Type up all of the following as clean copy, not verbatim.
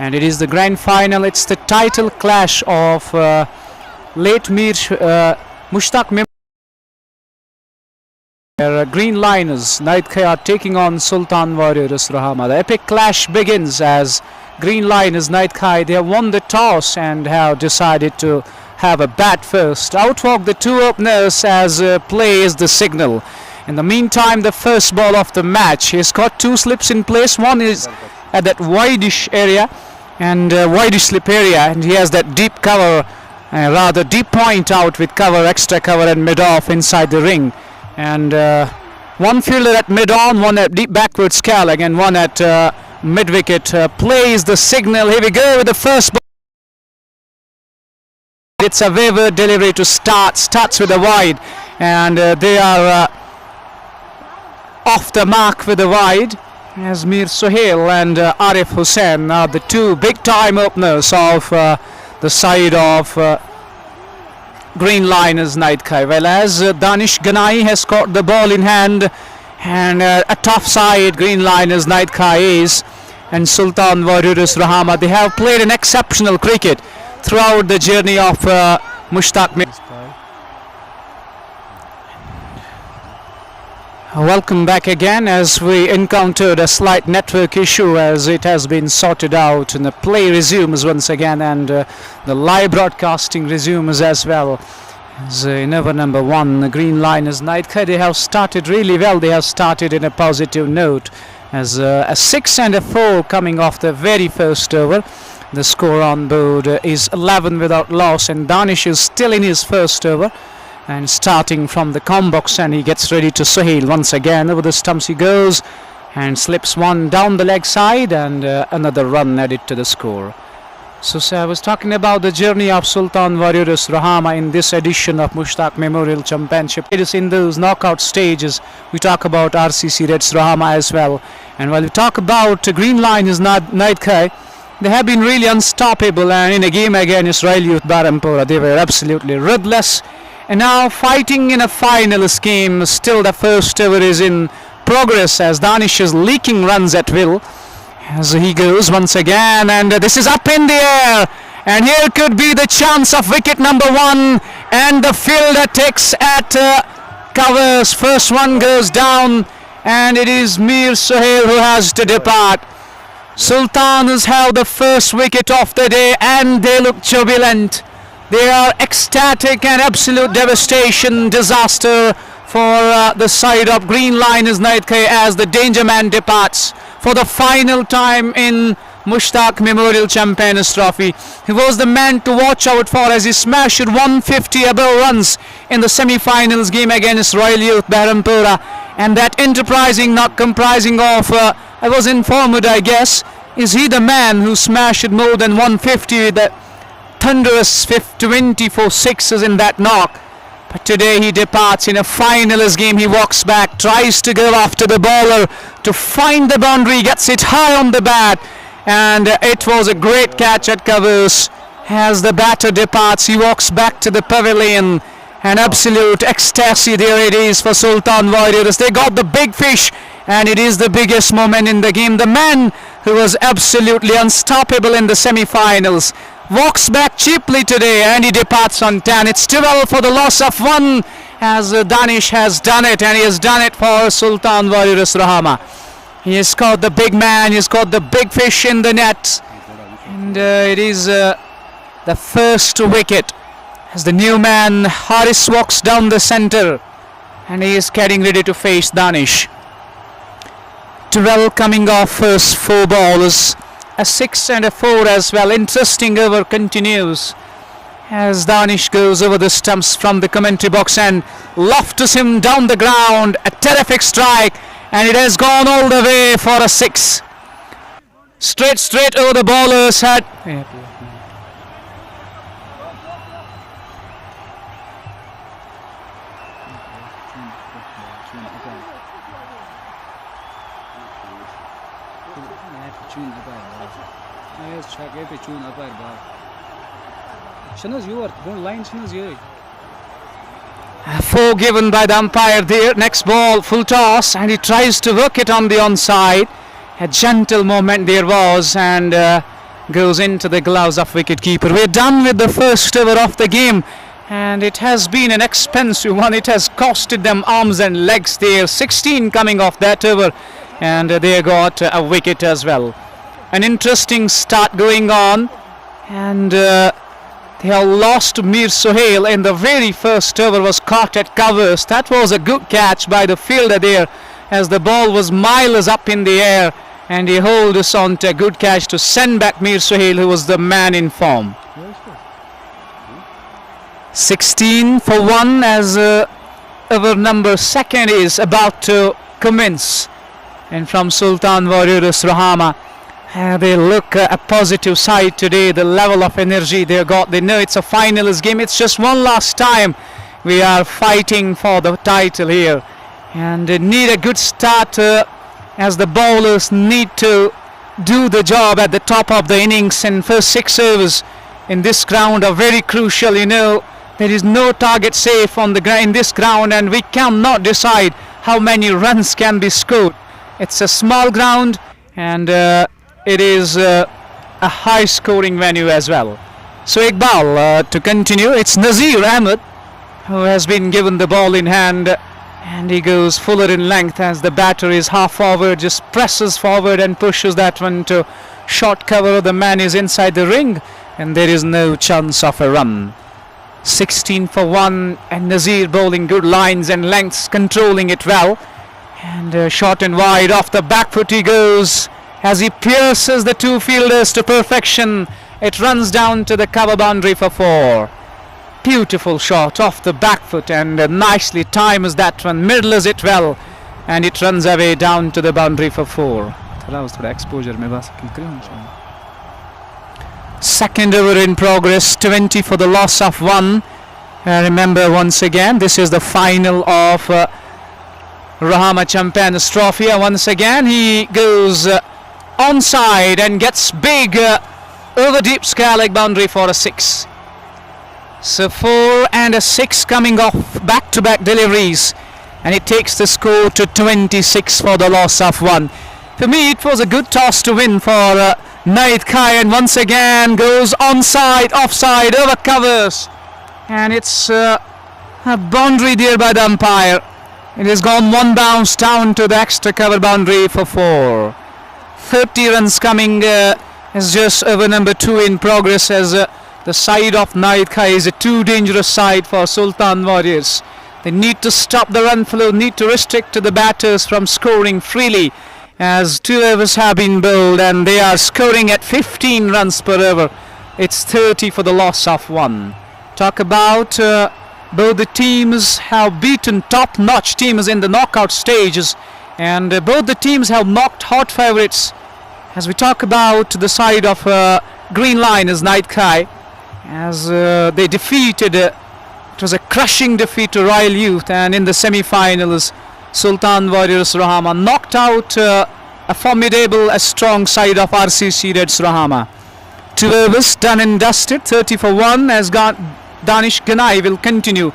and it is the grand final. It's the title clash of late Mir Mushtaq. Green Liners Naidkhai are taking on Sultan Warriors Rohama. The epic clash begins as Green Liners Naidkhai, they have won the toss and have decided to have a bat first. Outwalk the two openers as play is the signal. In the meantime, the first ball of the match, he's got two slips in place. One is at that wideish area and wideish slip area, and he has that deep cover, rather deep point out with cover, extra cover and mid-off inside the ring. And one fielder at mid-on, one at deep backward scaling, and one at mid-wicket. Plays the signal. Here we go with the first ball. It's a wayward delivery to starts with a wide, and they are off the mark with a wide, as Mir Sohail and Arif Hussain are the two big-time openers of the side of Green Liners Naidkhai. Well, as Danish Ganai has caught the ball in hand, and a tough side Green Liners Naidkhai is, and Sultan Warriors Rohama, they have played an exceptional cricket throughout the journey of Mushtaq. Welcome back again, as we encountered a slight network issue, as it has been sorted out, and the play resumes once again, and the live broadcasting resumes as well. As in over number one, the Green Liners Naidkhai, they have started really well. They have started in a positive note, as a 6 and a 4 coming off the very first over. The score on board is 11 without loss, and Danish is still in his first over. And starting from the com box, and he gets ready to Sohail once again. Over the stumps he goes and slips one down the leg side, and another run added to the score. So I was talking about the journey of Sultan Warriors Rohama in this edition of Mushtaq Memorial Championship. It is in those knockout stages. We talk about RCC Reds Rohama as well. And while we talk about Green Liners Naidkhai, they have been really unstoppable, and in a game against Royal Youth Berhampura, they were absolutely ruthless. And now fighting in a finalist game, still the first over is in progress, as Danish is leaking runs at will. As he goes once again, and this is up in the air, and here could be the chance of wicket number one, and the fielder takes at covers. First one goes down, and it is Mir Sohail who has to depart. Sultans have the first wicket of the day, and they look jubilant. They are ecstatic, and absolute devastation, disaster for the side of Green Liners Naidkhai as the danger man departs for the final time in Mushtaq Memorial Champions Trophy. He was the man to watch out for, as he smashed 150 above runs in the semi-finals game against Royal Youth Berhampura. And that enterprising, not comprising of, I was informed, I guess, is he the man who smashed more than 150 with the thunderous 24 sixes in that knock. But today he departs in a finalist game. He walks back, tries to go after the bowler to find the boundary, gets it high on the bat, and it was a great catch at covers. As the batter departs, he walks back to the pavilion, and absolute ecstasy there it is for Sultan Warriors. They got the big fish, and it is the biggest moment in the game. The man who was absolutely unstoppable in the semi-finals walks back cheaply today, and he departs on 10. It's 12 for the loss of 1, as Danish has done it, and he has done it for Sultan Warriors Rohama. He has caught the big man, he has caught the big fish in the net, and it is the first wicket as the new man Haris walks down the centre, and he is getting ready to face Danish. 12 coming off first 4 balls. A 6 and a 4 as well. Interesting over continues as Danish goes over the stumps from the commentary box and lofts him down the ground. A terrific strike, and it has gone all the way for a 6. Straight over the bowler's head. Four given by the umpire there. Next ball, full toss, and he tries to work it on the onside. A gentle moment there was, and goes into the gloves of wicketkeeper. We're done with the first over of the game, and it has been an expensive one. It has costed them arms and legs there. 16 coming off that over, and they got a wicket as well. An interesting start going on, and they have lost Mir Sohail in the very first over. Was caught at covers. That was a good catch by the fielder there, as the ball was miles up in the air, and he holds on to a good catch to send back Mir Sohail, who was the man in form. 16 for 1 as over number second is about to commence, and from Sultan Warriors Rohama, they look a positive side today. The level of energy they got, they know it's a finalist game. It's just one last time we are fighting for the title here, and they need a good start as the bowlers need to do the job at the top of the innings, and first 6 overs in this ground are very crucial. You know, there is no target safe on the in this ground, and we cannot decide how many runs can be scored. It's a small ground, and it is a high scoring venue as well. So Iqbal to continue. It's Nazir Ahmed who has been given the ball in hand, and he goes fuller in length as the batter is half forward, just presses forward and pushes that one to short cover. The man is inside the ring, and there is no chance of a run. 16 for 1, and Nazir bowling good lines and lengths, controlling it well, and short and wide off the back foot he goes as he pierces the 2 fielders to perfection. It runs down to the cover boundary for 4. Beautiful shot off the back foot, and nicely times that one, middles it well, and it runs away down to the boundary for 4. Second over in progress, 20 for the loss of 1. Remember once again, this is the final of Rohama Champions Trophy. Once again he goes onside and gets big over deep square leg boundary for a 6. So 4 and a 6 coming off back-to-back deliveries, and it takes the score to 26 for the loss of 1. For me, it was a good toss to win for Naidkhai, and once again goes onside, offside, over covers, and it's a boundary there by the umpire. It has gone 1 bounce down to the extra cover boundary for 4. 30 runs coming is just over number 2 in progress, as the side of Naidkhai is a too dangerous side for Sultan Warriors. They need to stop the run flow, need to restrict to the batters from scoring freely, as 2 overs have been bowled and they are scoring at 15 runs per over. It's 30 for the loss of 1. Talk about both the teams have beaten top-notch teams in the knockout stages, and both the teams have knocked hot favourites. As we talk about the side of Green Line is Naidkhai, as they defeated, it was a crushing defeat to Royal Youth, and in the semi-finals Sultan Warriors Rohama knocked out a formidable, a strong side of RCC Reds Rohama. 2 overs done and dusted, 30 for 1, as Danish Ganai will continue,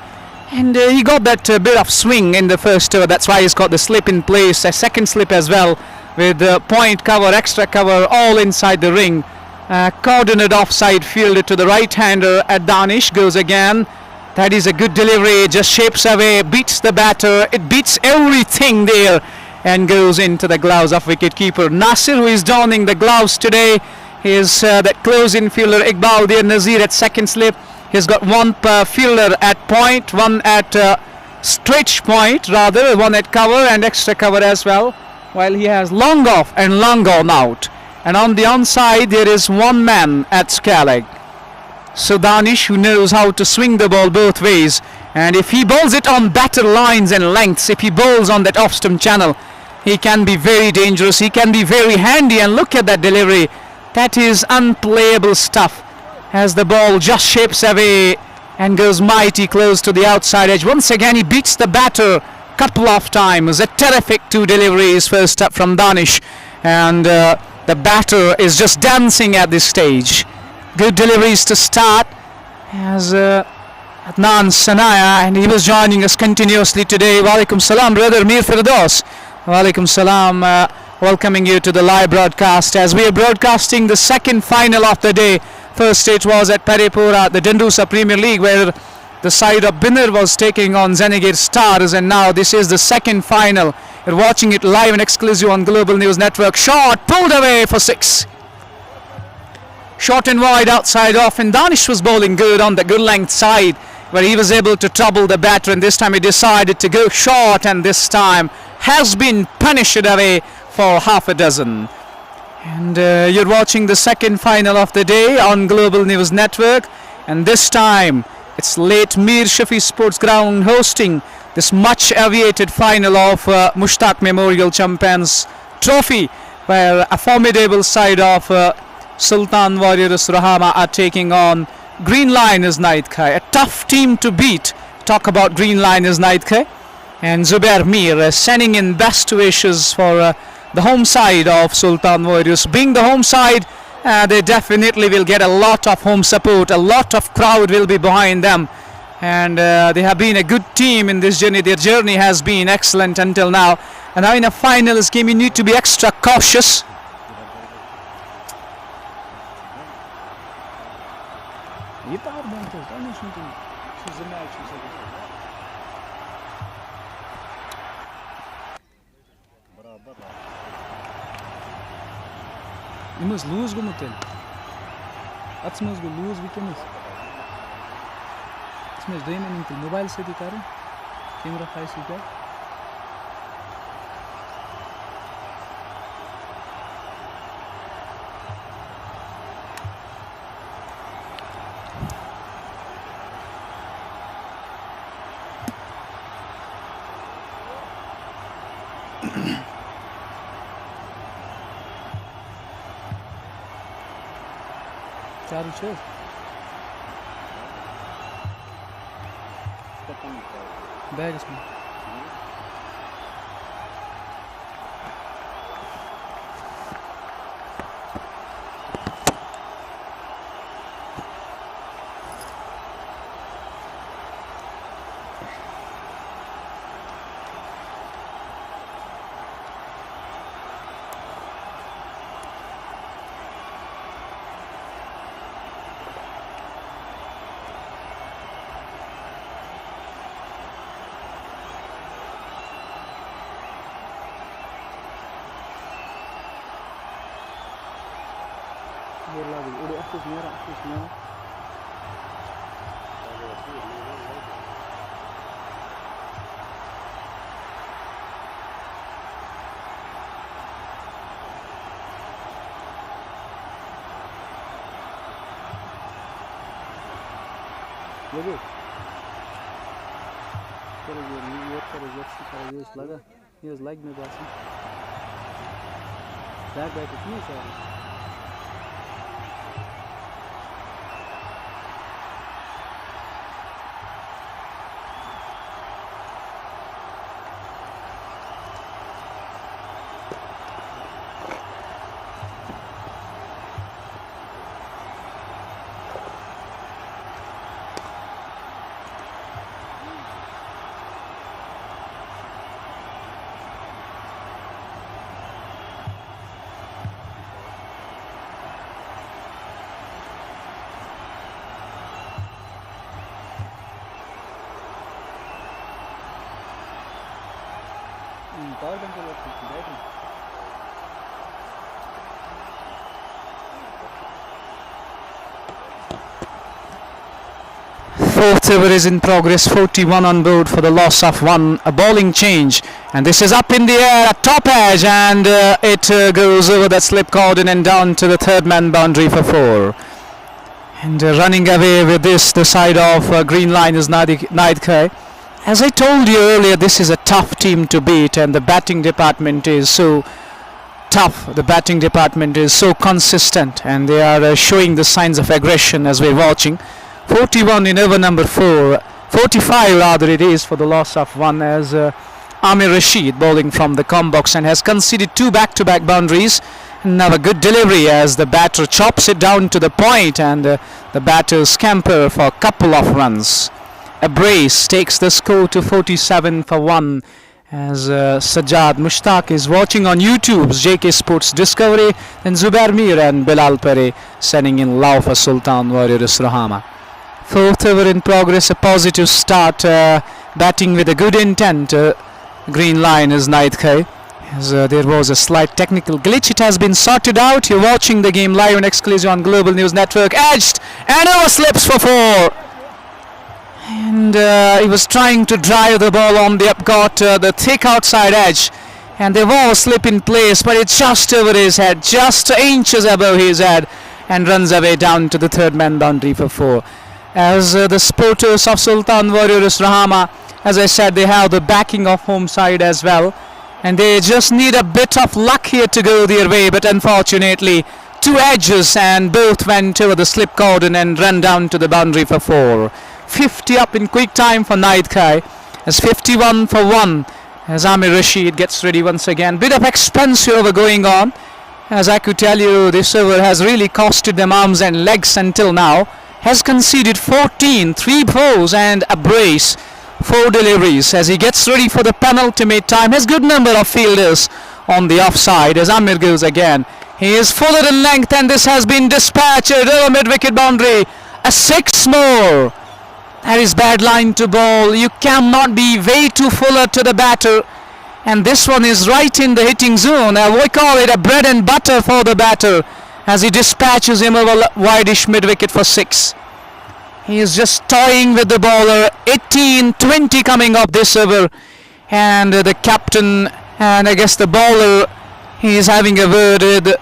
and he got that bit of swing in the first over. That's why he's got the slip in place, a second slip as well, with point cover, extra cover, all inside the ring. Coordinated offside fielded to the right-hander at Danish, goes again. That is a good delivery, just shapes away, beats the batter, it beats everything there, and goes into the gloves of wicketkeeper Nasir, who is donning the gloves today. He is that close-in fielder Iqbal there, Nazir at second slip. He's got 1 fielder at point, 1 at stretch point, rather, 1 at cover and extra cover as well, while he has long off and long on out. And on the onside there is 1 man at square leg. So Danish, who knows how to swing the ball both ways, and if he bowls it on better lines and lengths, if he bowls on that off-stump channel, he can be very dangerous, he can be very handy. And look at that delivery, that is unplayable stuff, as the ball just shapes away and goes mighty close to the outside edge. Once again he beats the batter couple of times. A terrific 2 deliveries first up from Danish, and the batter is just dancing at this stage. Good deliveries to start, as Adnan Sanaya, and he was joining us continuously today. Walaikum salam, brother Mir Firdaus. Walaikum salam. welcoming you to the live broadcast as we are broadcasting the second final of the day. First it was at Paripura, the Dendusa Premier League, where the side of Binner was taking on Zanigir Stars, and now this is the second final. You're watching it live and exclusive on Global News Network. Shot pulled away for 6. Short and wide outside off, and Danish was bowling good on the good length side, where he was able to trouble the batter, and this time he decided to go short, and this time has been punished away for half a dozen. And you're watching the second final of the day on Global News Network, and this time it's late Mir Shafi Sports Ground hosting this much awaited final of Mushtaq Memorial Champions Trophy, where a formidable side of Sultan Warriors Rohama are taking on Green Liners Naidkhai, a tough team to beat. Talk about Green Liners Naidkhai. And Zubair Mir sending in best wishes for the home side of Sultan Warriors. Being the home side, they definitely will get a lot of home support, a lot of crowd will be behind them, and they have been a good team in this journey. Their journey has been excellent until now, and now in a finals game you need to be extra cautious. You must lose Gumutin. That's must go lose weekends. It's must doing anything. Mobile city car. Camera 5 seater. चार छः bag इसमें लगे करेंगे new year करेंगे लगा ये like में बात है बैक इतनी सारी Fourth over is in progress, 41 on board for the loss of 1, a bowling change, and this is up in the air at top edge, and it goes over that slip cordon and down to the third man boundary for 4. And running away with this, the side of Green Liners Naidkhai. As I told you earlier, this is a tough team to beat, and the batting department is so tough. The batting department is so consistent, and they are showing the signs of aggression as we're watching. 41 in over number 4, 45 rather it is for the loss of 1, as Amir Rashid bowling from the com box and has conceded 2 back-to-back boundaries. And now a good delivery as the batter chops it down to the point, and the batters scamper for a couple of runs. A brace takes the score to 47 for 1, as Sajjad Mushtaq is watching on YouTube's JK Sports Discovery, then Zubair Mir and Bilal Pere sending in love for Sultan Warriors Rohama. Fourth over in progress, a positive start, batting with a good intent. Green line is Naidkhai. As there was a slight technical glitch, it has been sorted out. You're watching the game live and exclusive on Global News Network. Edged and overslips for 4. And he was trying to drive the ball on the got the thick outside edge, and the ball slip in place, but it's just over his head, just inches above his head, and runs away down to the third man boundary for 4. As the supporters of Sultan Warriors Rohama, as I said, they have the backing of home side as well, and they just need a bit of luck here to go their way, but unfortunately 2 edges and both went over the slip cordon and run down to the boundary for 4. 50 up in quick time for Naidkhai, as 51 for 1 as Amir Rashid gets ready once again. Bit of expensive over going on, as I could tell you this over has really costed them arms and legs until now. Has conceded 14, 3 balls and a brace, 4 deliveries as he gets ready for the penultimate time. Has good number of fielders on the offside as Amir goes again. He is fuller in length and this has been dispatched over mid-wicket boundary. A 6 more. That is bad line to ball. You cannot be way too fuller to the batter. And this one is right in the hitting zone. We call it a bread and butter for the batter as he dispatches him over wideish mid-wicket for 6. He is just toying with the bowler. 18-20 coming up this over. And the captain and I guess the bowler, he is having a word with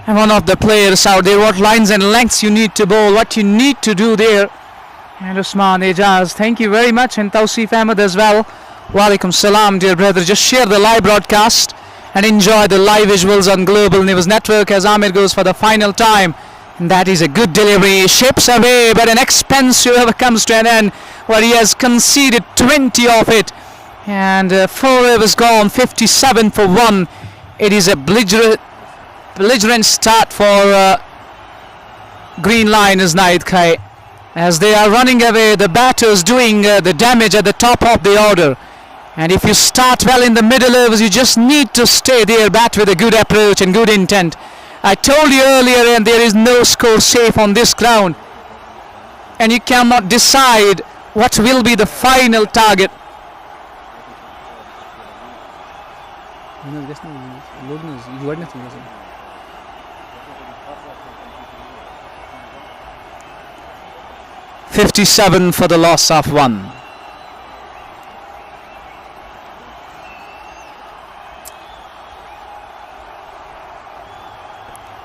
one of the players out there. What lines and lengths you need to bowl, what you need to do there. And Usman Ejaz, thank you very much, and Tausif Ahmed as well. Walaikum salam, dear brother. Just share the live broadcast and enjoy the live visuals on Global News Network as Amir goes for the final time. And that is a good delivery, ships away, but an expensive over comes to an end where he has conceded 20 of it. And 4 overs gone, 57 for 1. It is a belligerent start for Green Line as Naidkhai, as they are running away, the batters doing the damage at the top of the order. And if you start well in the middle overs, you just need to stay there, bat with a good approach and good intent. I told you earlier, and there is no score safe on this ground, and you cannot decide what will be the final target. 57 for the loss of 1.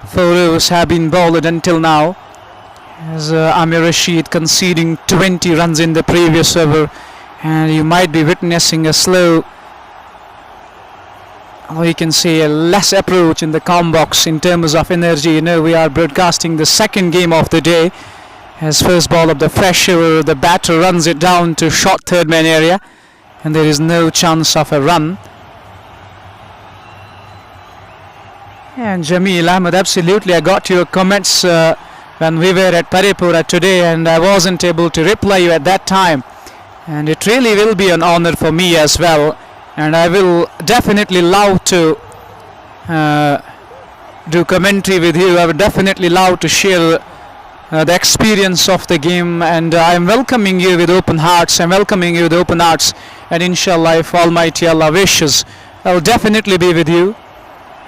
Four overs have been bowled until now, as Amir Rashid conceding 20 runs in the previous over, and you might be witnessing a slow, or you can say a less approach in the com box in terms of energy. You know, we are broadcasting the second game of the day. As first ball of the fresh over, the batter runs it down to short third man area, and there is no chance of a run. And Jameel Ahmed, absolutely, I got your comments when we were at Paripura today, and I wasn't able to reply you at that time. And it really will be an honor for me as well, and I will definitely love to do commentary with you. I would definitely love to share the experience of the game, and I am welcoming you with open hearts. I'm welcoming you with open hearts, and inshallah, if Almighty Allah wishes, I will definitely be with you,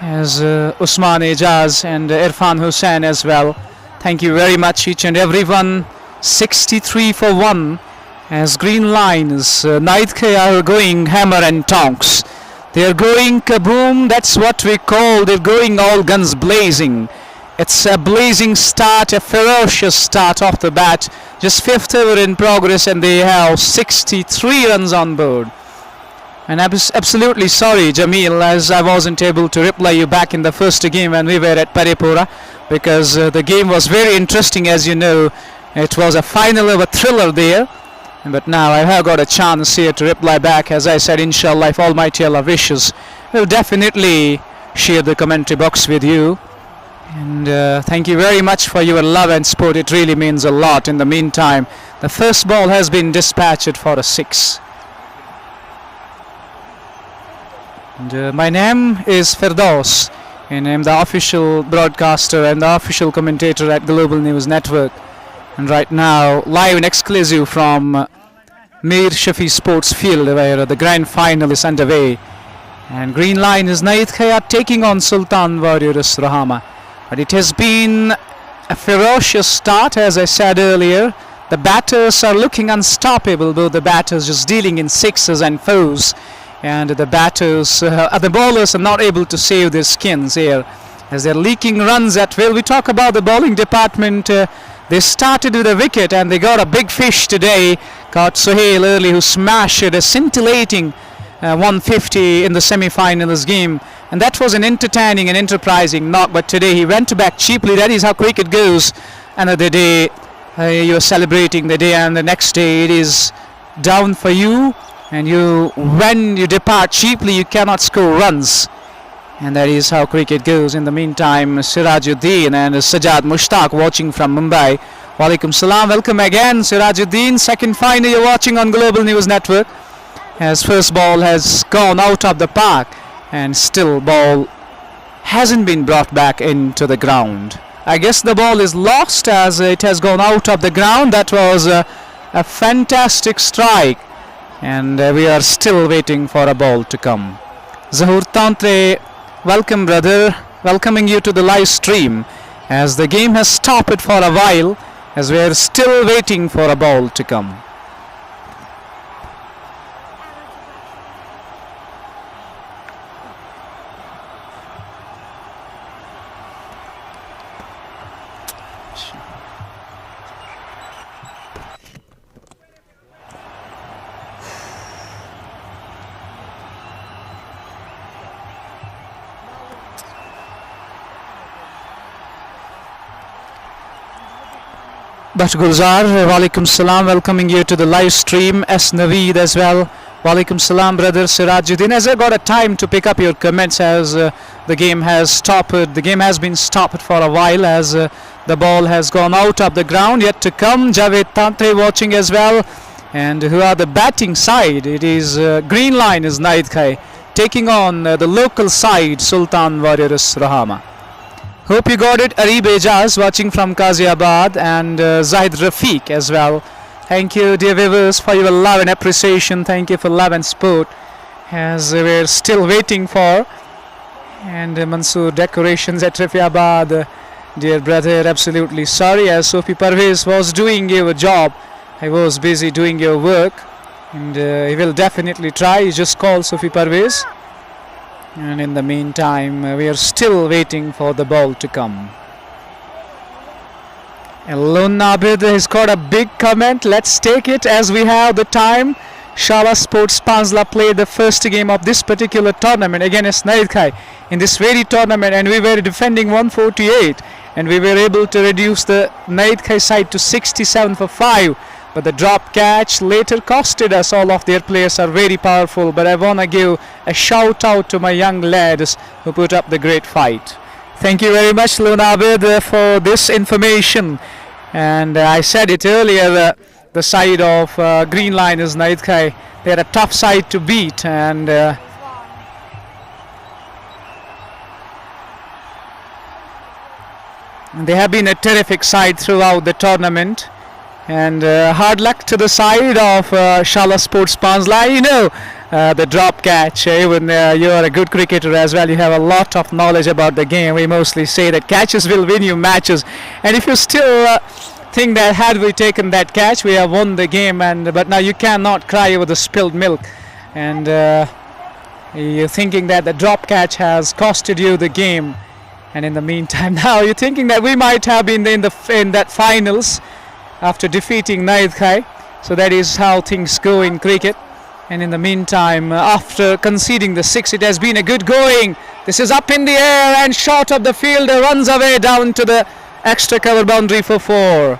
as Usman Ejaz and Irfan Hussain as well. Thank you very much, each and everyone. 63 for 1 as Green Lines, Naidkhai are going hammer and tonks. They are going kaboom, that's what we call, they're going all guns blazing. It's a blazing start, a ferocious start off the bat. Just 5th over in progress, and they have 63 runs on board. And I'm absolutely sorry, Jameel, as I wasn't able to reply you back in the first game when we were at Paripura, because the game was very interesting, as you know. It was a final over thriller there. But now I have got a chance here to reply back. As I said, inshallah, if Almighty Allah wishes, we'll definitely share the commentary box with you. And thank you very much for your love and support. It really means a lot. In the meantime, the first ball has been dispatched for a 6. And my name is Firdaus, and I'm the official broadcaster and the official commentator at Global News Network. And right now, live and exclusive from Mir Shafi Sports Field, where the grand final is underway. And green line is Naidkhai are taking on Sultan Warriors Rohama. But it has been a ferocious start, as I said earlier. The batters are looking unstoppable, both the batters just dealing in sixes and fours. And the batters, the bowlers are not able to save their skins here, as they're leaking runs at will. We talk about the bowling department. They started with a wicket and they got a big fish today. Caught Sohail early, who smashed a scintillating 150 in the semi-finals game. And that was an entertaining and enterprising knock. But today he went back cheaply. That is how cricket goes. Another day you're celebrating the day, and the next day it is down for you. And when you depart cheaply, you cannot score runs. And that is how cricket goes. In the meantime, Sirajuddin and Sajjad Mushtaq watching from Mumbai. Walaikum Salam. Welcome again, Sirajuddin. Second final you're watching on Global News Network. As first ball has gone out of the park, and still ball hasn't been brought back into the ground. I guess the ball is lost as it has gone out of the ground. That was a fantastic strike. And we are still waiting for a ball to come. Zahur Tantre, welcome brother, welcoming you to the live stream, as the game has stopped for a while, as we are still waiting for a ball to come. But Gulzar, Walaikum Salam, welcoming you to the live stream. S. Naveed as well. Walaikum Salam, brother Sirajuddin. As I got a time to pick up your comments, as the game has stopped. The game has been stopped for a while, as the ball has gone out of the ground. Yet to come, Javed Tantre watching as well. And who are the batting side? It is green line is Naidkhai taking on the local side, Sultan Warriors Rohama. Hope you got it. Arib Ejaz watching from Ghaziabad, and Zahid Rafiq as well. Thank you, dear viewers, for your love and appreciation. Thank you for love and support, as we're still waiting for. And Mansoor Decorations at Rafiabad, dear brother, absolutely sorry, as Sophie Parvez was doing your job. I was busy doing your work, and he will definitely try. He just called Sophie Parvez. And in the meantime, we are still waiting for the ball to come. Alon Nabid has got a big comment. Let's take it as we have the time. Shala Sports Panzla played the first game of this particular tournament against Naidkhai in this very tournament, and we were defending 148, and we were able to reduce the Naidkhai side to 67 for 5. But the drop catch later costed us. All of their players are very powerful, but I want to give a shout out to my young lads who put up the great fight. Thank you very much, Lunabed, for this information. And I said it earlier, the side of green line is Naidkhai. They're a tough side to beat, and they have been a terrific side throughout the tournament. And hard luck to the side of Shala Sports Panzla. You know, the drop catch, even you are a good cricketer as well. You have a lot of knowledge about the game. We mostly say that catches will win you matches. And if you still think that had we taken that catch, we have won the game. But now you cannot cry over the spilled milk. And you're thinking that the drop catch has costed you the game. And in the meantime, now you're thinking that we might have been in that finals after defeating Naidkhai. So that is how things go in cricket. And in the meantime, after conceding the 6, it has been a good going. This is up in the air and short of the fielder, runs away down to the extra cover boundary for 4.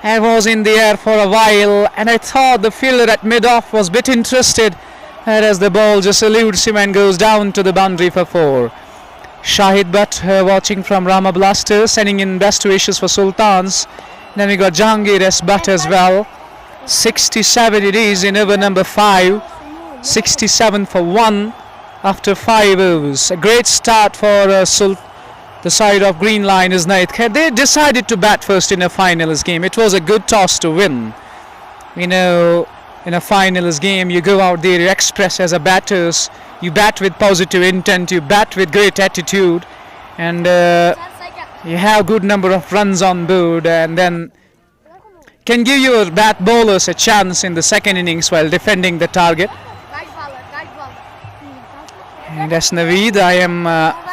I was in the air for a while, and I thought the fielder at mid-off was a bit interested, whereas the ball just eludes him and goes down to the boundary for 4. Shahid Butt watching from Rama Blasters, sending in best wishes for Sultans. Then we got Jahangir S. Butt as well. 67 it is in over number 5. 67 for 1. after 5 overs. A great start for the side of Green Line is Naidkhai. They decided to bat first in a finals game. It was a good toss to win. You know, in a finals game, you go out there, you express as a batters, you bat with positive intent, you bat with great attitude, and you have good number of runs on board, and then can give your bat bowlers a chance in the second innings while defending the target. And as Naveed, I am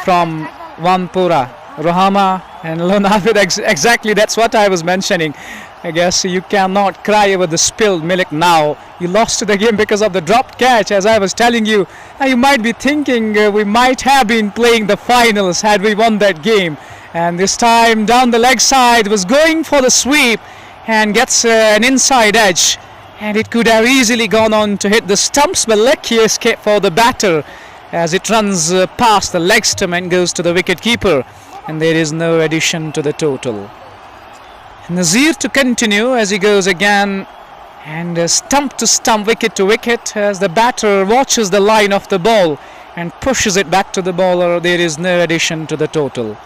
from Vanpura, Rohama and Lonavid. Exactly, that's what I was mentioning. I guess you cannot cry over the spilled milk now. You lost the game because of the dropped catch, as I was telling you. Now you might be thinking we might have been playing the finals had we won that game. And this time down the leg side was going for the sweep and gets an inside edge. And it could have easily gone on to hit the stumps, but lucky escape for the batter as it runs past the leg stump and goes to the wicket keeper. And there is no addition to the total. Nazir to continue as he goes again, and stump to stump, wicket to wicket, as the batter watches the line of the ball and pushes it back to the bowler. There is no addition to the total.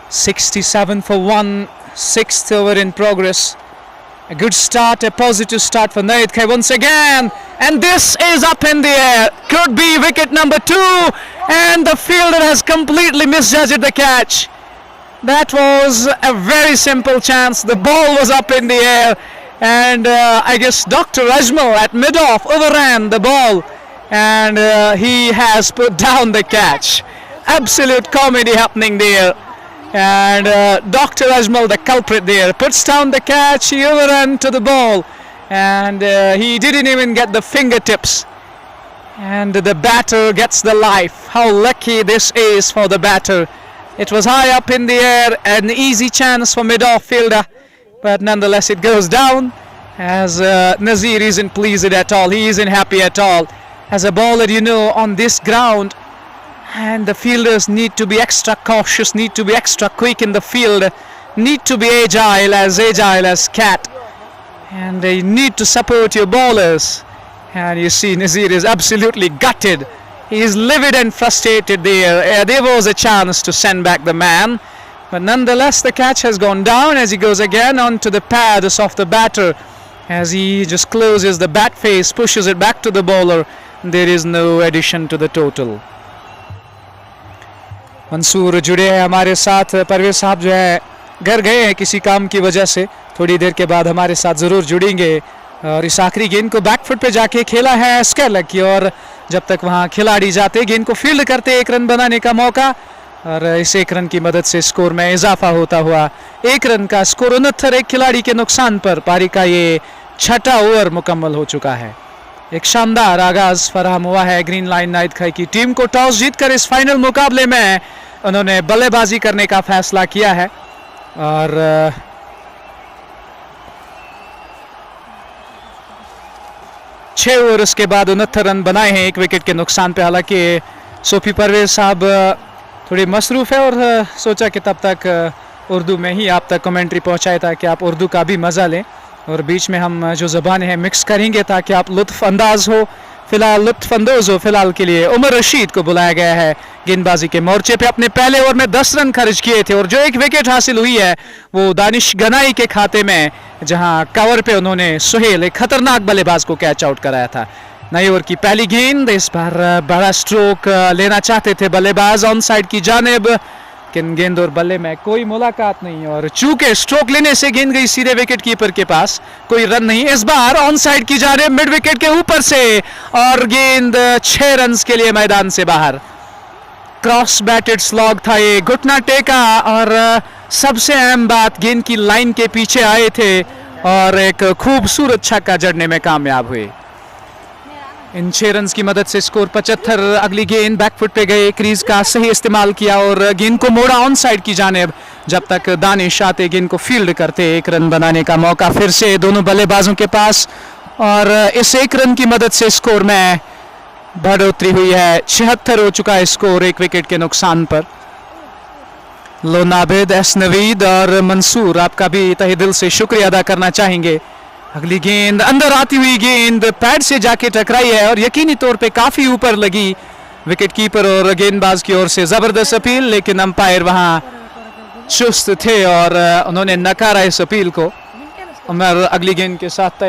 67 for 1, 6th over in progress. A good start, a positive start for Naidkhai once again, and this is up in the air. Could be wicket number 2, and the fielder has completely misjudged the catch. That was a very simple chance. The ball was up in the air, and I guess Dr. Ajmal at mid-off overran the ball, and he has put down the catch. Absolute comedy happening there. And Dr. Ajmal, the culprit there, puts down the catch. He overran to the ball, and he didn't even get the fingertips. And the batter gets the life. How lucky this is for the batter. It was high up in the air, an easy chance for mid-off fielder, but nonetheless it goes down, as Nazir isn't pleased at all. He isn't happy at all. As a bowler, you know, on this ground, and the fielders need to be extra cautious, need to be extra quick in the field, need to be agile as cat, and they need to support your bowlers. And you see Nazir is absolutely gutted. He is livid and frustrated there. There was a chance to send back the man, but nonetheless the catch has gone down as he goes again onto the pads of the batter, as he just closes the bat face, pushes it back to the bowler. There is no addition to the total. Mansoor जुड़े हैं हमारे साथ. परवेज साहब जो है घर गए हैं किसी काम की वजह से, थोड़ी देर के बाद हमारे साथ ज़रूर जुड़ेंगे. और इस आखिरी गेंद को बैकफुट पे जाके खेला है स्केलर की, और जब तक वहां खिलाड़ी जाते गेंद को फील्ड करते 1 रन बनाने का मौका, और इस 1 रन की मदद से स्कोर में इजाफा होता हुआ 1 रन का स्कोर 69 एक खिलाड़ी के नुकसान पर. पारी का ये 6ठा ओवर मुकम्मल हो चुका है. एक शानदार आगाज फराहम हुआ है ग्रीन लाइन नाइदखाई की टीम को. टॉस जीतकर इस फाइनल मुकाबले में उन्होंने बल्लेबाजी करने का फैसला किया है, और 6 ओवर उसके बाद 69 रन बनाए हैं 1 विकेट के नुकसान पे. हालांकि सोफी परवेज साहब थोड़ी मसरूफ़ है, और सोचा कि तब तक उर्दू में ही आप तक कमेंट्री पहुंचाए ताकि आप उर्दू का भी मज़ा लें, और बीच में हम जो ज़बानें हैं मिक्स करेंगे ताकि आप लुत्फ़ अंदाज हो. फिलहाल लुत्फ़ अंदोज हो फिलहाल के लिए उमर रशीद को बुलाया गया है गेंदबाजी के मोर्चे पे. अपने पहले ओवर में 10 रन खर्च किए थे, और जो 1 विकेट हासिल हुई है वो दानिश गनाई के खाते में, जहां कवर पे उन्होंने सुहेल एक खतरनाक बल्लेबाज को कैच आउट कराया था. नए ओवर की पहली गेंद. इस बार बड़ा स्ट्रोक लेना चाहते थे बल्लेबाज ऑन साइड की जानिब, लेकिन गेंद और बल्ले में कोई मुलाकात नहीं, और चूंकि स्ट्रोक लेने से गेंद गई सीधे विकेट कीपर के पास, कोई रन नहीं. इस बार ऑन साइड की जानिब मिड विकेट के ऊपर से, और गेंद 6 रन के लिए मैदान से बाहर. क्रॉस बैटेड स्लॉग था ये, घुटना टेका, और सबसे अहम बात गेंद की लाइन के पीछे आए थे और एक खूबसूरत छक्का जड़ने में कामयाब हुए. इन 6 रन की मदद से स्कोर 75. अगली गेंद बैकफुट पे गए, क्रीज का सही इस्तेमाल किया और गेंद को मोड़ा ऑन साइड की जानिब. जब तक दानिश आते गेंद को फील्ड करते 1 रन बनाने का मौका फिर से दोनों बल्लेबाजों के पास, और इस 1 रन की मदद से स्कोर में बढ़ोतरी हुई है. 76 हो चुका है स्कोर 1 विकेट के नुकसान पर. लोनाबिद, एस नवीद और मंसूर, आपका भी तहे दिल से शुक्रिया अदा करना चाहेंगे. अगली गेंद अंदर आती हुई गेंद पैड से जाके टकराई है और यकीनी तौर पे काफी ऊपर लगी, विकेट कीपर और गेंदबाज की ओर से जबरदस्त अपील, लेकिन अंपायर वहां चुस्त थे और उन्होंने नकारा इस अपील को। उमर अगली गेंद के साथ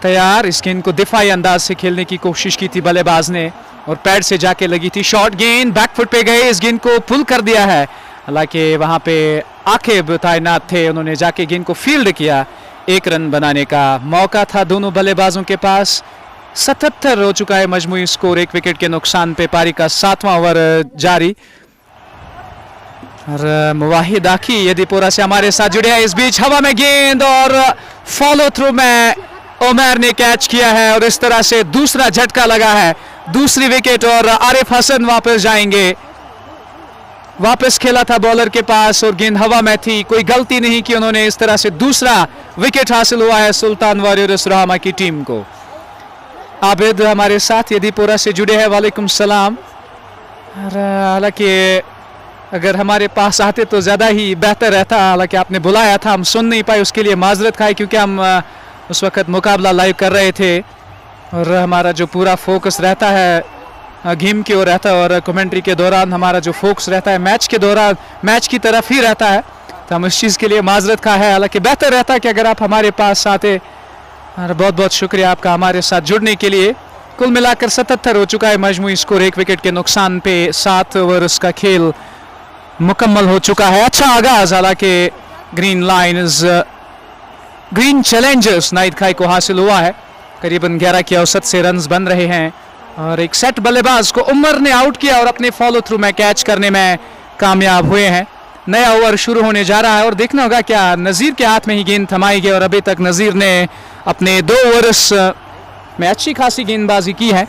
तैयार। इस गेंद को दिफाई अंदाज से खेलने की कोशिश की थी बल्लेबाज ने और पैड से जाके लगी थी। शॉर्ट गेंद बैकफुट पे गए, इस गेंद को पुल कर दिया है। हालांकि वहां पे आकिब तैनात थे, उन्होंने जाके गेंद को फील्ड किया। 1 रन बनाने का मौका था दोनों बल्लेबाजों के पास। 77 हो चुका है मजमूई स्कोर, 1 विकेट के नुकसान पे। पारी का 7वां ओवर जारी और मुवाहिद आखी यदीपुरा से हमारे साथ जुड़े हैं। इस बीच हवा में गेंद और फॉलो थ्रू में उमर ने कैच किया है और इस तरह से दूसरा झटका लगा है, दूसरी विकेट और आरिफ हसन वापस जाएंगे। वापस खेला था बॉलर के पास और गेंद हवा में थी, कोई गलती नहीं की उन्होंने। इस तरह से दूसरा विकेट हासिल हुआ है सुल्तान वॉरियर्स रोहामा की टीम को। आबिद हमारे साथ यदीपुरा से जुड़े हैं, वालेकुम सलाम। हालांकि अगर हमारे पास आते तो ज़्यादा ही बेहतर रहता, हालांकि आपने बुलाया था, हम सुन नहीं पाए, उसके लिए माजरत खाए, क्योंकि हम उस वक्त मुकाबला लाइव कर रहे थे और हमारा जो पूरा फोकस रहता है गेम की ओर रहता है और कमेंट्री के दौरान हमारा जो फोकस रहता है मैच के दौरान मैच की तरफ ही रहता है, तो हम इस चीज़ के लिए माजरत खा है। हालांकि बेहतर रहता है कि अगर आप हमारे पास आते। और बहुत बहुत शुक्रिया आपका हमारे साथ जुड़ने के लिए। कुल मिलाकर 77 हो चुका है मजमूई स्कोर, 1 विकेट के नुकसान पे। 7 ओवर्स का खेल मुकम्मल हो चुका है। अच्छा आगाज हालांकि ग्रीन चैलेंजर्स नाइदखाई को हासिल हुआ है। करीबन 11 की औसत से रन्स बन रहे हैं और एक सेट बल्लेबाज को उमर ने आउट किया और अपने फॉलो थ्रू में कैच करने में कामयाब हुए हैं। नया ओवर शुरू होने जा रहा है और देखना होगा क्या नज़ीर के हाथ में ही गेंद थमाई गई और अभी तक नज़ीर ने अपने 2 ओवर्स में अच्छी खासी गेंदबाजी की है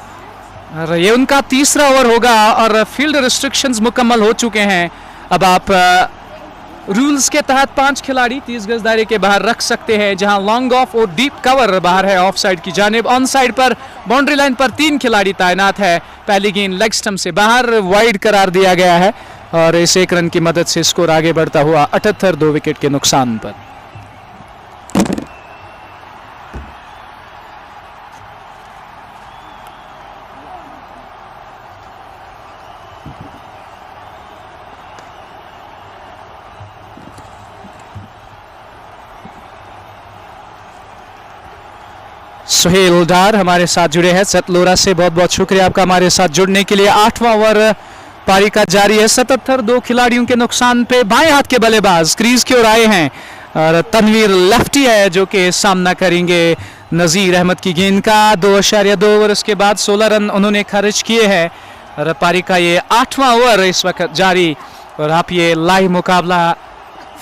और ये उनका तीसरा ओवर होगा और फील्ड रिस्ट्रिक्शंस मुकम्मल हो चुके हैं। अब आप रूल्स के तहत 5 खिलाड़ी 30 गज दायरे के बाहर रख सकते हैं, जहां लॉन्ग ऑफ और डीप कवर बाहर है ऑफ साइड की जानिब। ऑन साइड पर बाउंड्री लाइन पर 3 खिलाड़ी तैनात है। पहली गेंद लेग स्टंप से बाहर वाइड करार दिया गया है और इस 1 रन की मदद से स्कोर आगे बढ़ता हुआ 78 2 विकेट के नुकसान पर। सुहेल डार हमारे साथ जुड़े हैं सतलोरा से, बहुत बहुत शुक्रिया आपका हमारे साथ जुड़ने के लिए। 8वां ओवर पारी का जारी है। 77 2 खिलाड़ियों के नुकसान पे। बाएं हाथ के बल्लेबाज क्रीज की ओर आए हैं और तनवीर लेफ्टी है जो कि सामना करेंगे नज़ीर अहमद की गेंद का। 2.2 ओवर के बाद 16 रन उन्होंने खर्च किए हैं और पारी का ये 8वां ओवर इस वक्त जारी। और आप ये लाइव मुकाबला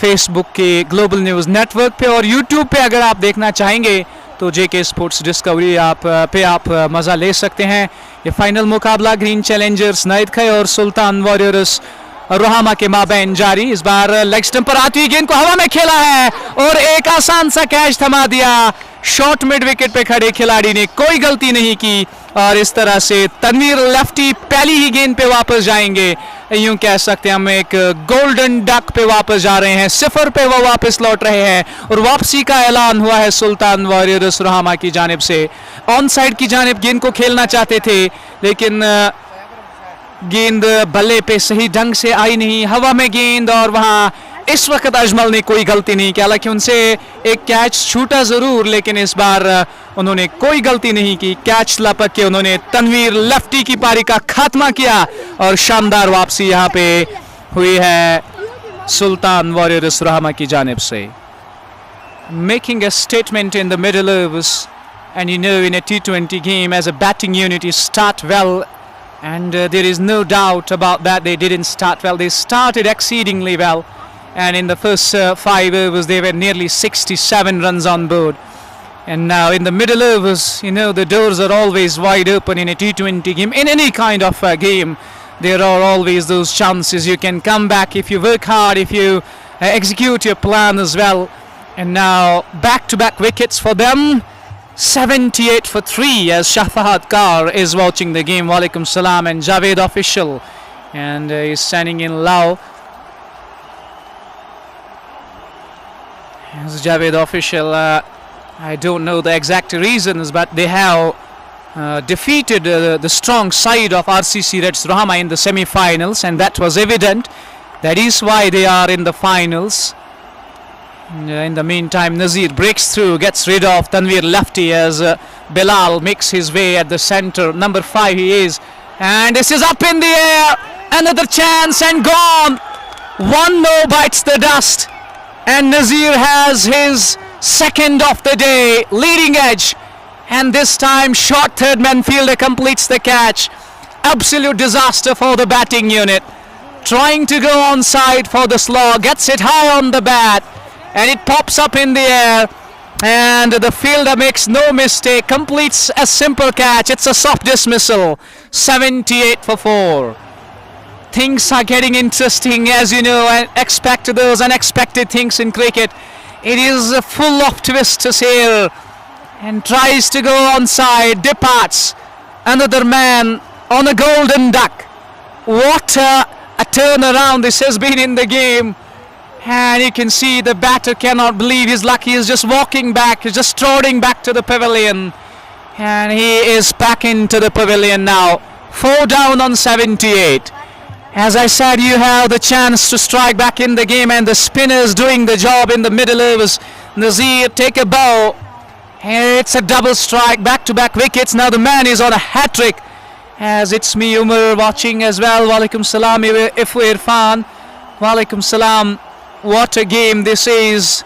फेसबुक के ग्लोबल न्यूज़ नेटवर्क पे और यूट्यूब पे अगर आप देखना चाहेंगे तो जेके स्पोर्ट्स डिस्कवरी आप मज़ा ले सकते हैं। ये फाइनल मुकाबला ग्रीन चैलेंजर्स नाइदखाई और सुल्तान वॉरियर्स रोहामा के माबैन जारी। इस बार लेग स्टंप पर आती हुई गेंद को हवा में खेला है और एक आसान सा कैच थमा दिया। शॉर्ट मिड विकेट पे खड़े खिलाड़ी ने कोई गलती नहीं की और इस तरह से तनवीर लेफ्टी पहली ही गेंद पे वापस जाएंगे। यूं कह सकते हैं हम एक गोल्डन डक पे वापस जा रहे हैं, 0 पे वो वापस लौट रहे हैं और वापसी का ऐलान हुआ है सुल्तान वॉरियर्स रोहामा की जानिब से। ऑन साइड की जानिब गेंद को खेलना चाहते थे लेकिन गेंद बल्ले पे सही ढंग से आई नहीं, हवा में गेंद और वहां इस वक्त अजमल ने कोई गलती नहीं की। हालांकि उनसे एक कैच छूटा जरूर लेकिन इस बार उन्होंने कोई गलती नहीं की। कैच लपक के उन्होंने तनवीर लेफ्टी की पारी का खात्मा किया और शानदार वापसी यहां पे हुई है सुल्तान वॉरियर्स रोहामा की जानिब से। Making a statement in the middle overs and you know in a T20 game as a batting unit you start well and there is no doubt about that. They didn't start well, they started exceedingly well and in the first 5 overs they were nearly 67 runs on board. And now in the middle overs, you know, the doors are always wide open in a T20 game. In any kind of game, there are always those chances you can come back if you work hard, if you execute your plan as well. And now back-to-back wickets for them. 78 for 3 as Shafahad Kar is watching the game. Walaikum salam. And Javed official and he's standing in Lao. As Javed official, I don't know the exact reasons, but they have defeated the strong side of RCC Reds Rohama in the semi-finals, and that was evident. That is why they are in the finals. In the meantime, Nazir breaks through, gets rid of Tanveer Lefty as Bilal makes his way at the center. Number 5 he is, and this is up in the air. Another chance and gone. 1-0 bites the dust, and Nazir has his second of the day, leading edge, and this time short third man fielder completes the catch. Absolute disaster for the batting unit. Trying to go onside for the slog, gets it high on the bat, and it pops up in the air, and the fielder makes no mistake, completes a simple catch. It's a soft dismissal. 78 for 4. Things are getting interesting, as you know, and expect those unexpected things in cricket. It is full of twists here, and tries to go onside, departs. Another man on a golden duck. What a turnaround this has been in the game. And you can see the batter cannot believe his luck. He is just walking back, he's just trotting back to the pavilion. And he is back into the pavilion now. 4 down on 78. As I said, you have the chance to strike back in the game, and the spinners doing the job in the middle overs. Nazir take a bow. It's a double strike, back-to-back wickets. Now the man is on a hat-trick. As it's me, Umar, watching as well. Walaikum salam, Ifu Irfan. Walaikum salam. What a game this is.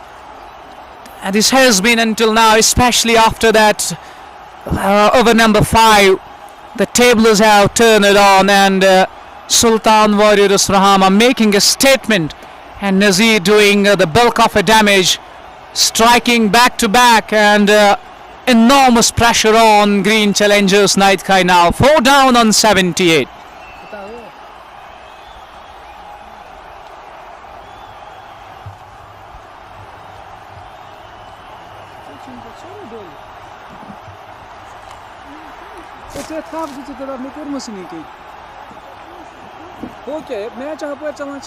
And this has been until now, especially after that over number 5. The tables have turned it on, and Sultan Warriors Rohama making a statement, and Nazir doing the bulk of a damage, striking back to back, and enormous pressure on green challengers Naidkhai now. 4 down on 78. Okay, match up with someone.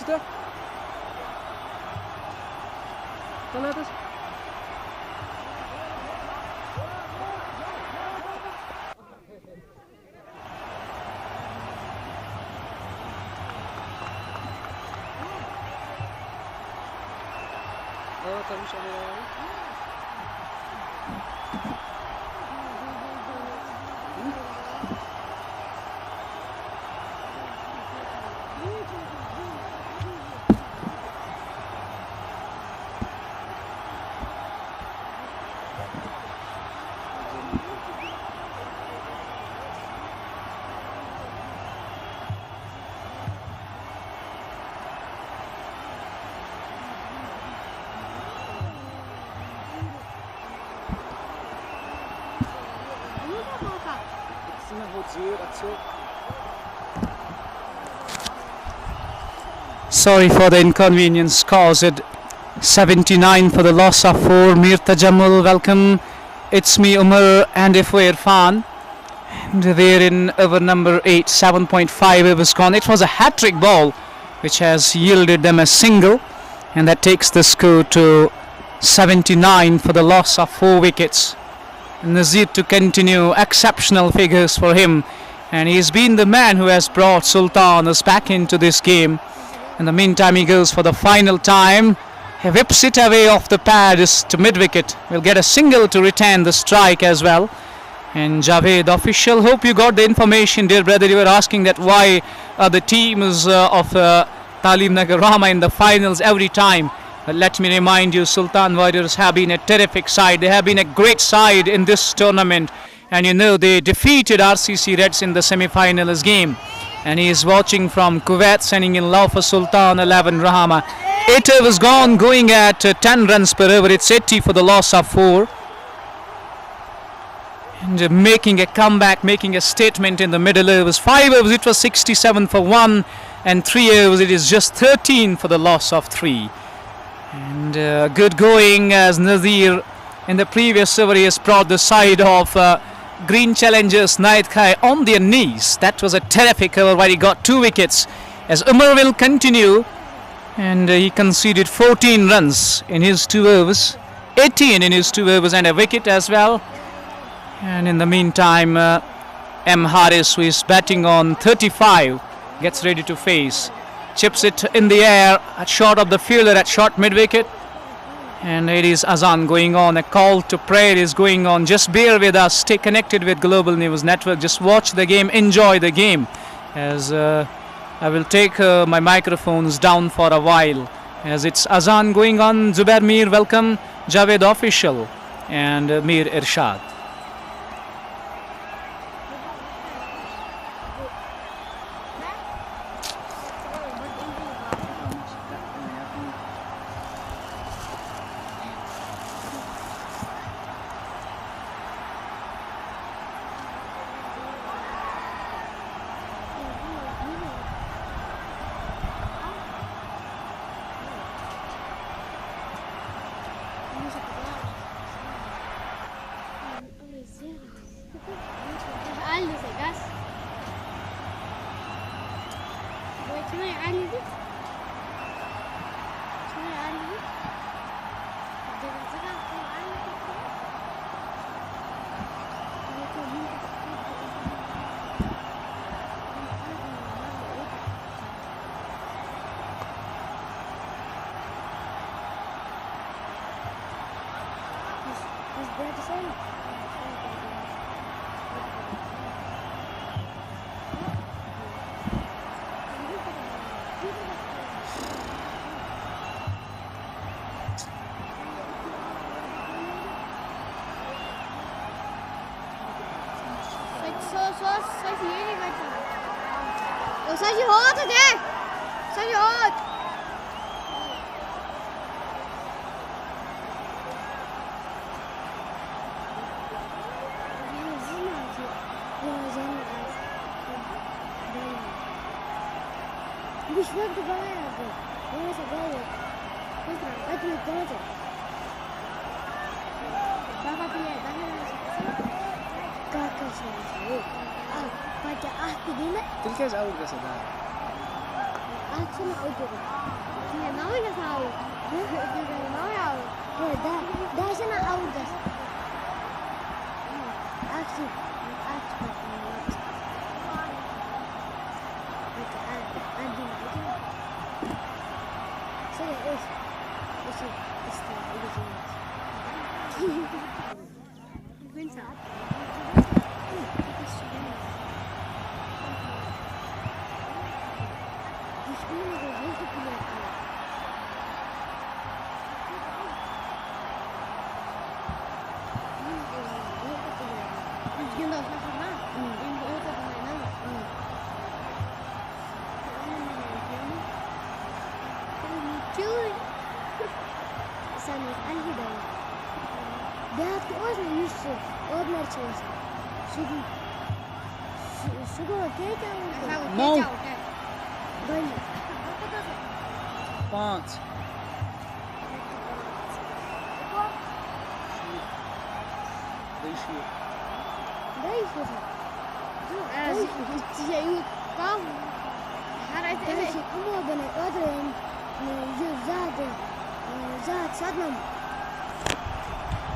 Sorry for the inconvenience caused. 79 for the loss of 4. Mir Tajammul, welcome. It's me, Umar, and Ifu Irfan. And they're in over number 8, 7.5 overs gone. It was a hat-trick ball which has yielded them a single, and that takes the score to 79 for the loss of 4 wickets. Nazir to continue, exceptional figures for him, and he's been the man who has brought Sultan back into this game. In the meantime, he goes for the final time. He whips it away off the pads to mid-wicket. Will get a single to retain the strike as well. And Javed, official, hope you got the information, dear brother. You were asking that why are the teams of Talim Nagar Rohama in the finals every time. But let me remind you, Sultan Warriors have been a terrific side. They have been a great side in this tournament. And you know, they defeated RCC Reds in the semi-finals game. And he is watching from Kuwait, sending in love for Sultan 11 Rohama. 8 overs gone, going at 10 runs per over. It's 80 for the loss of 4. And making a comeback, making a statement in the middle overs. 5 overs, it was 67 for 1. And 3 overs, it is just 13 for the loss of 3. And good going as Nazir in the previous over, he has brought the side of green challengers Naidkhai on their knees. That was a terrific over where he got 2 wickets. As Umar will continue, and he conceded 14 runs in his 2 overs, 18 in his 2 overs, and a wicket as well. And in the meantime, M. Harris, who is batting on 35, gets ready to face. Chips it in the air at short of the fielder at short mid-wicket. And it is azan going on. A call to prayer is going on. Just bear with us. Stay connected with Global News Network. Just watch the game. Enjoy the game. As I will take my microphones down for a while. As it's azan going on. Zubair Mir, welcome. Javed Official and Mir Irshad.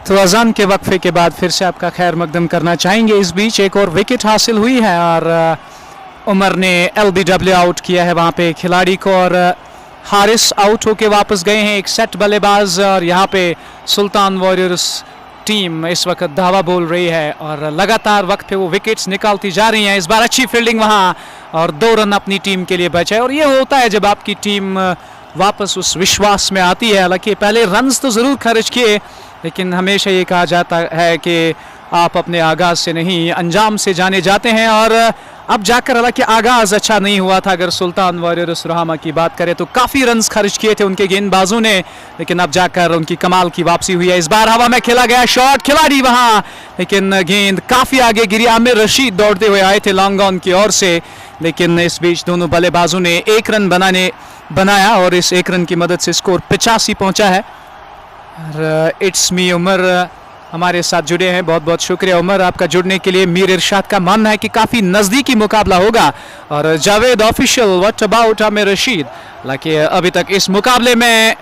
तो अजान के वक्फे के बाद फिर से आपका खैर मकदम करना चाहेंगे। इस बीच एक और विकेट हासिल हुई है और उमर ने LBW आउट किया है वहाँ पे खिलाड़ी को और हारिस आउट होके वापस गए हैं एक सेट बल्लेबाज। और यहाँ पे सुल्तान वॉरियर्स टीम इस वक्त धावा बोल रही है और लगातार वक्त पे वो विकेट्स निकालती जा रही हैं। इस बार अच्छी फील्डिंग वहाँ और 2 रन अपनी टीम के लिए बचे और ये होता है जब आपकी टीम वापस उस विश्वास में आती है। हालांकि पहले रन्स तो ज़रूर खर्च किए लेकिन हमेशा ये कहा जाता है कि आप अपने आगाज़ से नहीं अंजाम से जाने जाते हैं और अब जाकर हालांकि आगाज़ अच्छा नहीं हुआ था। अगर सुल्तान वॉरियर्स रोहामा की बात करें तो काफ़ी रन्स खर्च किए थे उनके गेंदबाजों ने लेकिन अब जाकर उनकी कमाल की वापसी हुई है। इस बार हवा में खेला गया शॉट, खिलाड़ी वहाँ लेकिन गेंद काफ़ी आगे गिरी। आमिर रशीद दौड़ते हुए आए थे लॉन्ग ऑन की ओर से लेकिन इस बीच दोनों बल्लेबाजों ने 1 रन बनाया और इस 1 रन की मदद से स्कोर 85 पहुँचा है। इट्स मी उमर हमारे साथ जुड़े हैं, बहुत बहुत शुक्रिया उमर आपका जुड़ने के लिए। मीर इरशाद का मानना है कि काफ़ी नज़दीकी मुकाबला होगा और Javed official what about Aamir Rashid, हालांकि अभी तक इस मुकाबले में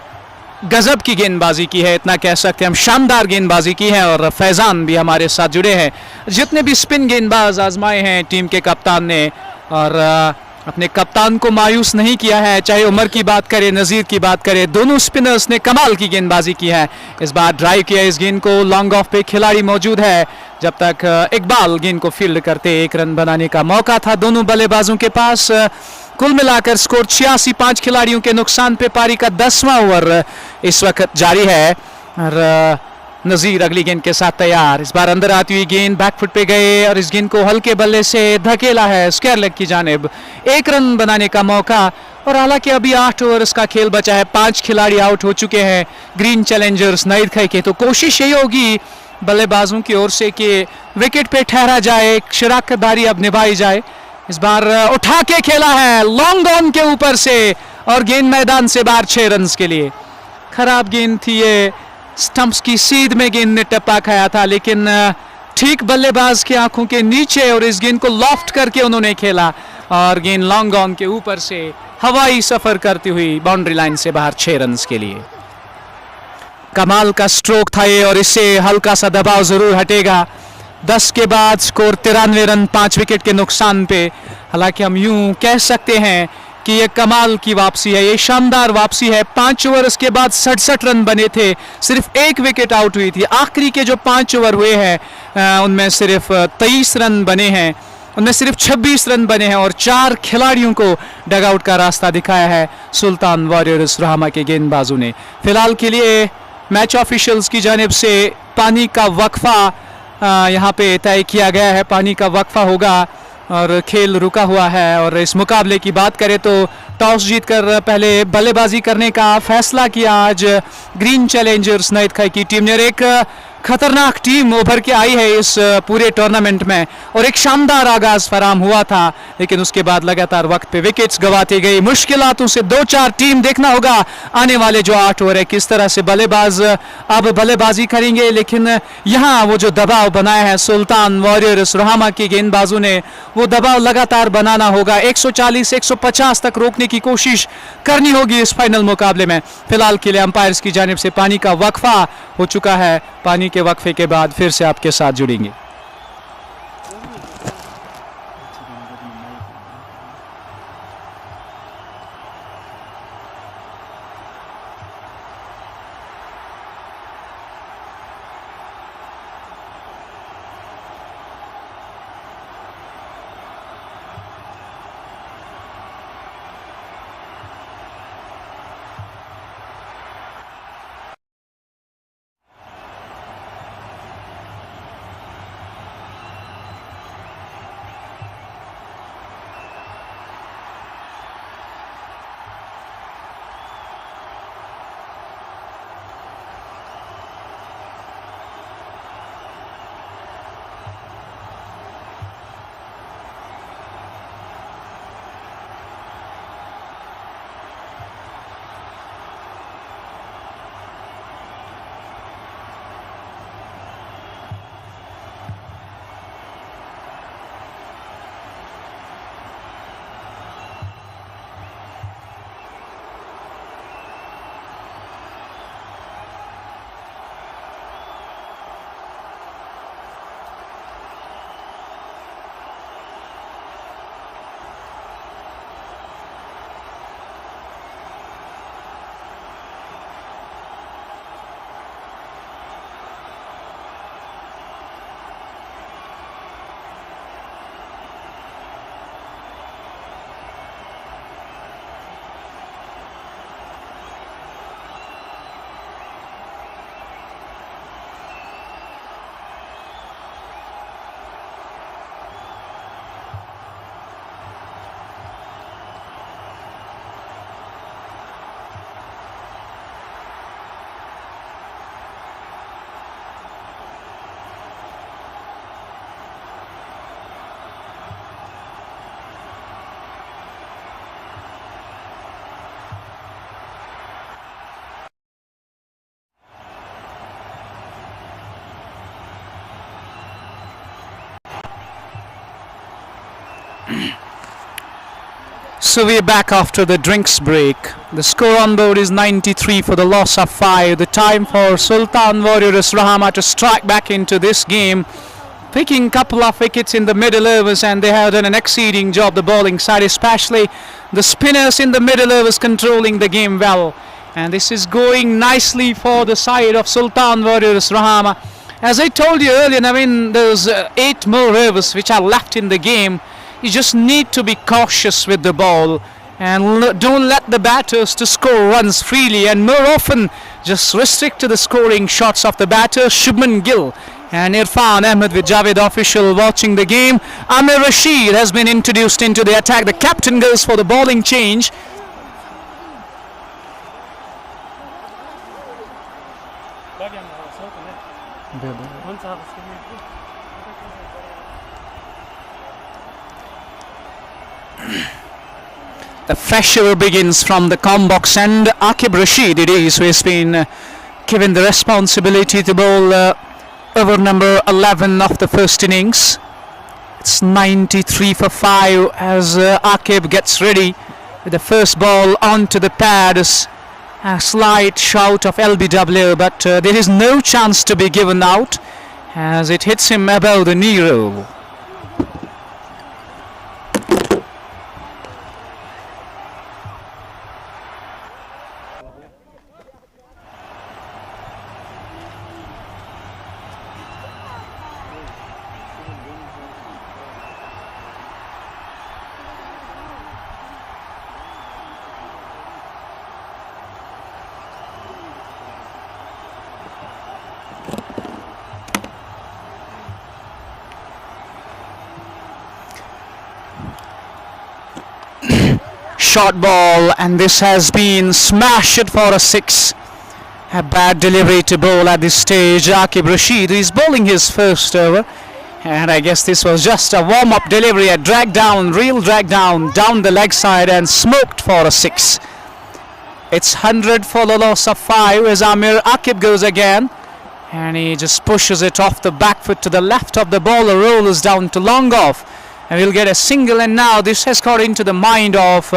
गजब की गेंदबाजी की है, इतना कह सकते हैं हम, शानदार गेंदबाजी की है। और फैज़ान भी हमारे साथ जुड़े हैं। जितने भी स्पिन गेंदबाज आजमाए हैं टीम के कप्तान ने, और अपने कप्तान को मायूस नहीं किया है, चाहे उमर की बात करें, नज़ीर की बात करें, दोनों स्पिनर्स ने कमाल की गेंदबाजी की है। इस बार ड्राइव किया इस गेंद को, लॉन्ग ऑफ पे खिलाड़ी मौजूद है। जब तक इकबाल गेंद को फील्ड करते, 1 रन बनाने का मौका था दोनों बल्लेबाजों के पास। कुल मिलाकर स्कोर 86, 5 खिलाड़ियों के नुकसान पे पारी का 10वां ओवर इस वक्त जारी है। और नज़ीर अगली गेंद के साथ तैयार। इस बार अंदर आती हुई गेंद बैकफुट पे गए और इस गेंद को हल्के बल्ले से धकेला है स्क्वायर लेग की जानिब, 1 रन बनाने का मौका। और हालांकि अभी 8 ओवर्स का खेल बचा है, 5 खिलाड़ी आउट हो चुके हैं ग्रीन चैलेंजर्स नाइदखाई के। तो कोशिश यही होगी बल्लेबाजों की ओर से कि विकेट पे ठहरा जाए, शराकतदारी अब निभाई जाए। इस बार उठा के खेला है लॉन्ग ऑन के ऊपर से और गेंद मैदान से बाहर 6 रन के लिए। खराब गेंद थी ये, स्टंप्स की सीध में गेंद ने टप्पा खाया था, लेकिन ठीक बल्लेबाज की आंखों के नीचे और इस गेंद को लॉफ्ट करके उन्होंने खेला और गेंद लॉन्ग ऑन के ऊपर से हवाई सफर करती हुई बाउंड्री लाइन से बाहर 6 रन के लिए। कमाल का स्ट्रोक था ये और इससे हल्का सा दबाव जरूर हटेगा। 10 के बाद स्कोर 93 रन 5 विकेट के नुकसान पे। हालांकि हम यूं कह सकते हैं कि ये कमाल की वापसी है, ये शानदार वापसी है। 5 ओवर्स के बाद 67 रन बने थे, सिर्फ 1 विकेट आउट हुई थी। आखिरी के जो 5 ओवर हुए हैं उनमें सिर्फ 23 रन बने हैं, उनमें सिर्फ 26 रन बने हैं और 4 खिलाड़ियों को डगआउट का रास्ता दिखाया है सुल्तान वॉरियर्स रोहामा के गेंदबाजों ने। फिलहाल के लिए मैच ऑफिशियल्स की जानिब से पानी का वक्फा यहाँ पे तय किया गया है, पानी का वक्फा होगा और खेल रुका हुआ है। और इस मुकाबले की बात करें तो टॉस जीतकर पहले बल्लेबाजी करने का फैसला किया आज ग्रीन चैलेंजर्स नाइदखाई की टीम ने। और एक खतरनाक टीम उभर के आई है इस पूरे टूर्नामेंट में और एक शानदार आगाज फराम हुआ था, लेकिन उसके बाद लगातार वक्त पे विकेट्स गंवाती गई। मुश्किलातों से 2-4 टीम देखना होगा आने वाले जो 8 ओवर है किस तरह से बल्लेबाज अब बल्लेबाजी करेंगे। लेकिन यहाँ वो जो दबाव बनाया है सुल्तान वॉरियर्स रोहामा के गेंदबाजों ने, वो दबाव लगातार बनाना होगा। 140-150 तक रोकने की कोशिश करनी होगी इस फाइनल मुकाबले में। फिलहाल के लिए अंपायर्स की जानिब से पानी का वक्फा हो चुका है। पानी के वक्फे के बाद फिर से आपके साथ जुड़ेंगे। So we're back after the drinks break. The score on board is 93 for the loss of 5. The time for Sultan Warriors Rohama to strike back into this game, picking a couple of wickets in the middle overs, and they have done an exceeding job, the bowling side, especially the spinners in the middle overs controlling the game well. And this is going nicely for the side of Sultan Warriors Rohama. As I told you earlier, I mean, there's 8 more overs which are left in the game. You just need to be cautious with the ball and don't let the batters to score runs freely, and more often just restrict to the scoring shots of the batters. Shubman Gill and Irfan Ahmed with Javed official watching the game. Amir Rashid has been introduced into the attack. The captain goes for the bowling change. The fresh over begins from the com box, and Akib Rashid it is who has been given the responsibility to bowl over number 11 of the first innings. It's 93 for 5 as Akib gets ready with the first ball onto the pads. A slight shout of LBW, but there is no chance to be given out as it hits him above the knee roll. Short ball, and this has been smashed for a 6. A bad delivery to bowl at this stage. Akib Rashid is bowling his first over, and I guess this was just a warm-up delivery, a drag down, real drag down the leg side, and smoked for a 6. It's 100 for the loss of 5 as Amir Akib goes again, and he just pushes it off the back foot to the left of the bowler, rolls down to long off, and we'll get a single. And now this has got into the mind of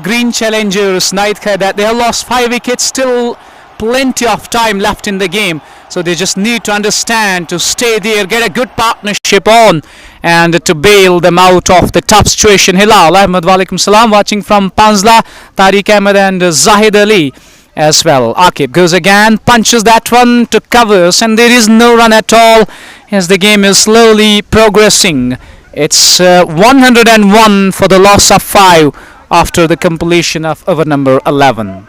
green challengers Naidkhai that they have lost 5 wickets, still plenty of time left in the game, so they just need to understand to stay there, get a good partnership on, and to bail them out of the tough situation. Hilal Ahmed, walaikum salam, watching from Panzla, Tariq Ahmed and Zahid Ali as well. Akib goes again, punches that one to covers, and there is no run at all as the game is slowly progressing. It's 101 for the loss of 5 after the completion of over number 11.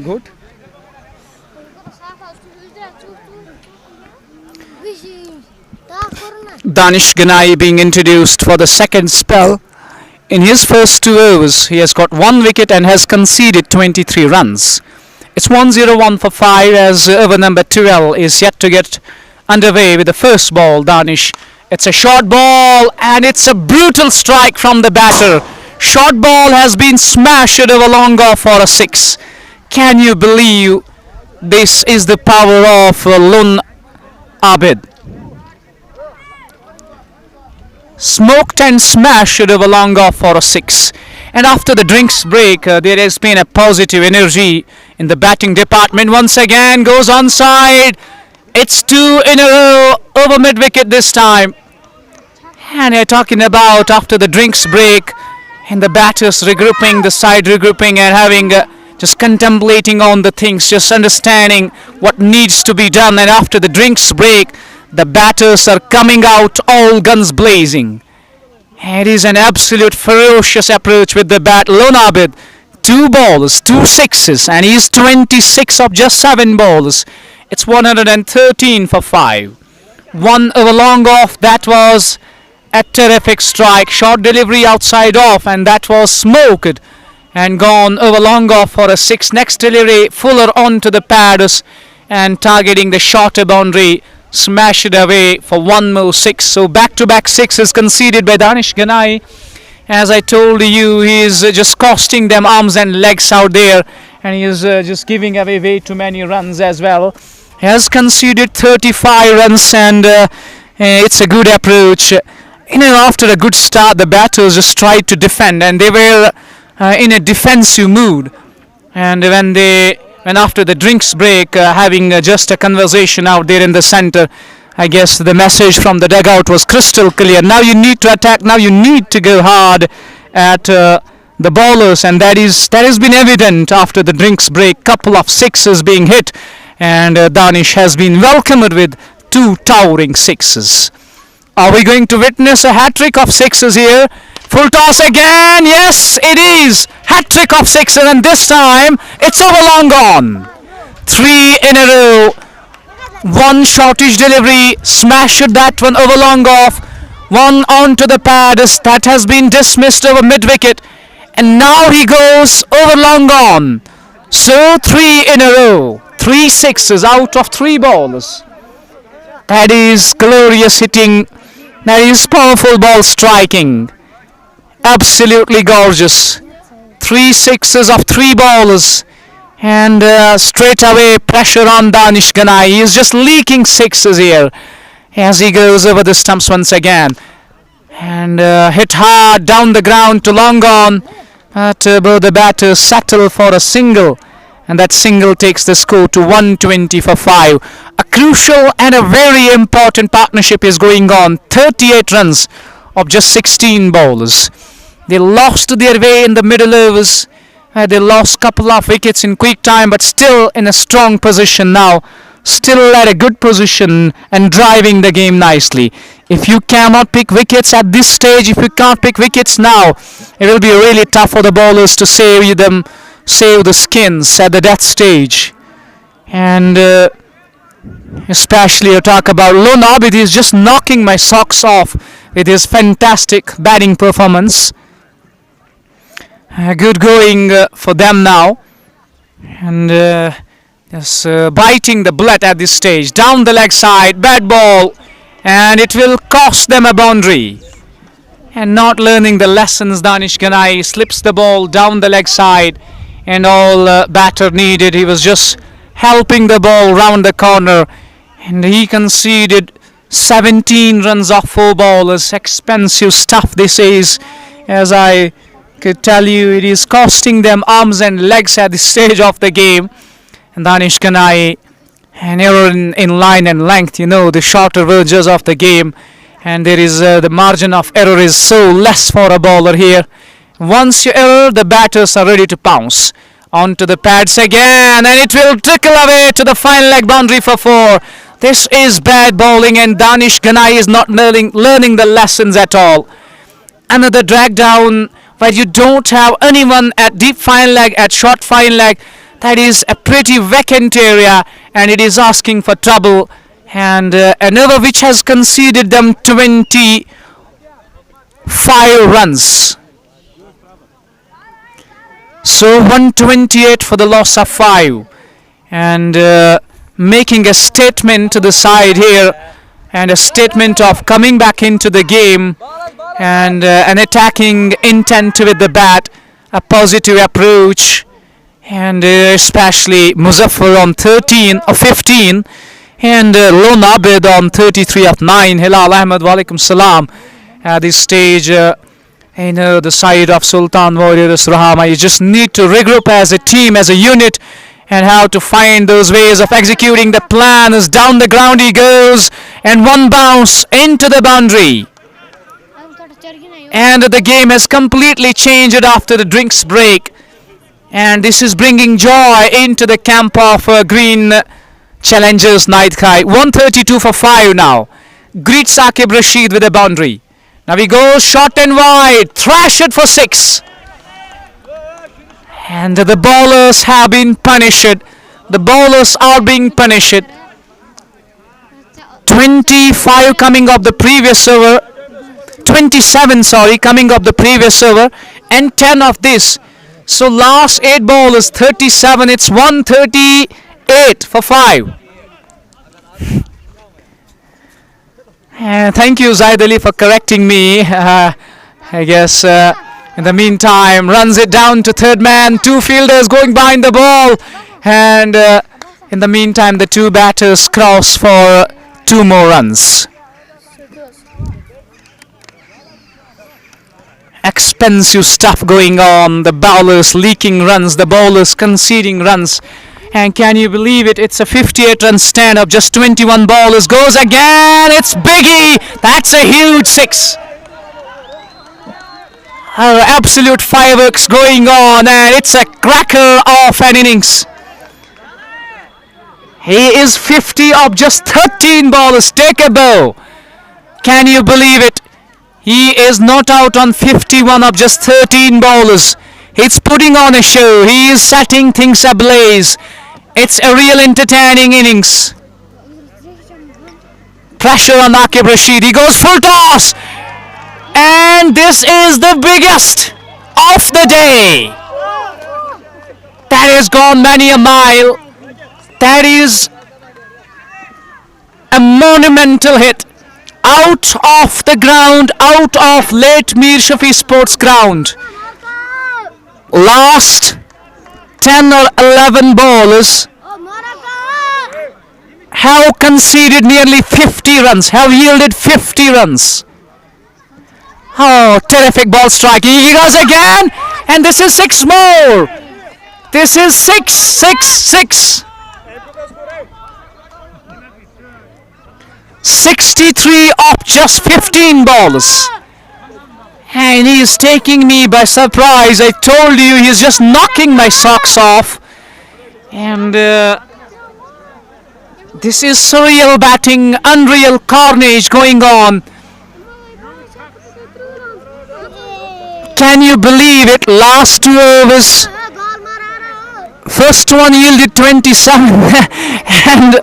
Good. Danish Ganai being introduced for the second spell. In his first 2 overs, he has got 1 wicket and has conceded 23 runs. It's 101 for 5 as over number 12 is yet to get underway with the first ball. Danish, it's a short ball, and it's a brutal strike from the batter. Short ball has been smashed over long off for a 6. Can you believe this is the power of Lun Abid? Smoked and smashed over long off for a 6. And after the drinks break, there has been a positive energy in the batting department. Once again goes onside. It's 2 in a row over mid wicket this time. And they're talking about after the drinks break, and the batters regrouping, the side regrouping, and having just contemplating on the things, just understanding what needs to be done. And after the drinks break, the batters are coming out all guns blazing. It is an absolute ferocious approach with the bat. Lon Abid, 2 balls, 2 sixes, and he's 26 of just 7 balls. It's 113 for 5. 1 over long off, that was a terrific strike. Short delivery outside off, and that was smoked. and gone over long off for a 6. Next delivery, Fuller onto the pads and targeting the shorter boundary, smash it away for one more 6. So back-to-back 6s conceded by Danish Ganai. As I told you, he is just costing them arms and legs out there, and he is just giving away way too many runs as well. He has conceded 35 runs, and it's a good approach. After a good start, the batters just tried to defend, and they were in a defensive mood. And when after the drinks break, having just a conversation out there in the center, I guess the message from the dugout was crystal clear. Now you need to attack. Now you need to go hard at the bowlers, and that has been evident after the drinks break. Couple of 6s being hit, and Danish has been welcomed with 2 towering 6s. Are we going to witness a hat-trick of 6s here? Full toss again. Yes, it is. Hat-trick of 6s, and this time it's over long gone. 3 in a row. One shortish delivery, smashed that one over long off. One onto the pads, that has been dismissed over mid-wicket. And now he goes over long on. So 3 in a row. 3 6s out of 3 balls. That is glorious hitting. That is powerful ball striking. Absolutely gorgeous. 3 6s of 3 balls. And straight away pressure on Danish Ganai. He is just leaking 6s here as he goes over the stumps once again. And hit hard down the ground to long on. But both the batters settle for a single. And that single takes the score to 120 for 5. A crucial and a very important partnership is going on. 38 runs of just 16 bowlers. They lost their way in the middle overs. They lost a couple of wickets in quick time, but still in a strong position now. Still at a good position and driving the game nicely. If you cannot pick wickets at this stage, if you can't pick wickets now, it will be really tough for the bowlers to save the skins at the death stage. And especially you talk about Lone Abid, is just knocking my socks off with his fantastic batting performance. Good going for them now, and just biting the bullet at this stage. Down the leg side, bad ball, and it will cost them a boundary. And not learning the lessons, Danish Ganai slips the ball down the leg side, and all batter needed, he was just helping the ball round the corner, and he conceded 17 runs off 4 bowlers. Expensive stuff this is, as I could tell you. It is costing them arms and legs at this stage of the game. And Danish Ganai, an error in line and length, the shorter verges of the game, and there is the margin of error is so less for a bowler here. Once you error, the batters are ready to pounce. Onto the pads again, and it will trickle away to the final leg boundary for 4. This is bad bowling, and Danish Ganai is not learning the lessons at all. Another drag down where you don't have anyone at deep fine leg, at short fine leg. That is a pretty vacant area, and it is asking for trouble. And another which has conceded them 25 runs. So 128 for the loss of 5. And making a statement to the side here, and a statement of coming back into the game, and an attacking intent with the bat, a positive approach, and especially Muzaffar on 13 or 15, and Lone Abid on 33 of 9. Hilal Ahmed, walaikum salam. At this stage, the side of Sultan Warriors Rohama, you just need to regroup as a team, as a unit, and how to find those ways of executing the plan. As down the ground he goes, and one bounce into the boundary. And the game has completely changed after the drinks break. And this is bringing joy into the camp of green challengers Naidkhai. 132 for 5 now. Greet Saqib Rashid with a boundary. Now he goes short and wide. Thrash it for 6. And the bowlers have been punished. The bowlers are being punished. 25 coming off the previous over. 27 coming off the previous over, and 10 of this. So last 8 ball is 37. It's 138 for 5. Thank you, Zaid Ali, for correcting me. I guess in the meantime, runs it down to third man. 2 fielders going behind the ball. And in the meantime, the 2 batters cross for 2 more runs. Expensive stuff going on. The bowlers leaking runs, the bowlers conceding runs. And can you believe it? It's a 58-run stand of just 21 bowlers. Goes again. It's Biggie. That's a huge 6. Absolute fireworks going on, and it's a cracker of an innings. He is 50 of just 13 bowlers. Take a bow. Can you believe it? He is not out on 51 of just 13 bowlers. He's putting on a show. He is setting things ablaze. It's a real entertaining innings. Pressure on Aqib Rashid. He goes full toss. And this is the biggest of the day. That has gone many a mile. That is a monumental hit. Out of the ground, out of late Mir Shafi Sports Ground. Last 10 or 11 bowlers have conceded nearly 50 runs, have yielded 50 runs. Oh, terrific ball striking. He goes again, and this is 6 more. This is 6, 6, 6. 63 of just 15 balls. And he is taking me by surprise. I told you he's just knocking my socks off. And this is surreal batting, unreal carnage going on. Can you believe it? Last 2 overs. First one yielded 27 and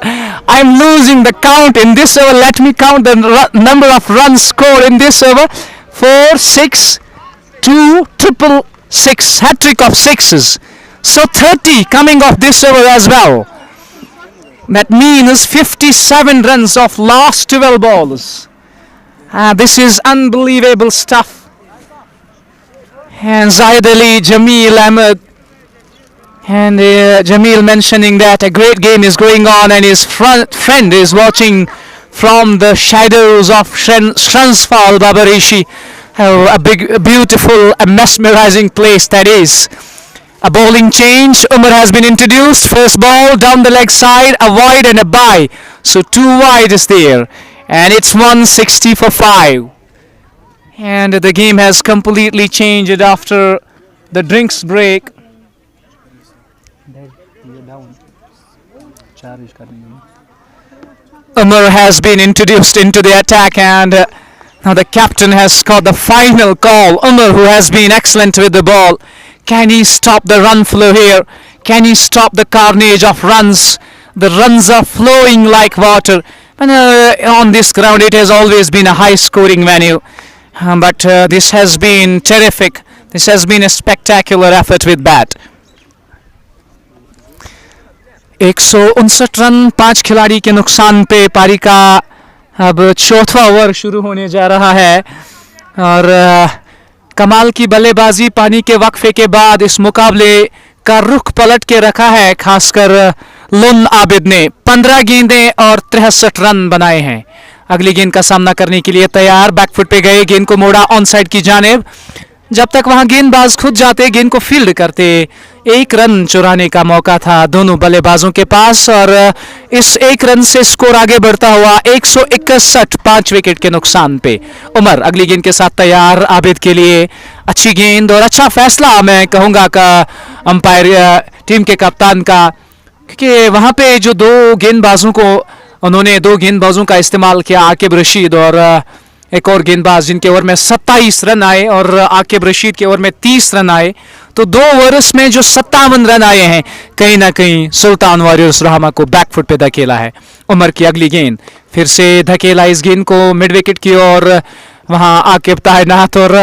I'm losing the count in this over. Let me count the number of runs scored in this over. 4, 6, 2, triple 6, hat-trick of 6s. So 30 coming off this over as well. That means 57 runs of last 12 balls. This is unbelievable stuff. And Zaid Ali, Jamil Ahmed, and Jamil mentioning that a great game is going on and his friend is watching from the shadows of Shansfal Babarishi. A big, beautiful, mesmerizing place that is. A bowling change. Umar has been introduced. First ball down the leg side, a wide and a bye. So 2 wide is there. And it's 160 for 5. And the game has completely changed after the drinks break. Umar has been introduced into the attack, and now the captain has scored the final call. Umar, who has been excellent with the ball. Can he stop the run flow here? Can he stop the carnage of runs? The runs are flowing like water. And on this ground, it has always been a high-scoring venue. But this has been terrific. This has been a spectacular effort with bat. 159 run 5 खिलाड़ी के नुकसान पे पारी का अब 4वां over शुरू होने जा रहा है और कमाल की बल्लेबाजी पानी के वक्फे के बाद इस मुकाबले का रुख पलट के रखा है, खासकर लुन आबिद ने 15 गेंदें और 63 रन बनाए हैं। अगली गेंद का सामना करने के लिए तैयार, बैकफुट पे गए, गेंद को मोड़ा ऑन साइड की जानिब। जब तक वहां गेंदबाज खुद जाते, गेंद को फील्ड करते, 1 रन चुराने का मौका था दोनों बल्लेबाजों के पास और इस 1 रन से स्कोर आगे बढ़ता हुआ 161 5 विकेट के नुकसान पे। उमर अगली गेंद के साथ तैयार, आबिद के लिए अच्छी गेंद और अच्छा फैसला मैं कहूंगा का अंपायर टीम के कप्तान का, क्योंकि वहां पे जो 2 गेंदबाजों को उन्होंने 2 गेंदबाजों का इस्तेमाल किया, आकिब रशीद और एक और गेंदबाज, जिनके ओवर में 27 रन आए और आकिब रशीद के ओवर में 30 रन आए। तो 2 ओवर्स में जो 57 रन आए हैं, कहीं ना कहीं सुल्तान वॉरियर्स रोहामा को बैकफुट पे धकेला है। उमर की अगली गेंद फिर से धकेला इस गेंद को मिड विकेट की ओर, वहां आकिब तैनात और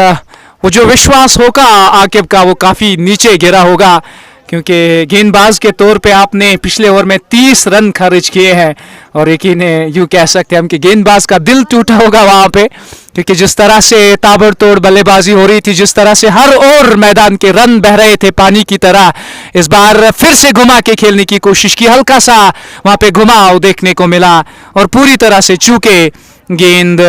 वो जो विश्वास होगा आकिब का वो काफ़ी नीचे गिरा होगा, क्योंकि गेंदबाज के तौर पे आपने पिछले ओवर में 30 रन खर्च किए हैं और यकीन यूँ कह सकते हैं हम कि गेंदबाज का दिल टूटा होगा वहाँ पे, क्योंकि जिस तरह से ताबड़तोड़ बल्लेबाजी हो रही थी, जिस तरह से हर ओर मैदान के रन बह रहे थे पानी की तरह, इस बार फिर से घुमा के खेलने की कोशिश की, हल्का सा वहाँ पे घुमाव देखने को मिला और पूरी तरह से चूके गेंद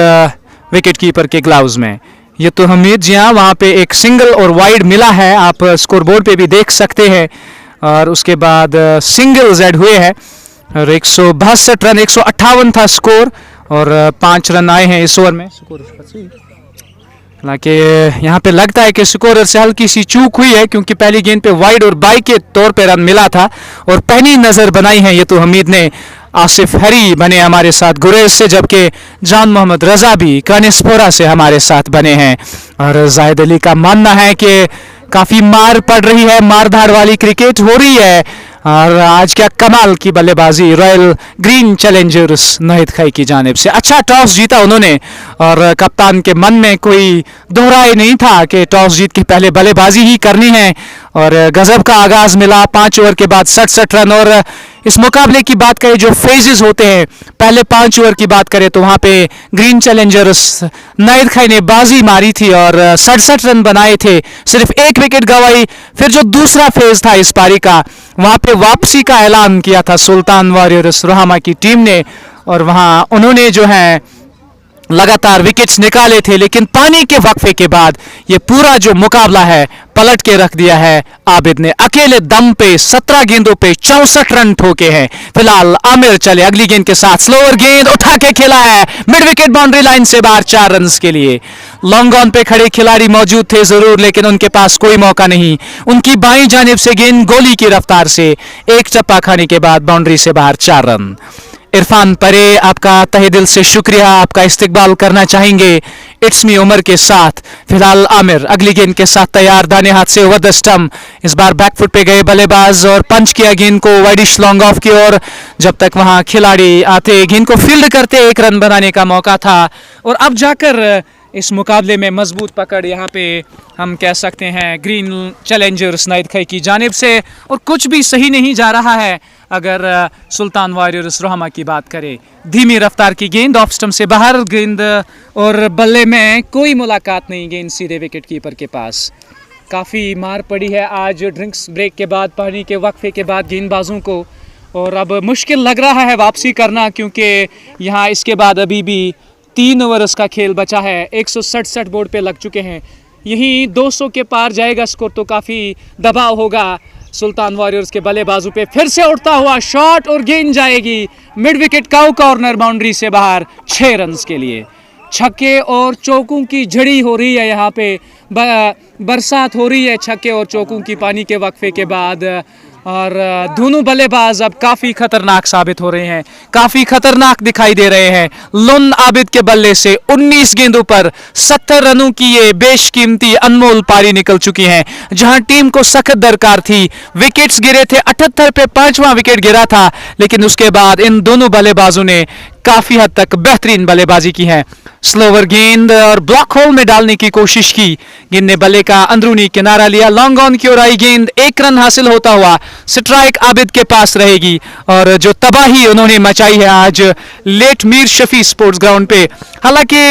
विकेट कीपर के ग्लव्स में। ये तो हमीद जी हाँ, वहाँ पे एक सिंगल और वाइड मिला है, आप स्कोरबोर्ड पे भी देख सकते हैं, और उसके बाद सिंगल्स ऐड हुए हैं और 162 रन, 158 था स्कोर और 5 रन आए हैं इस ओवर में। हालांकि यहाँ पे लगता है कि स्कोरर से हल्की सी चूक हुई है, क्योंकि पहली गेंद पे वाइड और बाई के तौर पे रन मिला था और पहली नज़र बनाई है ये तो हमीद ने। आसिफ हरी बने हमारे साथ गुरेज से, जबकि जान मोहम्मद रजा भी कानिस्पोरा से हमारे साथ बने हैं। और जाहिद अली का मानना है कि काफ़ी मार पड़ रही है, मारधाड़ वाली क्रिकेट हो रही है और आज क्या कमाल की बल्लेबाजी रॉयल ग्रीन चैलेंजर्स नाइदखाई की जानिब से। अच्छा टॉस जीता उन्होंने और कप्तान के मन में कोई दोहराए नहीं था कि टॉस जीत के पहले बल्लेबाजी ही करनी है और गजब का आगाज मिला। 5 ओवर के बाद 67 रन। और इस मुकाबले की बात करें, जो फेजेस होते हैं, पहले 5 ओवर की बात करें तो वहाँ पे ग्रीन चैलेंजर्स नाइदखाई ने बाजी मारी थी और 67 रन बनाए थे, सिर्फ 1 विकेट गंवाई। फिर जो दूसरा फेज था इस पारी का, वहाँ पे वापसी का ऐलान किया था सुल्तान वॉरियर्स रोहामा की टीम ने और वहाँ उन्होंने जो है लगातार विकेट्स निकाले थे, लेकिन पानी के वक्फे के बाद ये पूरा जो मुकाबला है पलट के रख दिया है। आबिद ने अकेले दम पे 17 गेंदों पे 64 रन ठोके हैं। फिलहाल आमिर चले अगली गेंद के साथ, स्लोअर गेंद उठा के खेला है मिड विकेट बाउंड्री लाइन से बाहर 4 रन के लिए। लॉन्ग ऑन पे खड़े खिलाड़ी मौजूद थे जरूर, लेकिन उनके पास कोई मौका नहीं। उनकी बाईं जानिब से गेंद गोली की रफ्तार से एक चप्पा खाने के बाद बाउंड्री से बाहर 4 रन। इरफान परे, आपका तहे दिल से शुक्रिया, आपका इस्तकबाल करना चाहेंगे इट्स मी उमर के साथ। फिलहाल आमिर अगली गेंद के साथ तैयार, दाने हाथ से ओवर द स्टंप, इस बार बैकफुट पे गए बल्लेबाज और पंच किया गेंद को वाइडिश लॉन्ग ऑफ की ओर। जब तक वहां खिलाड़ी आते गेंद को फील्ड करते 1 रन बनाने का मौका था और अब जाकर इस मुकाबले में मजबूत पकड़ यहाँ पे हम कह सकते हैं ग्रीन चैलेंजर्स नाइदखाई की जानिब से, और कुछ भी सही नहीं जा रहा है। अगर सुल्तान वॉरियर्स रोहामा की बात करें, धीमी रफ्तार की गेंद ऑफ स्टंप से बाहर, गेंद और बल्ले में कोई मुलाकात नहीं, गेंद सीधे विकेट कीपर के पास। काफ़ी मार पड़ी है आज ड्रिंक्स ब्रेक के बाद, पानी के वक्फे के बाद गेंदबाजों को, और अब मुश्किल लग रहा है वापसी करना, क्योंकि यहाँ इसके बाद अभी भी 3 ओवर्स का खेल बचा है। 167 बोर्ड पे लग चुके हैं, यही 200 के पार जाएगा स्कोर तो काफ़ी दबाव होगा सुल्तान वॉरियर्स के बल्लेबाजों पे। फिर से उड़ता हुआ शॉट और गेंद जाएगी mid wicket cow corner boundary से बाहर 6 रन के लिए। छक्के और चौकों की झड़ी हो रही है, यहाँ पे बरसात हो रही है छक्के और चौकों की पानी के वक्फे के बाद, और दोनों बल्लेबाज अब काफ़ी खतरनाक साबित हो रहे हैं, काफ़ी खतरनाक दिखाई दे रहे हैं। लुन आबिद के बल्ले से 19 गेंदों पर 70 रनों की ये बेशकीमती अनमोल पारी निकल चुकी है, जहां टीम को सख्त दरकार थी। विकेट्स गिरे थे, 78 पे 5वां विकेट गिरा था, लेकिन उसके बाद इन दोनों बल्लेबाजों ने काफ़ी हद तक बेहतरीन बल्लेबाजी की है। स्लोवर गेंद और ब्लॉक होल में डालने की कोशिश की, गेंद ने बल्ले का अंदरूनी किनारा लिया, लॉन्ग ऑन की ओर आई गेंद, 1 रन हासिल होता हुआ स्ट्राइक आबिद के पास रहेगी। और जो तबाही उन्होंने मचाई है आज late Mir Shafi sports ground पे, हालांकि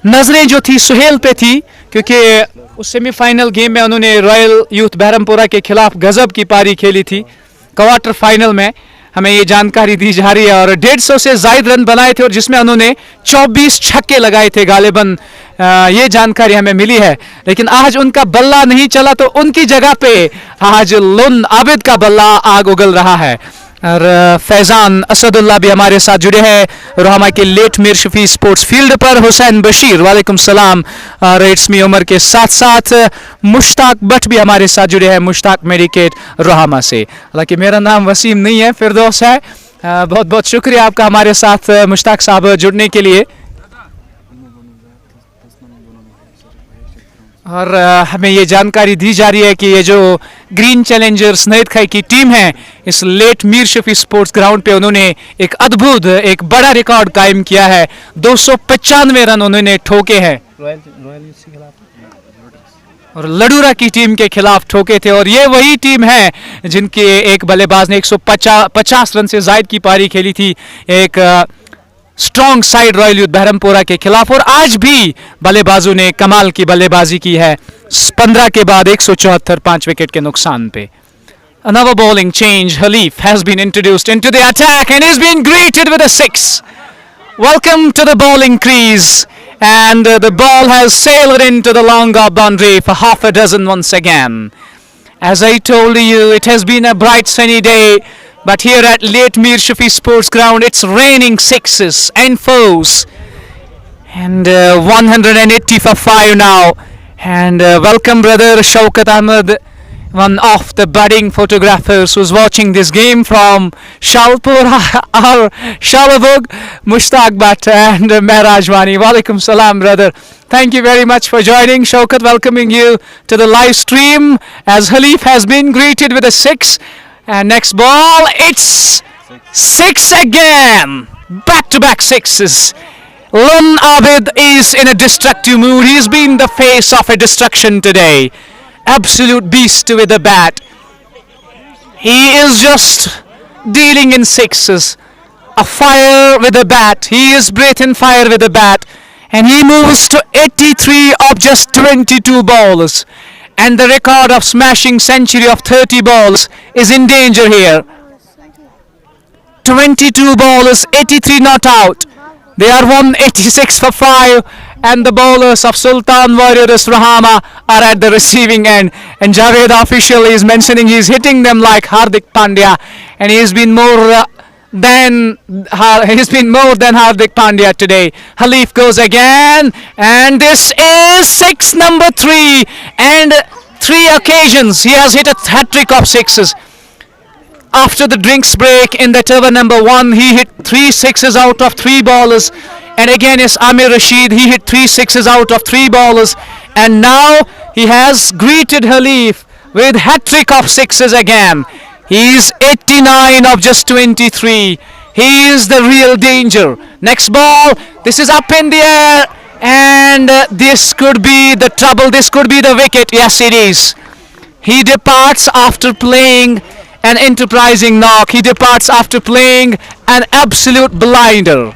नजरें जो थी सुहेल पे थी, क्योंकि उस सेमीफाइनल गेम में उन्होंने रॉयल यूथ बहरमपुरा के खिलाफ गजब की पारी खेली थी। क्वार्टर फाइनल में हमें ये जानकारी दी जा रही है, और 150 से ज्यादा रन बनाए थे और जिसमें उन्होंने 24 छक्के लगाए थे गालिबन, ये जानकारी हमें मिली है। लेकिन आज उनका बल्ला नहीं चला, तो उनकी जगह पे आज लुन आबिद का बल्ला आग उगल रहा है। और फैजान असदुल्ला भी हमारे साथ जुड़े हैं रोहमा के late Mir Shafi sports field पर। हुसैन बशीर वालेकुम सलाम। और इट्स मी उमर के साथ साथ मुश्ताक बट भी हमारे साथ जुड़े हैं, मुश्ताक मेडिकेट रोहमा से। हालांकि मेरा नाम वसीम नहीं है, फिरदौस है। बहुत बहुत शुक्रिया आपका हमारे साथ मुश्ताक साहब जुड़ने के लिए। और हमें ये जानकारी दी जा रही है कि ये जो ग्रीन चैलेंजर्स नाइदखाई की टीम है, इस late Mir Shafi sports ground पे उन्होंने एक अद्भुत, एक बड़ा रिकॉर्ड कायम किया है। 295 रन उन्होंने ठोके हैं। और लडूरा की टीम के खिलाफ ठोके थे। और ये वही टीम है जिनके एक बल्लेबाज ने 150 रन से जायद की पारी खेली थी एक स्ट्रॉन्ग साइड रॉयल यूथ बहरमपुरा के खिलाफ। और आज भी बल्लेबाजों ने कमाल की बल्लेबाजी की है 15 के बाद 174 5 विकेट के नुकसान पे। Another bowling change. Khalif has been introduced into the attack and he's been greeted with a 6. Welcome to the bowling crease. And the ball has sailed into the long off boundary for half a dozen once again. As I told you, it has been a bright sunny day, but here at Late Mir Shafi Sports Ground, it's raining 6s and 4s. And 180 for 5 now. And welcome brother Shaukat Ahmed, one of the budding photographers who's watching this game from Shalpur or Shalabug, Mushtaq Bhatt and Mehrajwani. Walaikum salam brother. Thank you very much for joining. Shaukat welcoming you to the live stream as Khalif has been greeted with a 6. And next ball, it's 6 again. Back to back 6s. Lun Abid is in a destructive mood. He's been the face of a destruction today. Absolute beast with the bat. He is just dealing in 6s. A fire with the bat. He is breathing fire with the bat. And he moves to 83 of just 22 balls. And the record of smashing century of 30 balls is in danger here. 22 balls, 83 not out. They are 186 for 5. And the bowlers of Sultan Warriors Rohama are at the receiving end. And Javed official is mentioning he's hitting them like Hardik Pandya. And he's been more than Hardik Pandya today. Khalif goes again. And this is 6 number 3. And 3 occasions he has hit a hat-trick of 6s. After the drinks break in that over number 1, he hit 3 6s out of 3 ballers. And again is Amir Rashid. He hit 3 6s out of 3 ballers. And now he has greeted Khalif with hat-trick of 6s again. He is 89 of just 23. He is the real danger. Next ball. This is up in the air. And this could be the trouble. This could be the wicket. Yes, it is. He departs after playing an enterprising knock. He departs after playing an absolute blinder.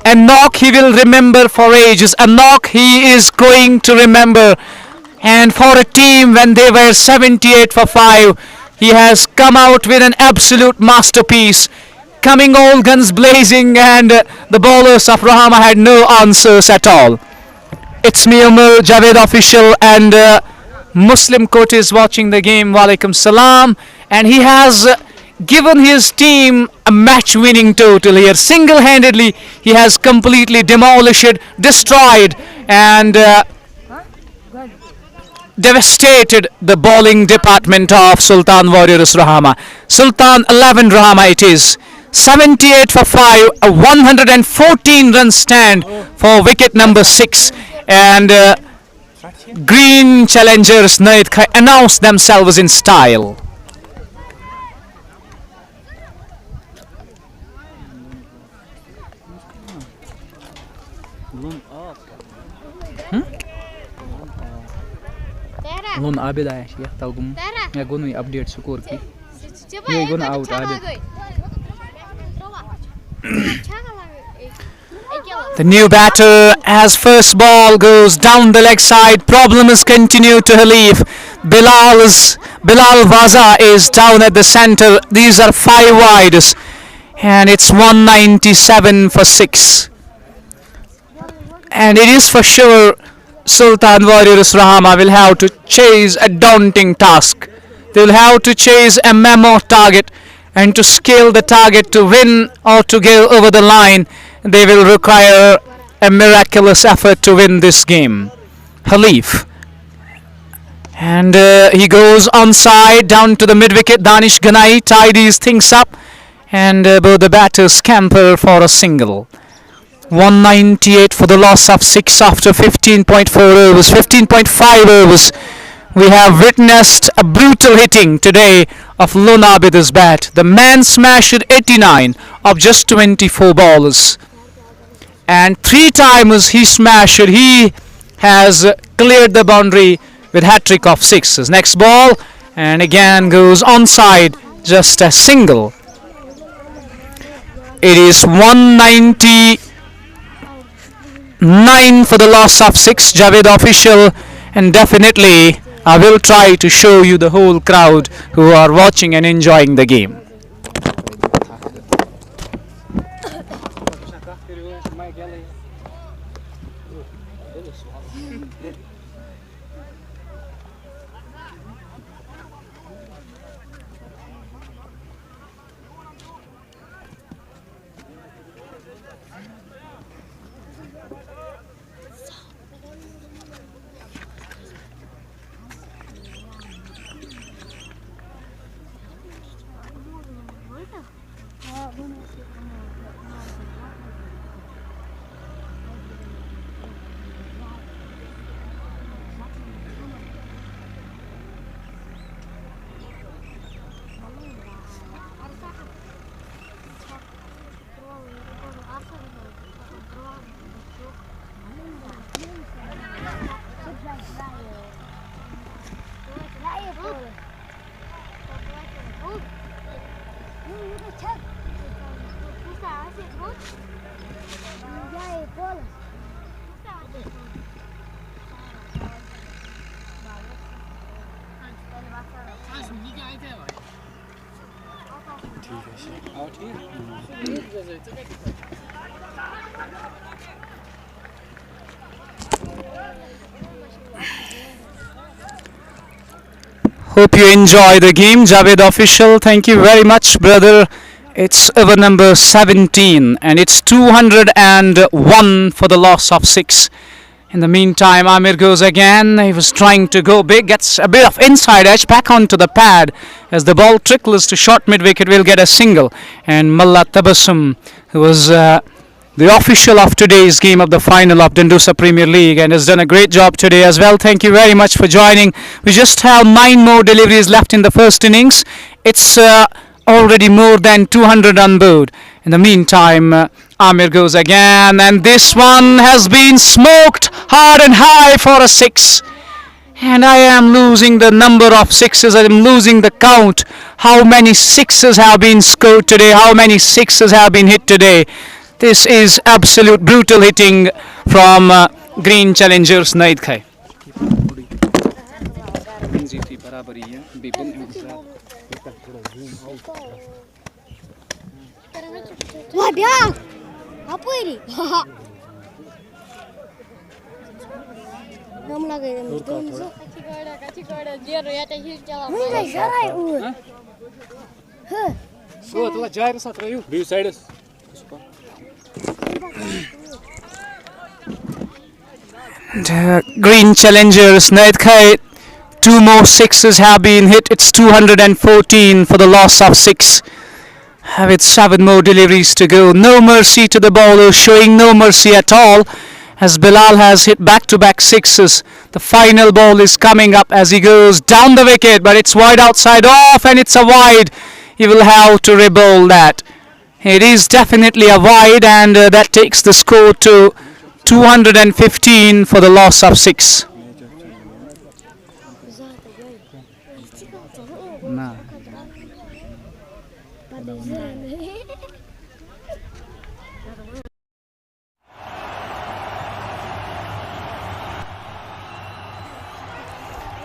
A knock he will remember for ages. A knock he is going to remember. And for a team when they were 78 for 5, he has come out with an absolute masterpiece. Coming all guns blazing, and the bowlers of Rohama had no answers at all. It's me, Umar, Javed official, and Muslim coach is watching the game. Walaikum salam. And he has given his team a match-winning total here. Single-handedly, he has completely demolished, destroyed, and devastated the bowling department of Sultan Warriors Rohama. Sultan 11 Rohama it is. 78 for 5, a 114 run stand for wicket number 6. And green challengers Naidkhai announced themselves in style. Lun Abid aaya shi tagum ya gonu update score ki ye gonu out Abid. The new batter as first ball goes down the leg side. Problem is continued to Khalif. Bilal Waza is down at the center. These are 5 wides and it's 197 for 6. And it is for sure Sultan Warriors Rohama will have to chase a daunting task. They will have to chase a mammoth target, and to scale the target to win or to go over the line, they will require a miraculous effort to win this game. Khalif. And he goes onside down to the mid-wicket. Danish Ganai tidies things up, and both the batters scamper for a single. 198 for the loss of 6 after 15.4 overs, 15.5 overs. We have witnessed a brutal hitting today of Lun Abid's bat. The man smashed 89 of just 24 balls. And 3 times he smashed, he has cleared the boundary with hat-trick of sixes. Next ball, and again goes onside, just a single. It is 199 for the loss of 6, Javed official, and definitely I will try to show you the whole crowd who are watching and enjoying the game. Hope you enjoy the game, Javed official. Thank you very much, brother. It's over number 17, and it's 201 for the loss of 6. In the meantime, Amir goes again. He was trying to go big, gets a bit of inside edge, back onto the pad. As the ball trickles to short mid-wicket, will get a single. And Mullah Tabassum, who was the official of today's game of the final of Dandusa Premier League, and has done a great job today as well. Thank you very much for joining. We just have 9 more deliveries left in the first innings. It's already more than 200 on board. In the meantime, Amir goes again, and this one has been smoked hard and high for a 6. And I am losing the number of sixes. I am losing the count. How many sixes have been scored today? How many sixes have been hit today? This is absolute brutal hitting from Green Challengers Naidkhai. Green Challengers Naidkhai, 2 more sixes have been hit. It's 214 for the loss of 6. With 7 more deliveries to go. No mercy to the bowler, showing no mercy at all, as Bilal has hit back-to-back sixes. The final ball is coming up as he goes down the wicket, but it's wide outside off, and it's a wide. He will have to re-bowl that. It is definitely a wide, and that takes the score to 215 for the loss of 6.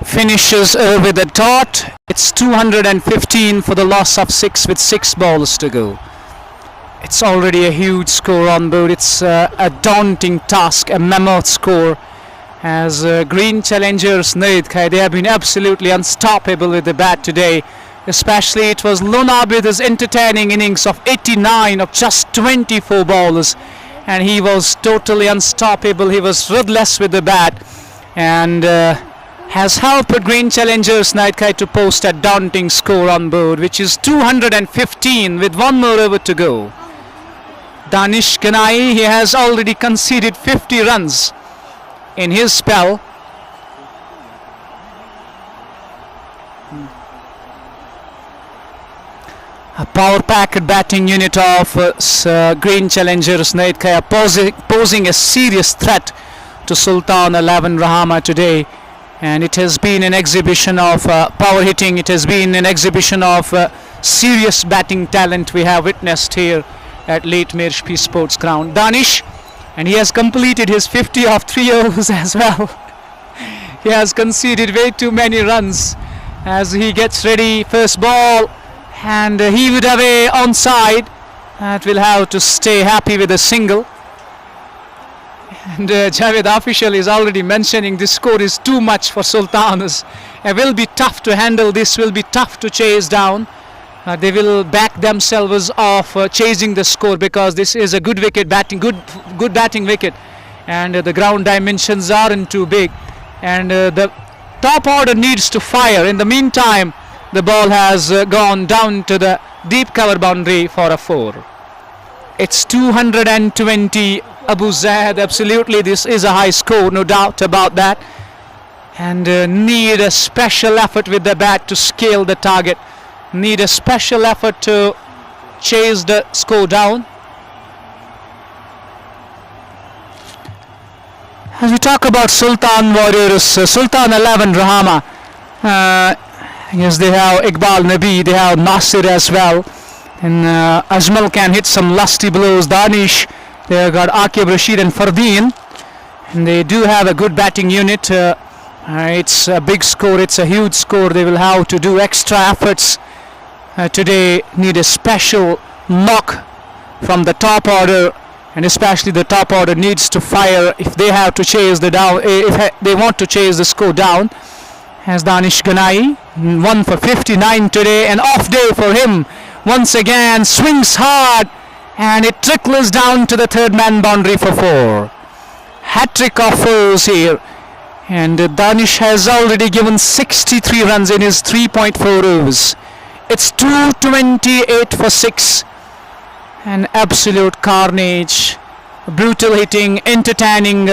Finishes with a dot. It's 215 for the loss of 6 with 6 balls to go. It's already a huge score on board. It's a daunting task, a mammoth score, as Green Challengers Naidkhai, they have been absolutely unstoppable with the bat today. Especially it was Lon Abid's entertaining innings of 89 of just 24 balls, and he was totally unstoppable. He was ruthless with the bat, and has helped Green Challengers Naidkhai to post a daunting score on board, which is 215 with 1 more over to go. Danish Ganai, he has already conceded 50 runs in his spell. A power-packed batting unit of Green Challengers Naidkhai posing a serious threat to Sultan 11 Rohama today. and it has been an exhibition of power hitting. It has been an exhibition of serious batting talent we have witnessed here at Late Mirshpi Sports Ground. Danish, and he has completed his 50 of 3 overs as well. He has conceded way too many runs as he gets ready. First ball, and he would away onside. That will have to stay happy with a single. And Javed official is already mentioning this score is too much for Sultanas. It will be tough to handle this, will be tough to chase down. They will back themselves off chasing the score, because this is a good wicket batting, good batting wicket, and the ground dimensions aren't too big, and the top order needs to fire. In the meantime, the ball has gone down to the deep cover boundary for a 4. It's 220. Abu Zaid, absolutely this is a high score, no doubt about that, and need a special effort with the bat to scale the target, need a special effort to chase the score down. As we talk about Sultan Warriors, Sultan 11 Rohama, yes, they have Iqbal Nabi, they have Nasir as well, and Ajmal can hit some lusty blows. Danish, they have got Aqib Rashid and Fardeen, and they do have a good batting unit. It's a big score, it's a huge score. They will have to do extra efforts today, need a special knock from the top order, and especially the top order needs to fire if they have to chase the down, if they want to chase the score down. As Danish Ganai, 1 for 59 today, an off day for him. Once again, swings hard, and it trickles down to the third man boundary for 4. Hat-trick of 4s here, and Danish has already given 63 runs in his 3.4 overs. It's 228 for 6. An absolute carnage, brutal hitting, entertaining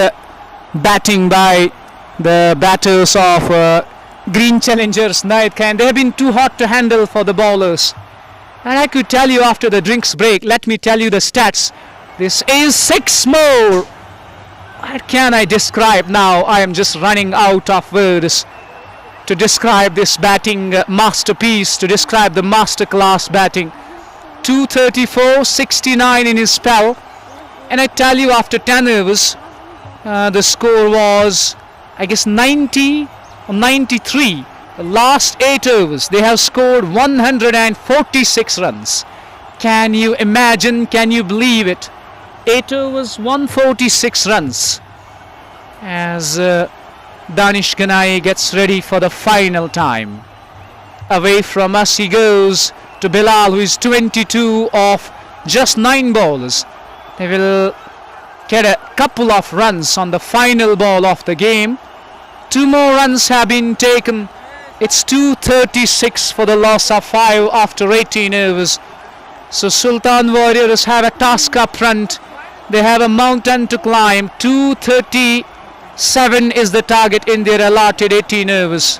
batting by the batters of Green Challengers Naidkhai, and they have been too hot to handle for the bowlers. And I could tell you after the drinks break, let me tell you the stats. This is 6 more. What can I describe now? I am just running out of words to describe this batting masterpiece, to describe the masterclass batting. 234, 69 in his spell. And I tell you, after 10 overs, the score was, I guess, 90 or 93. The last 8 overs, they have scored 146 runs. Can you imagine? Can you believe it? 8 overs, 146 runs. As Danish Ganai gets ready for the final time. Away from us he goes to Bilal, who is 22 of just 9 bowlers. They will get a couple of runs on the final ball of the game. 2 more runs have been taken. It's 236 for the loss of 5 after 18 overs. So Sultan Warriors have a task up front. They have a mountain to climb. 237 is the target in their allotted 18 overs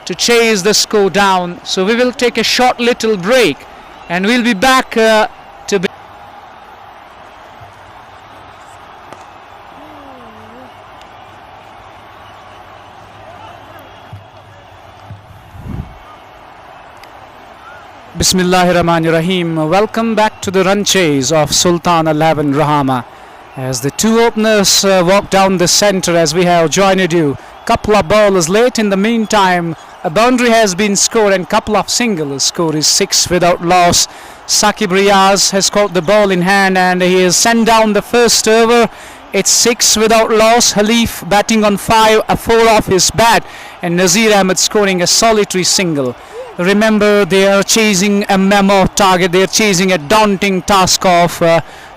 to chase the score down. So we will take a short little break, and we'll be back to Bismillahirrahmanirrahim. Welcome back to the run chase of Sultan 11 Rohama, as the 2 openers walk down the centre as we have joined you. Couple of bowlers late. In the meantime, a boundary has been scored and couple of singles. Score is 6 without loss. Saqib Riaz has caught the ball in hand, and he has sent down the first over. It's 6 without loss. Halif batting on 5, a 4 off his bat, and Nazir Ahmed scoring a solitary single. Remember, they are chasing a mammoth target. They are chasing a daunting task of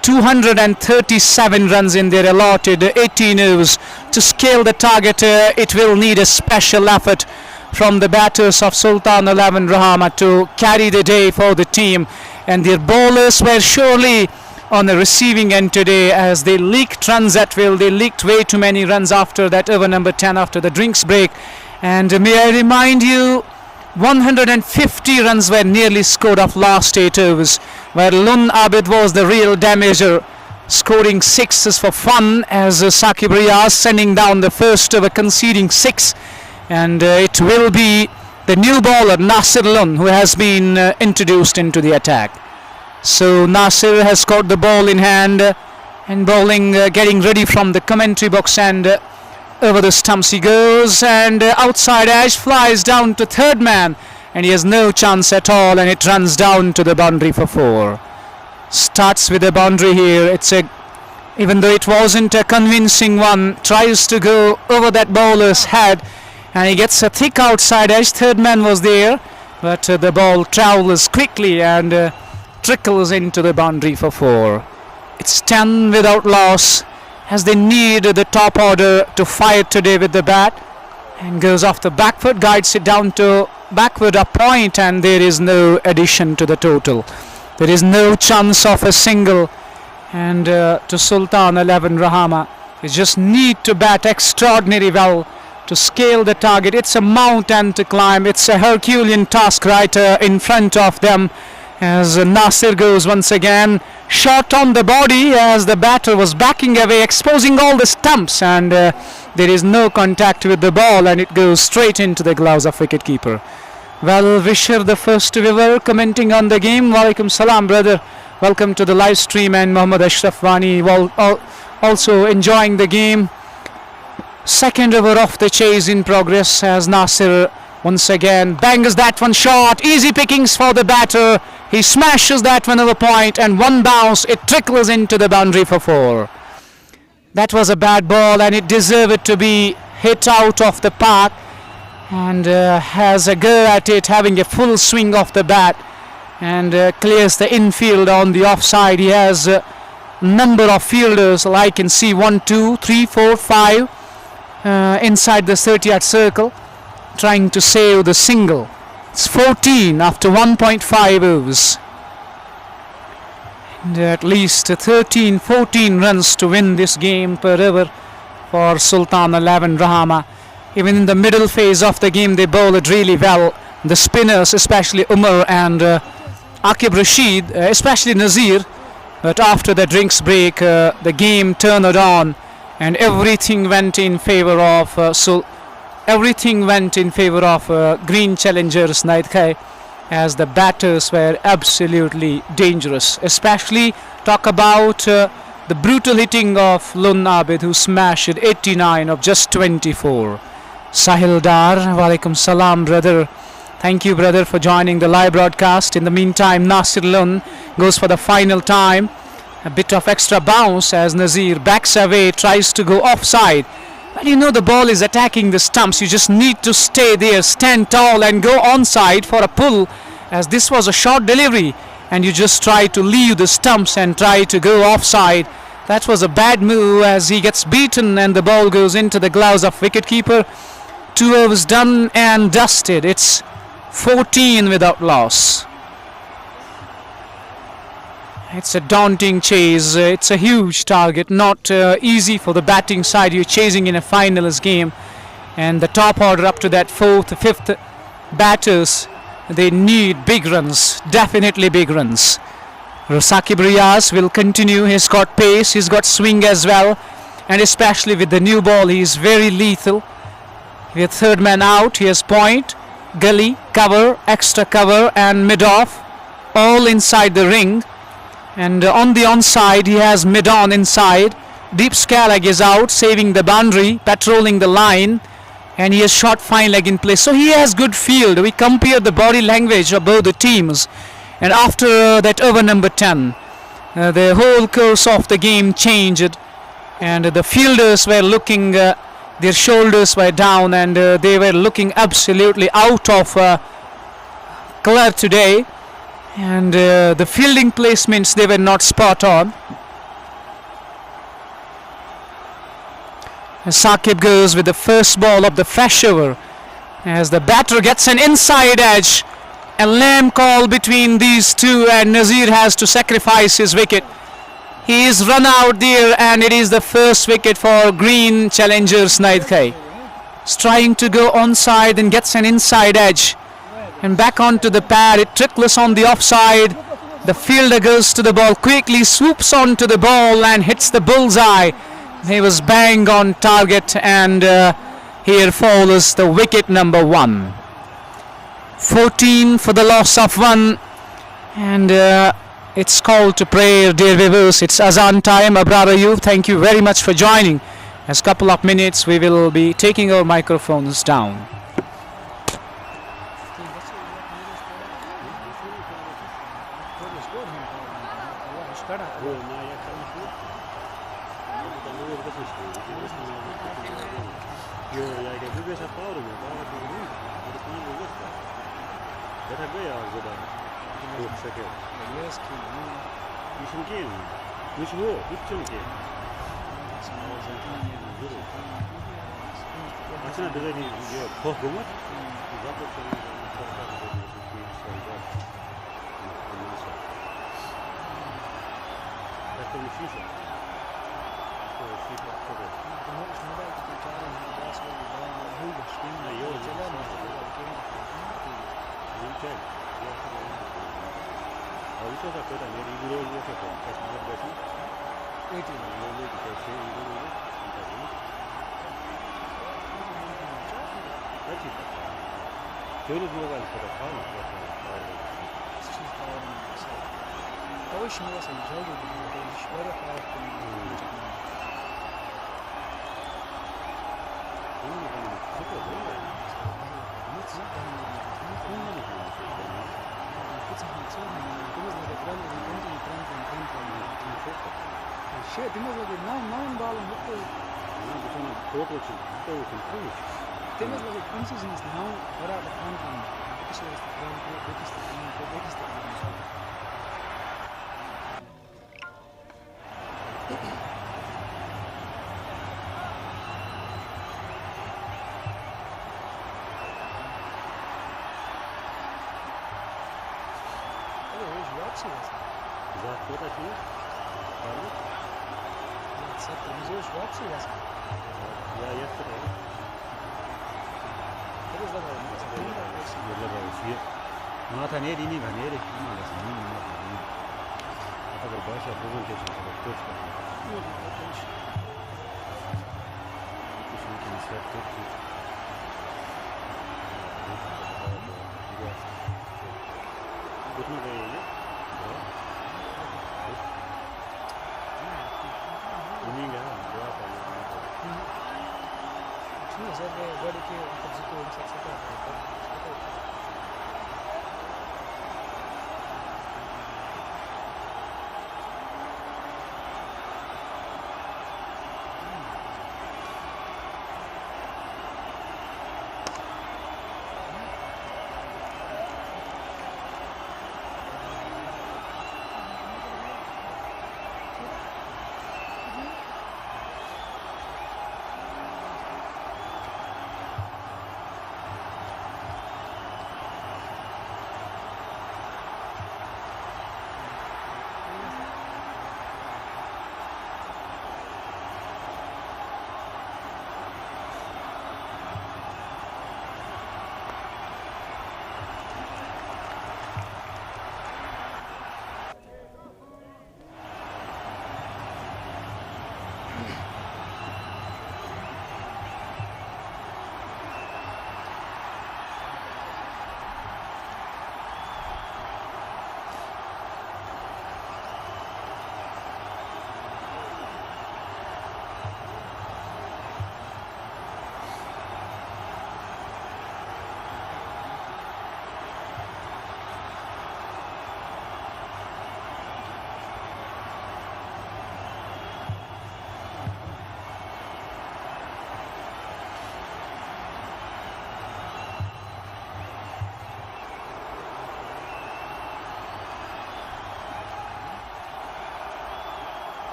237 runs in their allotted 18 overs. To scale the target, it will need a special effort from the batters of Sultan 11 Rohama to carry the day for the team. And their bowlers were surely on the receiving end today, as they leaked runs at will. They leaked way too many runs after that over number 10 after the drinks break. And may I remind you, 150 runs were nearly scored of last 8 overs, where Lun Abid was the real damager. scoring sixes for fun as Saqib Riaz sending down the first over, conceding 6, and it will be the new bowler Nasir Lun who has been introduced into the attack. So Nasir has got the ball in hand and bowling, getting ready from the commentary box, and over the stumps he goes, and outside edge flies down to third man, and he has no chance at all, and it runs down to the boundary for 4. Starts with a boundary here. Even though it wasn't a convincing one, tries to go over that bowler's head, and he gets a thick outside edge. Third man was there, but the ball travels quickly and trickles into the boundary for 4. It's 10 without loss, as they need the top order to fire today with the bat, and goes off the backward, guides it down to backward a point, and there is no addition to the total. There is no chance of a single, and to Sultan 11 Rohama. They just need to bat extraordinarily well to scale the target. It's a mountain to climb. It's a Herculean task right in front of them, as Nasir goes once again. Shot on the body as the batter was backing away, exposing all the stumps, and there is no contact with the ball, and it goes straight into the gloves of wicketkeeper. Well, Visher, the first viewer commenting on the game. Walaikum salam, brother. Welcome to the live stream, and Muhammad Ashraf Wani also enjoying the game. Second over of the chase in progress as Nasir once again bangs that one short. Easy pickings for the batter. He smashes that one over point, and one bounce, it trickles into the boundary for 4. That was a bad ball, and it deserved to be hit out of the park, and has a go at it, having a full swing of the bat, and clears the infield on the offside. He has a number of fielders, like I can see 1, 2, 3, 4, 5 inside the 30-yard circle, trying to save the single. It's 14 after 1.5 overs, and at least 13-14 runs to win this game per over for Sultan 11 Rohama. Even in the middle phase of the game, they bowled really well. The spinners, especially Umar and Aqib Rashid, especially Nazir. But after the drinks break, the game turned on, and everything went in favor of green challengers Naidkhai, as the batters were absolutely dangerous. Especially talk about the brutal hitting of Lun Abid, who smashed 89 of just 24. Sahil Dar, walaikum salam, brother. Thank you, brother, for joining the live broadcast. In the meantime, Nasir Lun goes for the final time. A bit of extra bounce as Nazir backs away, tries to go offside. Well, you know the ball is attacking the stumps. You just need to stay there, stand tall, and go onside for a pull, as this was a short delivery, and you just try to leave the stumps and try to go offside. That was a bad move, as he gets beaten, and the ball goes into the gloves of wicketkeeper. 2 overs done and dusted. It's 14 without loss. It's a daunting chase. It's a huge target, not easy for the batting side. You're chasing in a finals game, and the top order up to that 4th, 5th batters, they need big runs, definitely big runs. Saqib Riaz will continue. He's got pace, he's got swing as well, and especially with the new ball, he's very lethal. With third man out, he has point, gully, cover, extra cover, and mid-off, all inside the ring. And on the onside, he has mid-on inside. Deep square leg is out, saving the boundary, patrolling the line, and he has shot fine leg in place. So he has good field. We compare the body language of both the teams, and after that over number 10, the whole course of the game changed, and the fielders were looking, their shoulders were down, and they were looking absolutely out of color today, and the fielding placements, they were not spot on. Saqib goes with the first ball of the fresh over, as the batter gets an inside edge. A lame call between these two, and Nazir has to sacrifice his wicket. He is run out there, and it is the first wicket for green challengers Naidkhai. He's trying to go onside and gets an inside edge, and back onto the pad. It trickles on the offside. The fielder goes to the ball, quickly swoops onto the ball and hits the bullseye. He was bang on target, and here follows the wicket number 1. 14 for the loss of 1, and it's called to prayer, dear viewers. It's Azan time. Abrar Ayub, thank you very much for joining. As couple of minutes we will be taking our microphones down.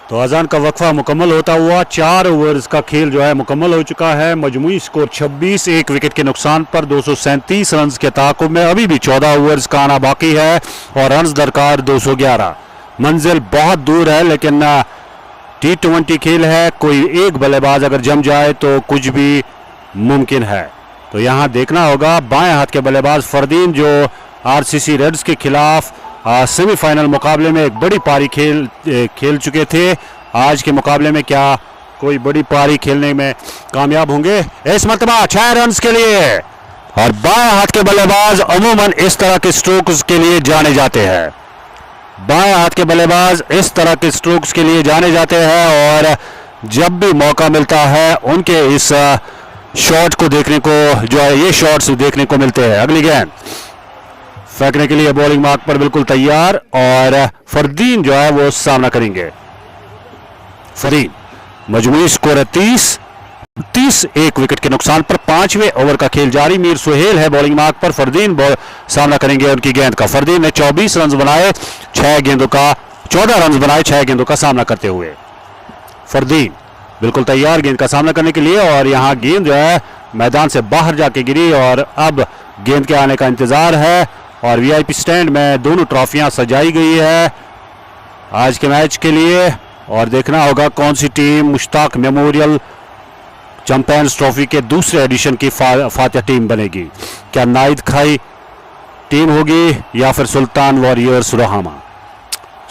तो अजान का वक्फा मुकम्मल होता हुआ 4 overs का खेल जो है मुकम्मल हो चुका है। मजमूई स्कोर 26, 1 विकेट के नुकसान पर 237 रन के ताकुब में अभी भी 14 ओवर्स का आना बाकी है और रन दरकार 211। मंजिल बहुत दूर है लेकिन T20 खेल है, कोई एक बल्लेबाज अगर जम जाए तो कुछ भी मुमकिन है। तो यहाँ देखना होगा बाएं हाथ के बल्लेबाज फरदीन जो RCC रेड्स के खिलाफ सेमीफाइनल मुकाबले में एक बड़ी पारी खेल चुके थे। आज के मुकाबले में क्या कोई बड़ी पारी खेलने में कामयाब होंगे? इस मरतबा 6 रन के लिए और बाएं हाथ के बल्लेबाज अमूमन इस तरह के स्ट्रोक्स के लिए जाने जाते हैं। बाएं हाथ के बल्लेबाज इस तरह के स्ट्रोक्स के लिए जाने जाते हैं और जब भी मौका मिलता है उनके इस शॉट को देखने को जो है ये शॉट्स देखने को मिलते हैं। अगली गेंद फेंकने के लिए बॉलिंग मार्क पर बिल्कुल तैयार और फरदीन जो है वो सामना करेंगे। फरदीन मजमूई स्कोर है 30, 1 विकेट के नुकसान पर 5वें ओवर का खेल जारी। मीर सुहेल है बॉलिंग मार्क पर, फरदीन सामना करेंगे उनकी गेंद का। फरदीन ने 24 रन बनाए 6 गेंदों का 14 रन बनाए 6 गेंदों का सामना करते हुए। फरदीन बिल्कुल तैयार गेंद का सामना करने के लिए और यहां गेंद जो है मैदान से बाहर जाके गिरी और अब गेंद के आने का इंतजार है और VIP स्टैंड में दोनों ट्रॉफियां सजाई गई है आज के मैच के लिए और देखना होगा कौन सी team Mushtaq Memorial Champions Trophy के दूसरे एडिशन की फातिहा टीम बनेगी। क्या नाइदखाई टीम होगी या फिर सुल्तान वॉरियर्स रोहामा?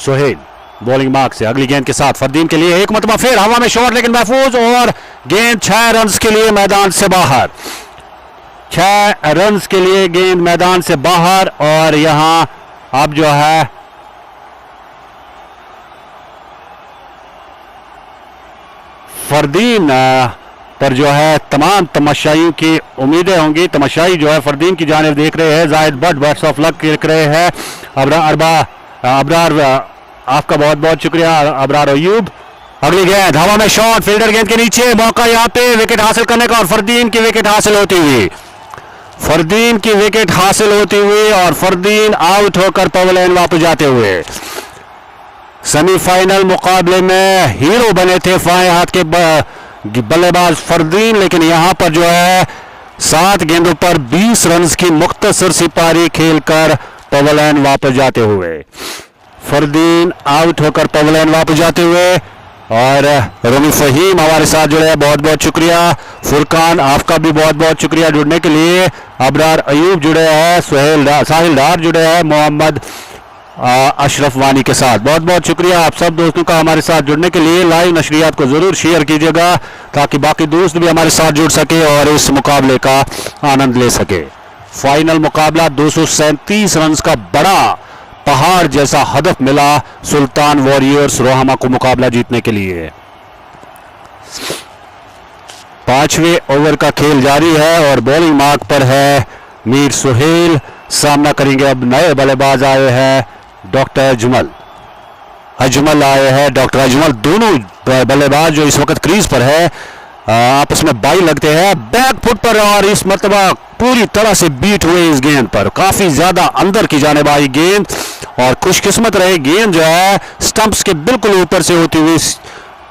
सोहेल बॉलिंग मार्क से अगली गेंद के साथ फरदीन के लिए एक मरतबा फिर हवा में शॉट लेकिन महफूज और गेंद 6 रन के लिए मैदान से बाहर। 6 रन के लिए गेंद मैदान से बाहर और यहां अब जो है फरदीन पर जो है तमाम तमाशाइयों की उम्मीदें होंगी। तमाशाई जो है फरदीन की जानिब देख रहे हैं। Zahid but birds of luck देख रहे हैं। अबरार आपका बहुत बहुत शुक्रिया अबरार अयूब। अगली गेंद हवा में शॉट फील्डर गेंद के नीचे मौका यहां पे विकेट हासिल करने का और फरदीन की विकेट हासिल होती हुई और फरदीन आउट होकर पवेलियन वापस जाते हुए। सेमीफाइनल मुकाबले में हीरो बने थे बाएं हाथ के बल्लेबाज फरदीन लेकिन यहां पर जो है 7 गेंदों पर 20 रन की मुख्तसर सी पारी खेलकर पवेलियन वापस जाते हुए। फरदीन आउट होकर पवेलियन वापस जाते हुए और रमी फहीम हमारे साथ जुड़े हैं, बहुत बहुत शुक्रिया। फुरकान आपका भी बहुत बहुत शुक्रिया जुड़ने के लिए। अबरार अयूब जुड़े हैं, साहिल डार जुड़े हैं, मोहम्मद अशरफ वानी के साथ बहुत बहुत शुक्रिया आप सब दोस्तों का हमारे साथ जुड़ने के लिए। लाइव नशरियात को जरूर शेयर कीजिएगा ताकि बाकी दोस्त भी हमारे साथ जुड़ सके और इस मुकाबले का आनंद ले सके। फाइनल मुकाबला 237 रन का बड़ा पहाड़ जैसा हदफ मिला सुल्तान वॉरियर्स रोहामा को मुकाबला जीतने के लिए। 5वें ओवर का खेल जारी है और बॉलिंग मार्क पर है मीर सुहेल सामना करेंगे। अब नए बल्लेबाज आए हैं डॉक्टर अजमल आए हैं। डॉक्टर अजमल दोनों बल्लेबाज जो इस वक्त क्रीज पर है आपस में बाई लगते हैं बैक फुट पर, और इस मरतबा पूरी तरह से बीट हुए इस गेंद पर। काफी ज्यादा अंदर की जानिब आई गेंद और खुशकिस्मत रहे गेंद जो है स्टंप्स के बिल्कुल ऊपर से होती हुई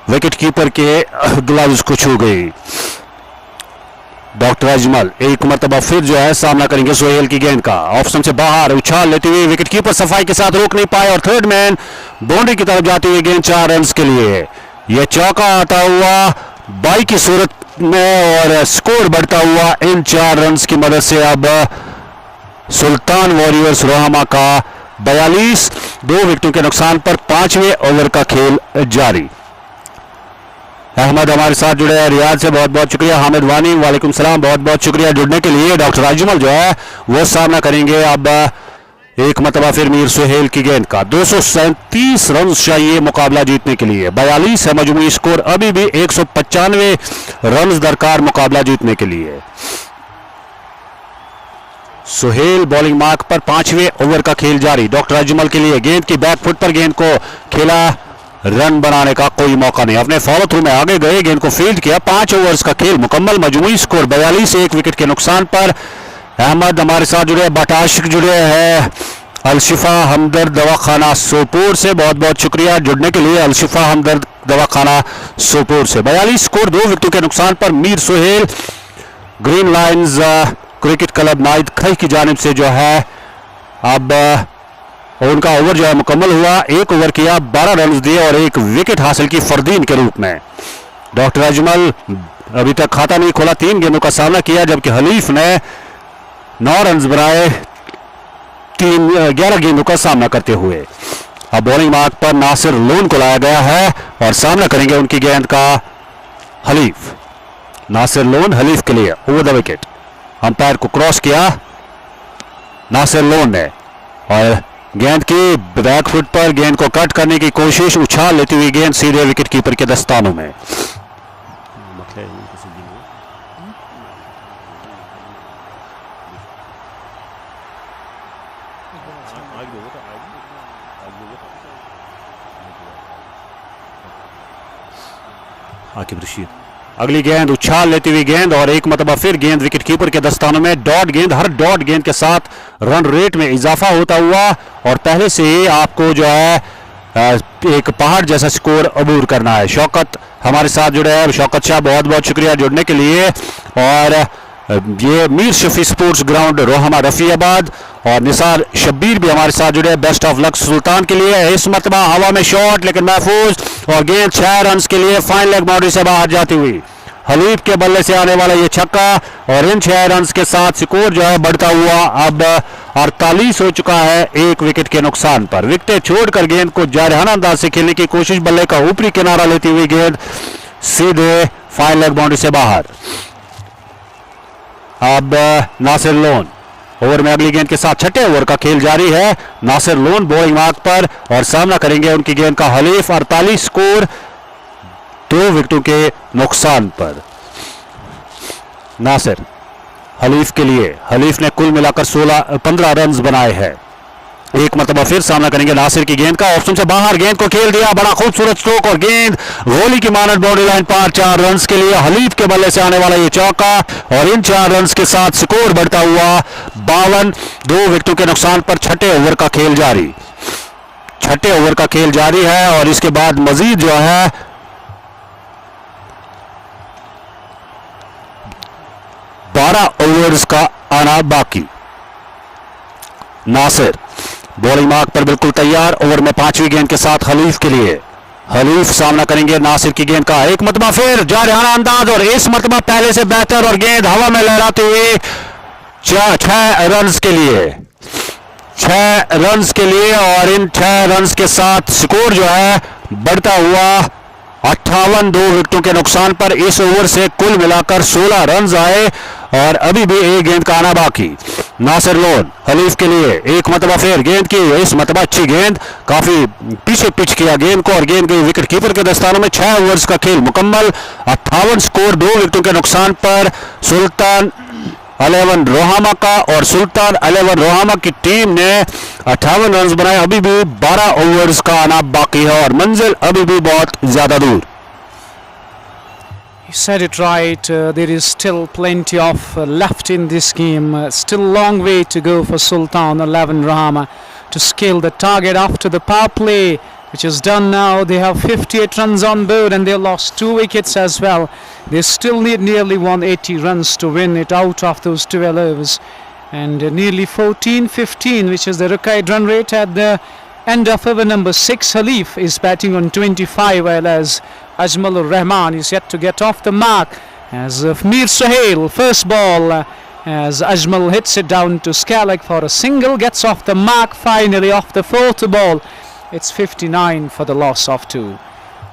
विकेट कीपर के ग्लव्स को छू गई। डॉक्टर अजमल एक मरतबा फिर जो है सामना करेंगे सोहेल की गेंद का। ऑप्शन से बाहर उछाल लेते हुए विकेट कीपर सफाई के साथ रोक नहीं पाए और थर्ड मैन बाउंड्री की तरफ जाती हुई गेंद 4 रन के लिए। यह चौका आता हुआ बाई की सूरत में और स्कोर बढ़ता हुआ इन 4 रन की मदद से। अब सुल्तान वॉरियर्स रोहामा का 42, 2 विकेटों के नुकसान पर 5वें ओवर का खेल जारी। अहमद हमारे साथ जुड़े हैं रियाद से, बहुत बहुत शुक्रिया। हामिद वानी वालेकुम सलाम, बहुत बहुत शुक्रिया जुड़ने के लिए। डॉक्टर अजमल जो है वो सामना करेंगे अब एक मरतबा फिर मीर सुहेल की गेंद का। 237 रन चाहिए मुकाबला जीतने के लिए। 42 है मजमूई स्कोर, अभी भी 195 रन दरकार मुकाबला जीतने के लिए। सुहेल बॉलिंग मार्क पर 5वें ओवर का खेल जारी। डॉक्टर अजमल के लिए गेंद की बैक फुट पर गेंद को खेला, रन बनाने का कोई मौका नहीं। अपने फॉलो थ्रू में आगे गए, गेंद को फील्ड किया। 5 ओवर्स का खेल मुकम्मल, मजमूई स्कोर 42, 1 विकेट के नुकसान पर। अहमद हमारे साथ जुड़े, बटाशिक जुड़े हैं अलशिफा हमदर्द दवाखाना सोपोर से, बहुत बहुत शुक्रिया जुड़ने के लिए अलशिफा हमदर्द दवाखाना सोपोर से। 42 स्कोर, 2 विकेटों के नुकसान पर Mir Suhail Green Lines Cricket Club Naidkhai की जानिब से जो है अब उनका ओवर जो है मुकम्मल हुआ। 1 ओवर किया, 12 रन दिए और 1 विकेट हासिल की फरदीन के रूप में। डॉक्टर अजमल अभी तक खाता नहीं खोला, 3 गेंदों का सामना किया, जबकि हलीफ ने 9 रन बनाए 11 गेंदों का सामना करते हुए। अब बॉलिंग मार्क पर नासिर लोन को लाया गया है और सामना करेंगे उनकी गेंद का हलीफ। नासिर लोन हलीफ के लिए ओवर द विकेट। अंपायर को क्रॉस किया नासिर लोन ने और गेंद की बैक फुट पर गेंद को कट करने की कोशिश, उछाल लेती हुई गेंद सीधे विकेट कीपर के दस्तानों में। आकिब रशीद अगली गेंद, उछाल लेती हुई गेंद और एक मरतबा फिर गेंद विकेट कीपर के दस्तानों में। डॉट गेंद, हर डॉट गेंद के साथ रन रेट में इजाफा होता हुआ और पहले से ही आपको जो है एक पहाड़ जैसा स्कोर अबूर करना है। शौकत हमारे साथ जुड़े हैं, शौकत शाह बहुत बहुत शुक्रिया जुड़ने के लिए। और ये मीर शफी स्पोर्ट्स ग्राउंड रोहमा रफियाबाद और निसार शब्बीर भी हमारे साथ जुड़े। बेस्ट ऑफ लक सुल्तान के लिए। इस मरतबा हवा में शॉट लेकिन महफूज और गेंद 6 रन के लिए फाइन लेग बाउंड्री से बाहर जाती हुई। हलीफ के बल्ले से आने वाला ये छक्का और इन 6 रन के साथ स्कोर जो है बढ़ता हुआ अब 48 हो चुका है 1 विकेट के नुकसान पर। विकेट छोड़कर गेंद को जारहाना अंदाज से खेलने की कोशिश, बल्ले का ऊपरी किनारा लेती हुई गेंद सीधे फाइन लेग बाउंड्री से बाहर। अब नासिर लोन ओवर में अगली गेंद के साथ 6ठे ओवर का खेल जारी है। नासिर लोन बॉलिंग मार्क पर और सामना करेंगे उनकी गेंद का हलीफ। 48 स्कोर, 2 विकेटों के नुकसान पर। नासिर हलीफ के लिए, हलीफ ने कुल मिलाकर 15 रन बनाए हैं। एक मरतबा फिर सामना करेंगे नासिर की गेंद का। ऑप्शन से बाहर गेंद को खेल दिया, बड़ा खूबसूरत स्ट्रोक और गेंद गोली की मानद बाउंड्री लाइन पार। 4 रन के लिए हलीफ के बल्ले से आने वाला ये चौका और इन 4 रन के साथ स्कोर बढ़ता हुआ 52, 2 विकेटों के नुकसान पर 6ठे ओवर का खेल जारी। 6ठे ओवर का खेल जारी है और इसके बाद मजीद जो है 12 ओवर्स का आना बाकी। नासिर बॉलिंग मार्क पर बिल्कुल तैयार। ओवर में 5वीं गेंद के साथ हलीफ के लिए। हलीफ सामना करेंगे नासिर की गेंद का। एक मरतबा फिर जारहाना अंदाज और इस मरतबा पहले से बेहतर और गेंद हवा में लहराते हुए 6 रन के लिए। 6 रन के लिए और इन 6 रन के साथ स्कोर जो है बढ़ता हुआ 58, 2 विकेटों के नुकसान पर। इस ओवर से कुल मिलाकर 16 रन आए और अभी भी 1 गेंद का आना बाकी। नासिर लोन हलीफ के लिए एक मरतबा फिर गेंद की, इस मरतबा अच्छी गेंद, काफी पीछे पिच किया गेंद को और गेंद गई विकेट कीपर के दस्तानों में। 6 ओवर्स का खेल मुकम्मल। 58 स्कोर, 2 विकेटों के नुकसान पर। सुल्तान 11 रोहामा का और सुल्तान 11 रोहामा की टीम ने 58 रन बनाए। अभी भी 12 ओवर्स का आना बाकी है और मंजिल अभी भी बहुत ज्यादा दूर। You said it right. There is still plenty of left in this game. Still long way to go for Sultan 11 Rohama to scale the target after the power play, which is done now. They have 58 runs on board and they lost 2 wickets as well. They still need nearly 180 runs to win it out of those 12 overs. And nearly 14-15, which is the required run rate at the end of over number 6. Khalif is batting on 25, while as Ajmal Rahman is yet to get off the mark. As Mir Suhail, first ball, as Ajmal hits it down to Skalak for a single, gets off the mark finally off the fourth ball. It's 59 for the loss of 2.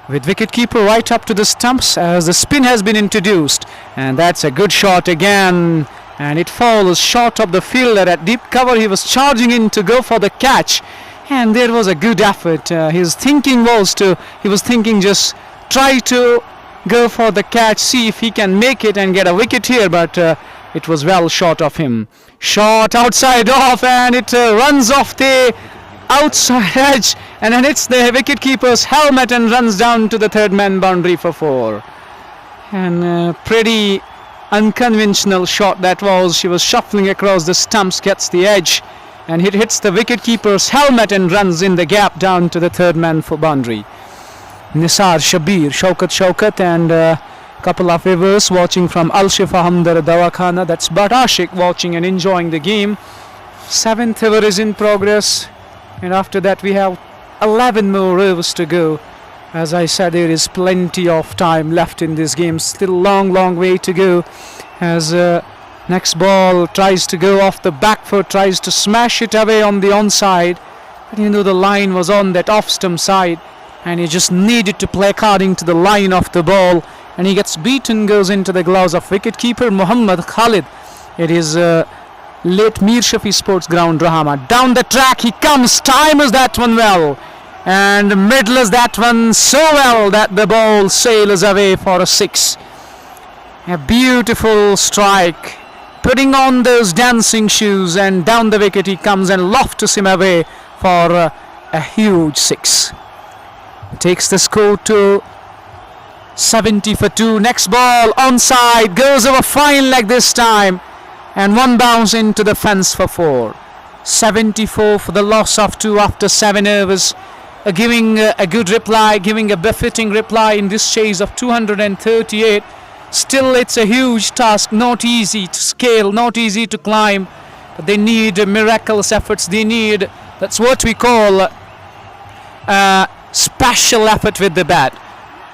With wicketkeeper right up to the stumps as the spin has been introduced, and that's a good shot again, and it falls short of the fielder at deep cover. He was charging in to go for the catch, and there was a good effort. His thinking was he was thinking just try to go for the catch, see if he can make it and get a wicket here, but it was well short of him. Shot outside off, and it runs off the outside edge and then hits the wicketkeeper's helmet and runs down to the third man boundary for 4. And pretty unconventional shot that was. She was shuffling across the stumps, gets the edge, and it hits the wicketkeeper's helmet and runs in the gap down to the third man for boundary. Nisar, Shabir, Shaukat and couple of viewers watching from Al Shifa Hamdar Dawakhana. That's Batashik watching and enjoying the game. 7th over is in progress, and after that we have 11 more overs to go. As I said, there is plenty of time left in this game. Still long way to go. As next ball tries to go off the back foot, tries to smash it away on the onside, but you know the line was on that off stump side, and he just needed to play according to the line of the ball, and he gets beaten, goes into the gloves of wicketkeeper Muhammad Khalid. It is late Mir Shafi Sports Ground, Rohama. Down the track he comes, timers that one well, and middles that one so well that the ball sails away for a 6. A beautiful strike, putting on those dancing shoes, and down the wicket he comes and lofts him away for a huge 6. Takes the score to 70 for 2. Next ball onside, goes over fine leg this time, and one bounce into the fence for 4. 74 for the loss of 2 after 7 overs. Giving a good reply, giving a befitting reply in this chase of 238. Still it's a huge task, not easy to scale, not easy to climb, but they need miraculous efforts. They need, that's what we call special effort with the bat.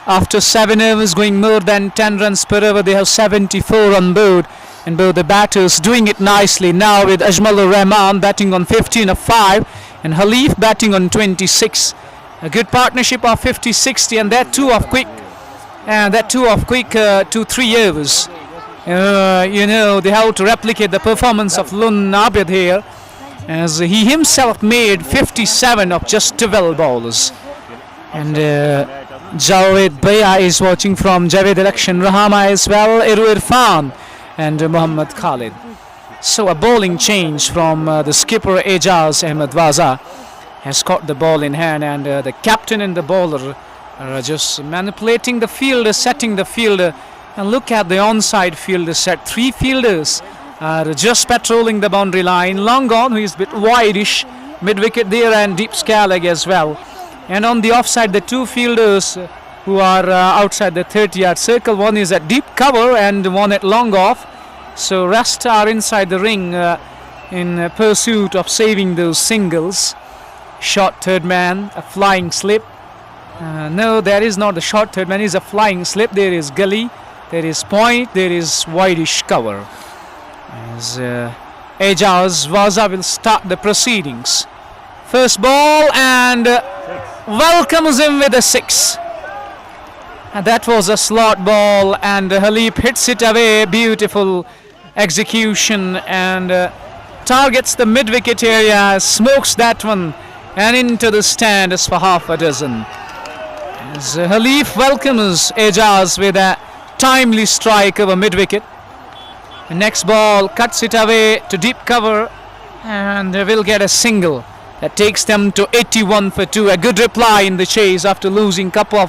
After 7 overs going more than 10 runs per over, they have 74 on board, and both the batters doing it nicely now, with Ajmal Rahman batting on 15 of 5 and Khalif batting on 26. A good partnership of 50-60, and that too of quick, 2-3 overs. You know, they have to replicate the performance of Lun Abid here, as he himself made 57 of just 12 balls. And Javed Bhaiya is watching from Javed Election, Rohama as well, Irfan and Muhammad Khalid. So a bowling change from the skipper Ejaz Ahmed Waza has caught the ball in hand, and the captain and the bowler are just manipulating the fielder, setting the fielder. And look at the onside fielder set. 3 fielders are just patrolling the boundary line. Long gone, who is a bit wideish, mid-wicket there, and deep Skalak as well. And on the offside, the 2 fielders who are outside the 30-yard circle. One is at deep cover and one at long off. So rest are inside the ring in pursuit of saving those singles. Short third man, a flying slip. No, there is not a short third man, is a flying slip. There is gully, there is point, there is wideish cover. As Ejaz Waza will start the proceedings. First ball, and welcomes him with a 6. And that was a slot ball, and Khalif hits it away. Beautiful execution, and targets the mid-wicket area, smokes that one, and into the stands for half a dozen. As Khalif welcomes Ejaz with a timely strike over mid-wicket. The next ball cuts it away to deep cover, and they will get a single. That takes them to 81 for 2. A good reply in the chase after losing couple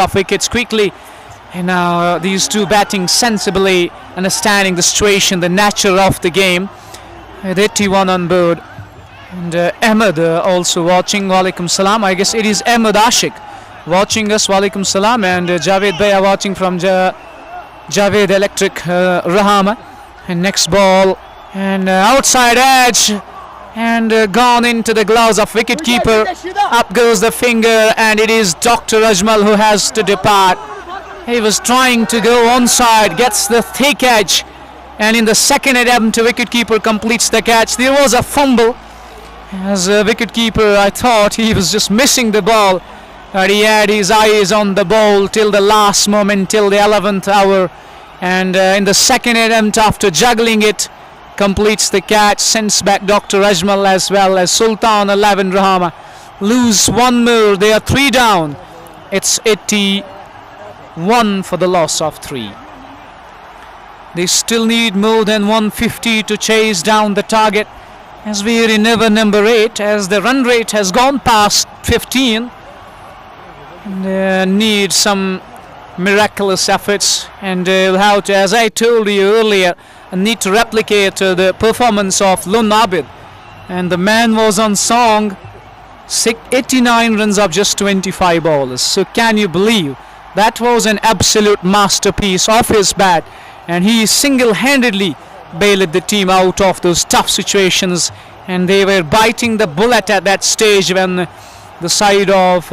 of wickets quickly. And now these two batting sensibly, understanding the situation, the nature of the game. With 81 on board. And Ahmed also watching. Walaikum salam. I guess it is Ahmed Ashik watching us. Walaikum salam. And Javed Bhaiya watching from Javed Electric Rohama. And next ball. And outside edge. And gone into the gloves of wicketkeeper. Up goes the finger, and it is Dr. Ajmal who has to depart. He was trying to go onside, gets the thick edge, and in the second attempt, wicketkeeper completes the catch. There was a fumble. As a wicketkeeper, I thought he was just missing the ball, but he had his eyes on the ball till the last moment, till the 11th hour. And in the second attempt, after juggling it, completes the catch, sends back Dr. Ajmal as well as Sultan 11 Rohama. Lose one more, they are 3 down. It's 81 for the loss of 3. They still need more than 150 to chase down the target, as we are in over number 8, as the run rate has gone past 15. And need some miraculous efforts, and we'll have to, as I told you earlier, need to replicate the performance of Lun Abid, and the man was on song. 89 runs of just 25 balls. So can you believe that was an absolute masterpiece of his bat, and he single-handedly bailed the team out of those tough situations, and they were biting the bullet at that stage when the side of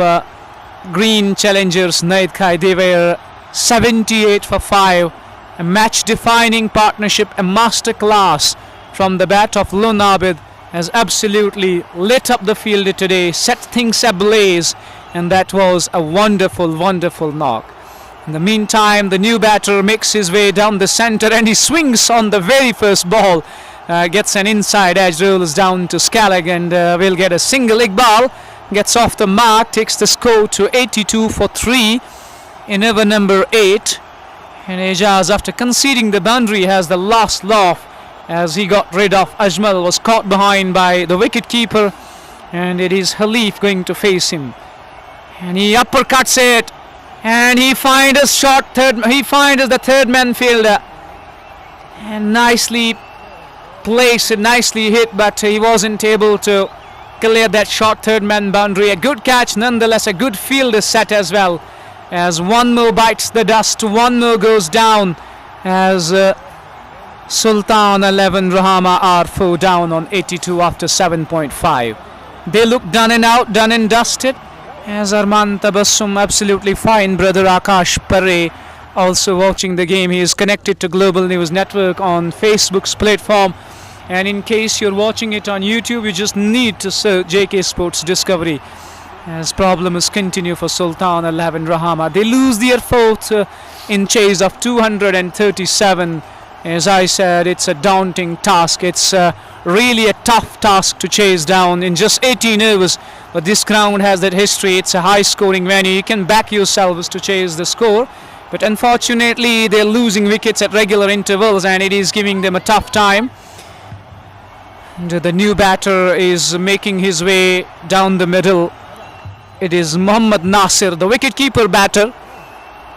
green challengers Naidkhai, they were 78 for 5. A match-defining partnership, a masterclass from the bat of Lun Abid has absolutely lit up the field today, set things ablaze, and that was a wonderful, wonderful knock. In the meantime, the new batter makes his way down the centre, and he swings on the very first ball, gets an inside edge, rolls down to Scalig, and will get a single. Iqbal gets off the mark, takes the score to 82 for 3 in over number 8. And Ejaz, after conceding the boundary, has the last laugh as he got rid of Ajmal, was caught behind by the wicket-keeper, and it is Khalif going to face him. And he uppercuts it, and he finds a short third. He finds the third man fielder, and nicely placed, nicely hit, but he wasn't able to clear that short third man boundary. A good catch, nonetheless. A good field is set as well. As one more bites the dust, one more goes down, as Sultan 11 Rohama are 4 down on 82 after 7.5. They look done and out, done and dusted, as Arman Tabassum, absolutely fine. Brother Akash Pare also watching the game. He is connected to Global News Network on Facebook's platform, and in case you're watching it on YouTube, you just need to search JK Sports Discovery, as problems continue for Sultan 11 Rohama. They lose their 4th in chase of 237. As I said, it's a daunting task. It's really a tough task to chase down in just 18 overs. But this ground has that history. It's a high-scoring venue. You can back yourselves to chase the score. But unfortunately, they're losing wickets at regular intervals, and it is giving them a tough time. And the new batter is making his way down the middle. It is Muhammad Nasir, the wicket-keeper batter.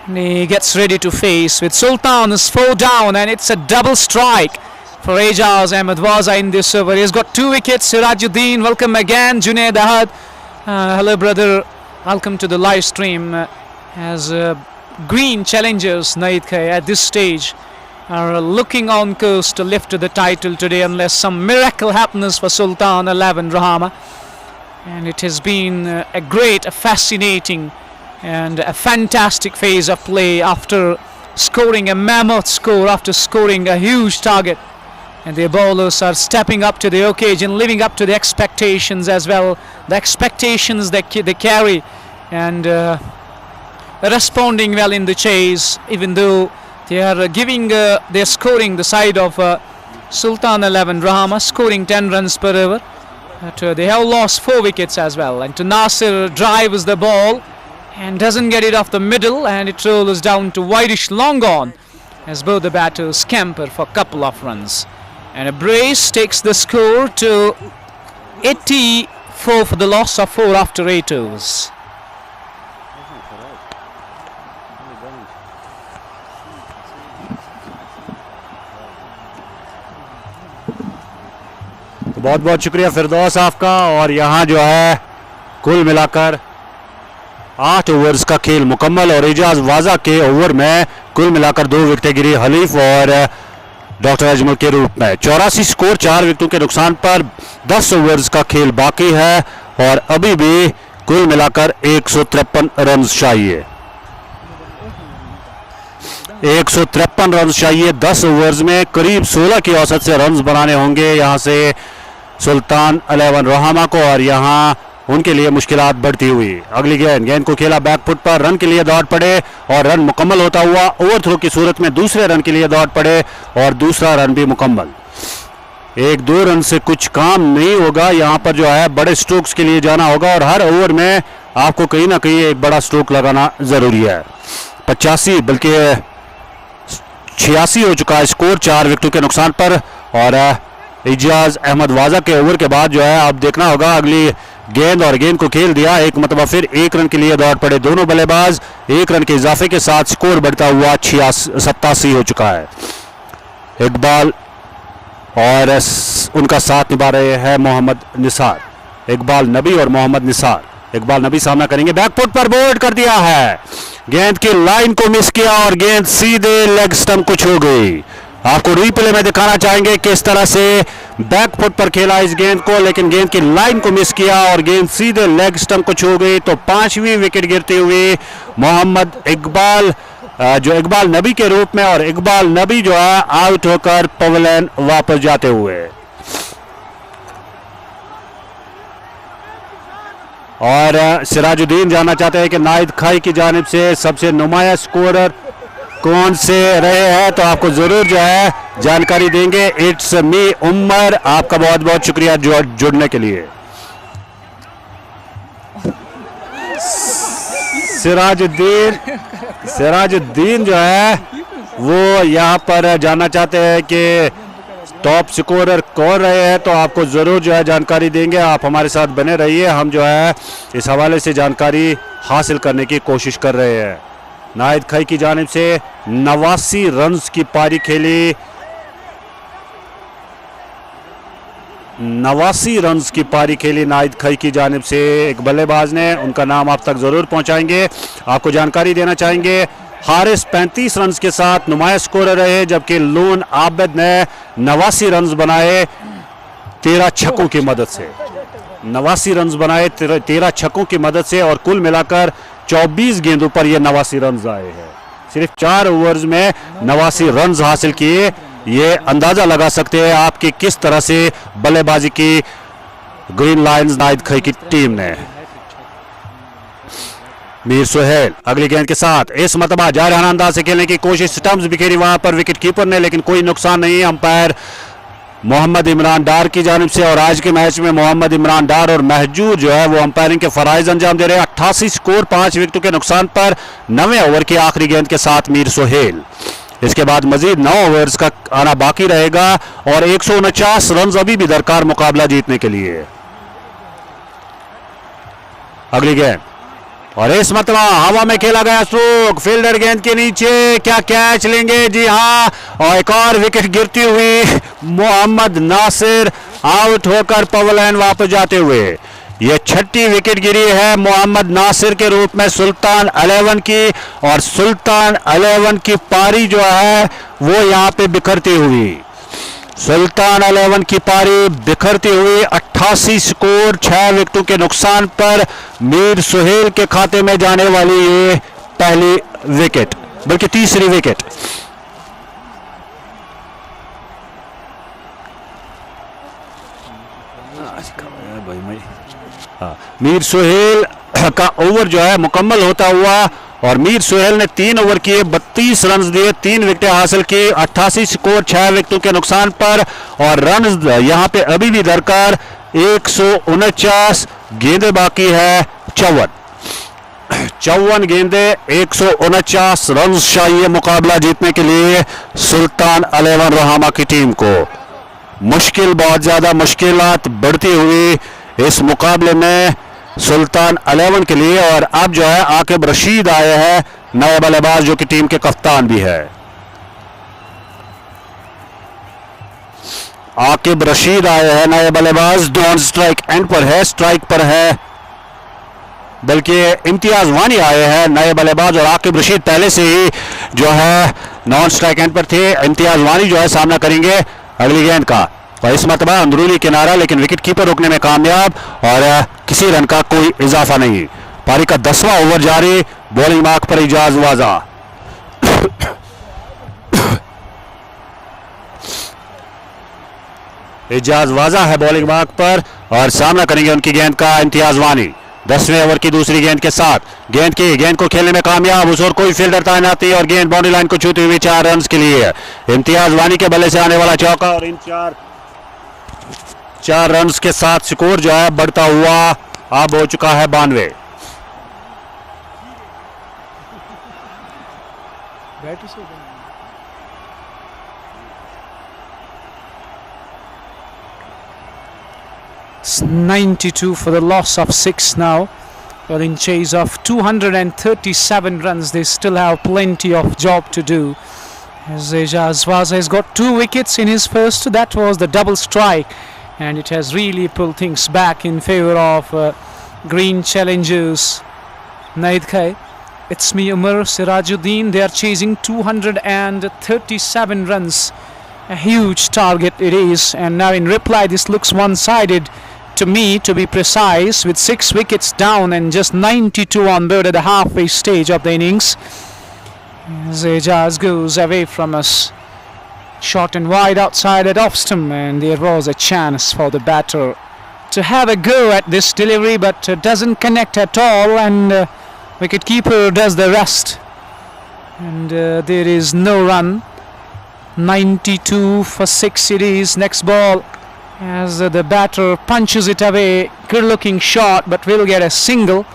And he gets ready to face with Sultan is 4 down, and it's a double strike for Ejaz Ahmed Waza in this over. He's got 2 wickets. Sirajuddin, welcome again. Junaid Ahad, hello brother, welcome to the live stream. As green challengers Naidkhai at this stage are looking on course to lift the title today, unless some miracle happens for Sultan 11 Rohama. And it has been a great, a fascinating and a fantastic phase of play after scoring a mammoth score, after scoring a huge target. And the bowlers are stepping up to the occasion, living up to the expectations as well, the expectations that they carry, and responding well in the chase, even though they are they're scoring the side of Sultan 11 Rohama, scoring 10 runs per over. But they have lost 4 wickets as well. And to Nasir drives the ball and doesn't get it off the middle, and it rolls down to wideish long on. as both the batters scamper for a couple of runs. And a brace takes the score to 84 for the loss of 4 after 8 overs. बहुत बहुत शुक्रिया फिरदौस आपका। और यहाँ जो है कुल मिलाकर 8 ओवर्स का खेल मुकम्मल और एजाज वाजा के ओवर में कुल मिलाकर 2 विकेटें गिरी हलीफ और डॉक्टर अजमल के रूप में। 84 स्कोर 4 विकेटों के नुकसान पर 10 ओवर्स का खेल बाकी है और अभी भी कुल मिलाकर 153 रन चाहिए। 153 रन चाहिए 10 ओवर्स में। करीब 16 की औसत से रन बनाने होंगे यहाँ से सुल्तान 11 रोहामा को और यहाँ उनके लिए मुश्किलात बढ़ती हुई। अगली गेंद को खेला बैक फुट पर, रन के लिए दौड़ पड़े और रन मुकम्मल होता हुआ ओवर थ्रो की सूरत में दूसरे रन के लिए दौड़ पड़े और दूसरा रन भी मुकम्मल। 1-2 रन से कुछ काम नहीं होगा, यहाँ पर जो है बड़े स्ट्रोक्स के लिए जाना होगा और हर ओवर में आपको कहीं ना कहीं एक बड़ा स्ट्रोक लगाना जरूरी है। 85 बल्कि 86 हो चुका है स्कोर 4 विकेटों के नुकसान पर और इजाज अहमद वाजा के ओवर के बाद जो है अब देखना होगा अगली गेंद और गेंद को खेल दिया। एक मतलब फिर 1 रन के लिए दौड़ पड़े दोनों बल्लेबाज। 1 रन के इजाफे के साथ स्कोर बढ़ता हुआ 87 हो चुका है। इकबाल और उनका साथ निभा रहे हैं मोहम्मद निसार, इकबाल नबी और मोहम्मद निसार। इकबाल नबी सामना करेंगे, बैक फुट पर बोल्ड कर दिया है, गेंद की लाइन को मिस किया और गेंद सीधे लेग स्टंप को छू गई। आपको रिप्ले में दिखाना चाहेंगे किस तरह से बैक फुट पर खेला इस गेंद को, लेकिन गेंद की लाइन को मिस किया और गेंद सीधे लेग स्टंप को छू गई। तो 5वीं विकेट गिरती हुई मोहम्मद इकबाल जो इकबाल नबी के रूप में और इकबाल नबी जो है आउट होकर पवेलियन वापस जाते हुए। और सिराजुद्दीन जानना चाहते हैं कि नाइदखाई की जानिब से सबसे नुमाया स्कोरर कौन से रहे हैं, तो आपको जरूर जो है जानकारी देंगे। इट्स मी उमर, आपका बहुत बहुत शुक्रिया जुड़ने के लिए। सिराजुद्दीन जो है वो यहाँ पर जानना चाहते हैं कि टॉप स्कोरर कौन रहे हैं, तो आपको जरूर जो है जानकारी देंगे। आप हमारे साथ बने रहिए, हम जो है इस हवाले से जानकारी हासिल करने की कोशिश कर रहे हैं। नाइदखाई की जानिब से 89 रन की पारी खेली, 89 रन की पारी खेली नाइदखाई की जानिब से एक बल्लेबाज ने, उनका नाम आप तक जरूर पहुंचाएंगे। आपको जानकारी देना चाहेंगे हारिस 35 रन के साथ नुमाया स्कोरर रहे, जबकि लून आबिद ने 89 रन बनाए 13 छक्कों की मदद से। 89 रन बनाए 13 छक्कों की मदद से और कुल मिलाकर 24 गेंदों पर ये 89 रन आए हैं। सिर्फ 4 ओवर्स में 89 रन हासिल किए। ये अंदाजा लगा सकते हैं आपकी किस तरह से बल्लेबाजी की ग्रीन लायंस नाइदखाई की टीम ने। मीर सुहेल अगली गेंद के साथ इस मतबा जारहाना अंदाज से खेलने की कोशिश, स्टंप्स बिखेरी वहां पर विकेट कीपर ने, लेकिन कोई नुकसान नहीं। अंपायर मोहम्मद इमरान डार की जानिब से और आज के मैच में मोहम्मद इमरान डार और महजूर जो है वो अंपायरिंग के फराइज अंजाम दे रहे हैं। 88 स्कोर 5 विकेटों के नुकसान पर 9वें ओवर की आखिरी गेंद के साथ मीर सुहेल। इसके बाद मजीद 9 ओवर्स का आना बाकी रहेगा और 149 रन अभी भी दरकार मुकाबला जीतने के लिए। अगली गेंद और इस मतबा हवा में खेला गया स्ट्रोक, फील्डर गेंद के नीचे, क्या कैच लेंगे? जी हां, और एक और विकेट गिरती हुई मोहम्मद नासिर आउट होकर पवेलियन वापस जाते हुए। यह 6ठी विकेट गिरी है मोहम्मद नासिर के रूप में सुल्तान 11 की, और सुल्तान 11 की पारी जो है वो यहां पे बिखरती हुई। सुल्तान 11 की पारी बिखरती हुई 88 स्कोर 6 विकेटों के नुकसान पर मीर सुहेल के खाते में जाने वाली ये पहली विकेट, बल्कि तीसरी विकेट। मीर सुहेल का ओवर जो है मुकम्मल होता हुआ और मीर सुहेल ने 3 ओवर किए, 32 रन दिए, 3 विकेटें हासिल की। 88 स्कोर 6 विकेटों के नुकसान पर और रन यहां पे अभी भी दरकार 149, गेंदें बाकी है 54। 54 गेंदे 149 रन चाहिए मुकाबला जीतने के लिए सुल्तान 11 रोहामा की टीम को। मुश्किल, बहुत ज्यादा मुश्किलात बढ़ती हुई इस मुकाबले में सुल्तान 11 के लिए। और अब जो है आकिब रशीद आए हैं नए बल्लेबाज, जो कि टीम के कप्तान भी है। आकिब रशीद आए हैं नए बल्लेबाज। नॉन स्ट्राइक एंड पर है, स्ट्राइक पर है बल्कि इम्तियाज वानी आए हैं नए बल्लेबाज। और आकिब रशीद पहले से ही जो है नॉन स्ट्राइक एंड पर थे। इम्तियाज वानी जो है सामना करेंगे अगली गेंद का, और इस मरतबा अंदरूनी किनारा, लेकिन विकेट कीपर रोकने में कामयाब और किसी रन का कोई इजाफा नहीं। पारी का 10वां ओवर जारी। बॉलिंग मार्क पर इजाज वाजा। इजाज वाजा है बॉलिंग मार्क पर और सामना करेंगे उनकी गेंद का इम्तियाज वानी। 10वें ओवर की दूसरी गेंद के साथ गेंद को खेलने में कामयाब। उस ओर कोई फील्डर तैनाती और गेंद बाउंड्री लाइन को छूती हुई 4 रन के लिए। इम्तियाज वानी के बल्ले से आने वाला चौका और इन 4 रन के साथ स्कोर जो है बढ़ता हुआ अब हो चुका है 92। It's 92 for the loss of 6 now. Well, in chase of 237 runs, they still have plenty of job to do. As Ejaz Waza has got 2 wickets in his first, that was the double strike, and it has really pulled things back in favour of green challengers Naidkhai. It's me, Umar Sirajuddin. They are chasing 237 runs. A huge target it is, and now in reply this looks one-sided to me, to be precise, with 6 wickets down and just 92 on board at the halfway stage of the innings. As Ejaz goes away from us, short and wide outside at off stump, and there was a chance for the batter to have a go at this delivery, but doesn't connect at all, and wicketkeeper does the rest, and there is no run. 92 for 6 it is. Next ball, as the batter punches it away. Good looking shot, but will get a single,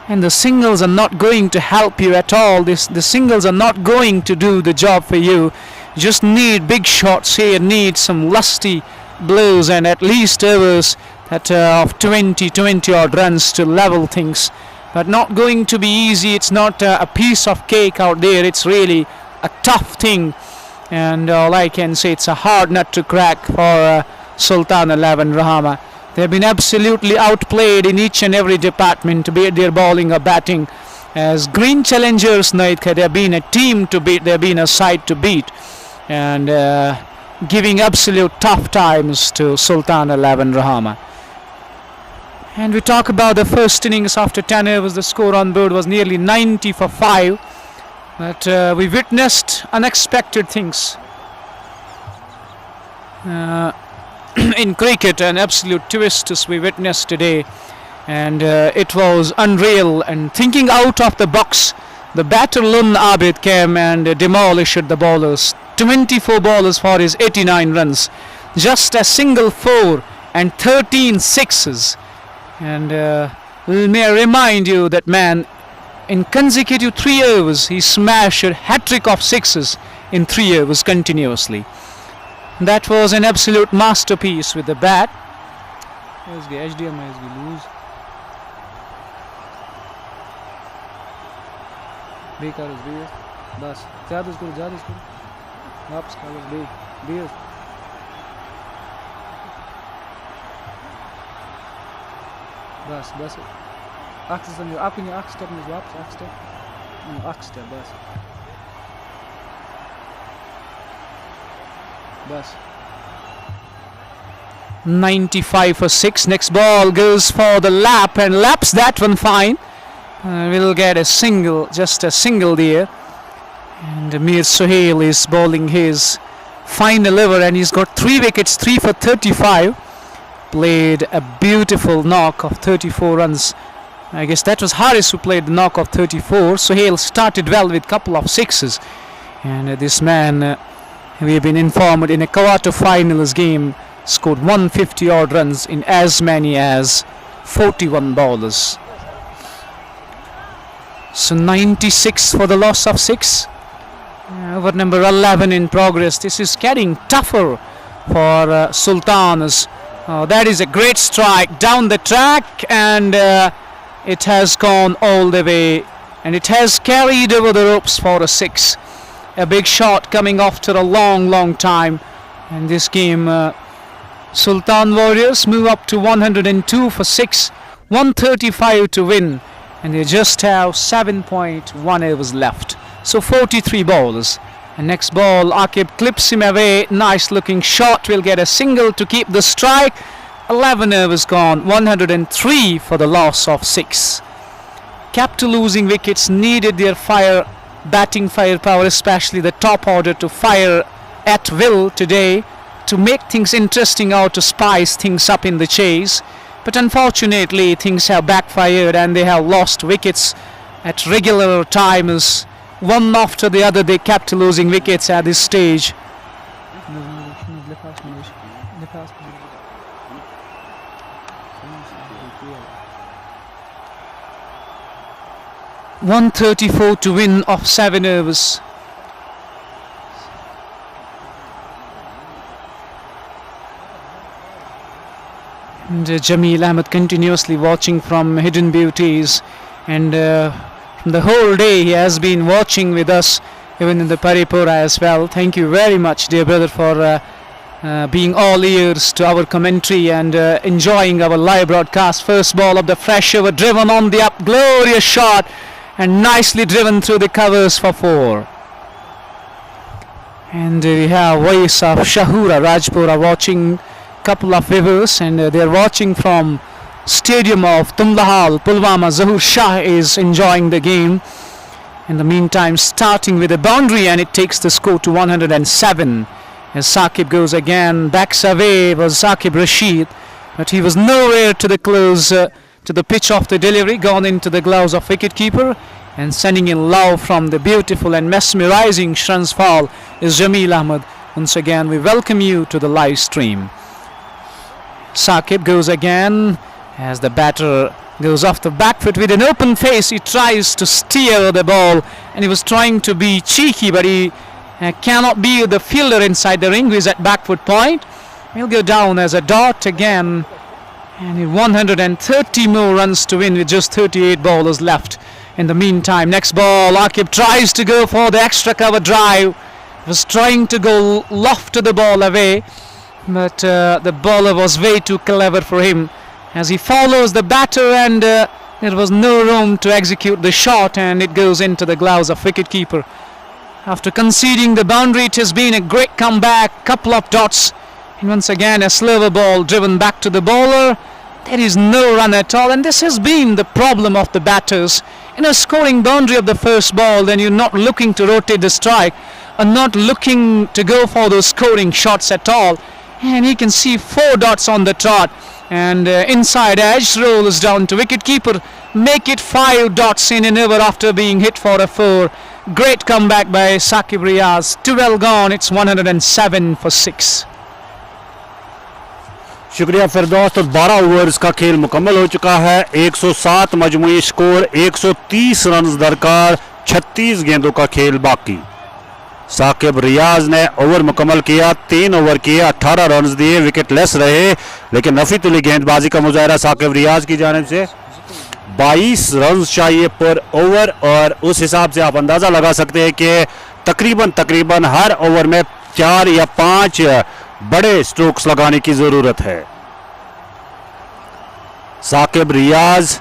and the singles are not going to help you at all. The singles are not going to do the job for you. Just need big shots here, need some lusty blows and at least overs that of 20 odd runs to level things, but not going to be easy. It's not a piece of cake out there. It's really a tough thing, and all I can say, it's a hard nut to crack for Sultan 11 Rohama. They've been absolutely outplayed in each and every department, be it their bowling or batting. As green challengers Naidkhai, they've been a team to beat, they've been a side to beat, and giving absolute tough times to Sultan 11 Rohama. And we talk about the first innings. After 10 overs, the score on board was nearly 90 for 5. But we witnessed unexpected things in cricket, an absolute twist as we witnessed today, and it was unreal. And thinking out of the box, the batter Lun Abid came and demolished the bowlers. 24 bowlers for his 89 runs, just a single 4 and 13 sixes. And may I remind you that man, in consecutive 3 overs, he smashed a hat-trick of 6s in 3 overs continuously. That was an absolute masterpiece with the bat. बस अक्स समझो, आपकी नहीं अक्स step में जो अक्स step बस 95 for 6. Next ball goes for the lap and laps that one fine. We'll get a single, just a single there. And Mir Sohail is bowling his final over, and he's got 3 wickets, 3 for 35. Played a beautiful knock of 34 runs. I guess that was Harris who played the knock of 34. Sohail started well with couple of 6s, and this man, we have been informed, in a quarter-finals game scored 150 odd runs in as many as 41 bowlers. 91 for 6 next ball goes for the lap and laps that one fine. We'll get a single, just a single there. And Mir Sohail is bowling his final over, and he's got 3 wickets, 3 for 35. Played a beautiful knock of 34 runs. And this man, we have been informed, in a quarter-finals game scored 150 odd runs in as many as 41 bowlers. So 96 for the loss of 6. Over number 11 in progress. This is getting tougher for Sultans. That is a great strike down the track, and it has gone all the way, and it has carried over the ropes for a 6. A big shot coming after a long time. And this game, Sultan Warriors move up to 102 for 6, 135 to win, and they just have 7.1 overs left. So 43 balls. And next ball, Akib clips him away. Nice looking shot. Will get a single to keep the strike. 11 overs gone. 103 for the loss of 6. Kept to losing wickets, needed their batting firepower, especially the top order, to fire at will today, to make things interesting or to spice things up in the chase. But unfortunately, things have backfired and they have lost wickets at regular times. One after the other, they kept losing wickets at this stage. $134 to win of 7 overs. And Jamil Ahmed continuously watching from Hidden Beauties, and from the whole day he has been watching with us, even in the Paripura as well. Thank you very much, dear brother, for being all ears to our commentary and enjoying our live broadcast. First ball of the fresh over, driven on the up, glorious shot, and nicely driven through the covers for 4. And we have voice of Shahura Rajpura watching, couple of viewers, and they are watching from stadium of Tumlahal, Pulwama. Zahur Shah is enjoying the game. In the meantime, starting with a boundary, and it takes the score to 107. As Saqib goes again, backs away was Saqib Rashid, but he was nowhere to the close to the pitch of the delivery, gone into the gloves of wicketkeeper, and sending in love from the beautiful and mesmerizing Shransfal is Jamil Ahmed. Once again, we welcome you to the live stream. Saqib goes again as the batter goes off the back foot with an open face. He tries to steer the ball, and he was trying to be cheeky, but he cannot be the fielder inside the ring who is at back foot point. He'll go down as a dot again, and 130 more runs to win with just 38 bowlers left. In the meantime, next ball, Akib tries to go for the extra cover drive. He was trying to go loft to the ball away, but the bowler was way too clever for him as he follows the batter, and there was no room to execute the shot, and it goes into the gloves of wicketkeeper. After conceding the boundary, it has been a great comeback, couple of dots, and once again a slower ball driven back to the bowler. There is no run at all, and this has been the problem of the batters. In a scoring boundary of the first ball, then you're not looking to rotate the strike, or not looking to go for those scoring shots at all. And you can see 4 dots on the trot, and inside edge rolls down to wicketkeeper, make it 5 dots in an over after being hit for a 4. Great comeback by Saqib Riaz. 12 gone, it's 107 for 6. शुक्रिया फिरदौस। तो 12 overs का खेल मुकम्मल हो चुका है। 107 मजमूई score, 130 run दरकार, 36 गेंदों का खेल बाकी। साकिब रियाज ने ओवर मुकम्मल किया, 3 ओवर किए, 18 रन दिए, विकेट लेस रहे, लेकिन नफी तुली गेंदबाजी का मुजाहरा साकिब रियाज की जानिब से। 22 रन चाहिए पर ओवर, और उस हिसाब से आप अंदाजा लगा सकते हैं कि तकरीबन हर ओवर में 4 या 5 बड़े स्ट्रोक्स लगाने की जरूरत है। साकिब रियाज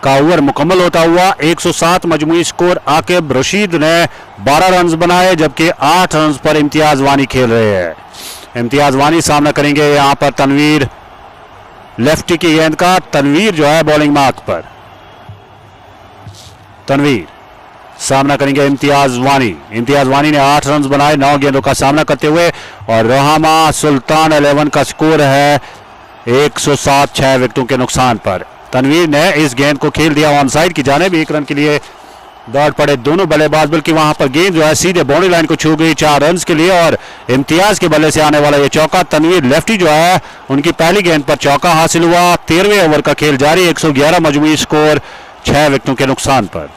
का ओवर मुकम्मल होता हुआ 107 मजमूई स्कोर। आकिब रशीद ने 12 रन बनाए, जबकि 8 रन पर इम्तियाज वानी खेल रहे हैं। इम्तियाज वानी सामना करेंगे यहां पर तनवीर लेफ्टी की गेंद का। तनवीर जो है बॉलिंग मार्क पर, तनवीर सामना करेंगे इम्तियाज वानी ने 8 रन बनाए 9 गेंदों का सामना करते हुए, और रोहामा सुल्तान 11 का स्कोर है 107 6 विकेटों के नुकसान पर। तनवीर ने इस गेंद को खेल दिया ऑन साइड की जानिब, 1 रन के लिए दौड़ पड़े दोनों बल्लेबाज, बल्कि वहां पर गेंद जो है सीधे बाउंड्री लाइन को छू गई 4 रन के लिए, और इम्तियाज के बल्ले से आने वाला यह चौका। तनवीर लेफ्टी जो है उनकी पहली गेंद पर चौका हासिल हुआ। 13वें ओवर का खेल जारी, 111 मजमूई स्कोर 6 विकेटों के नुकसान पर।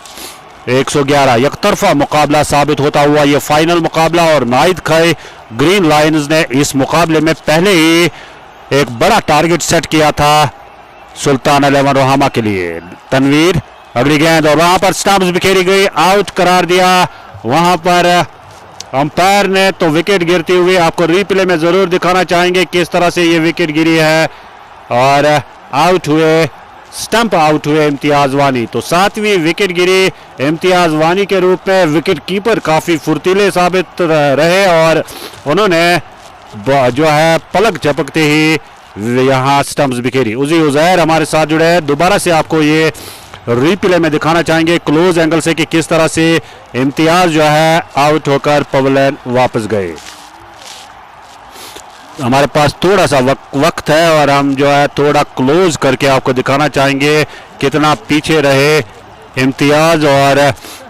111 एकतरफा मुकाबला साबित होता हुआ ये फाइनल मुकाबला। और नाइदखाई ग्रीन लायंस ने इस मुकाबले में पहले ही एक बड़ा टारगेट सेट किया था सुल्तान 11 रोहामा के लिए। तनवीर अगली गेंद और वहां पर स्टंप्स बिखेरी गई, आउट करार दिया वहां पर अंपायर ने। तो विकेट गिरती हुई आपको रीप्ले में जरूर दिखाना चाहेंगे किस तरह से ये विकेट गिरी है। और आउट हुए, स्टंप आउट हुए इम्तियाज वानी। तो 7वीं विकेट गिरी इम्तियाज वानी के रूप में। विकेट कीपर काफी फुर्तीले साबित रहे और उन्होंने जो है पलक झपकते ही यहां स्टंप्स बिखेरी। उजी उजैर हमारे साथ जुड़े हैं, दोबारा से आपको ये रीप्ले में दिखाना चाहेंगे क्लोज एंगल से कि किस तरह से इम्तियाज जो है आउट होकर पवेलियन वापस गए। हमारे पास थोड़ा सा वक्त है और हम जो है थोड़ा क्लोज करके आपको दिखाना चाहेंगे कितना पीछे रहे इम्तियाज। और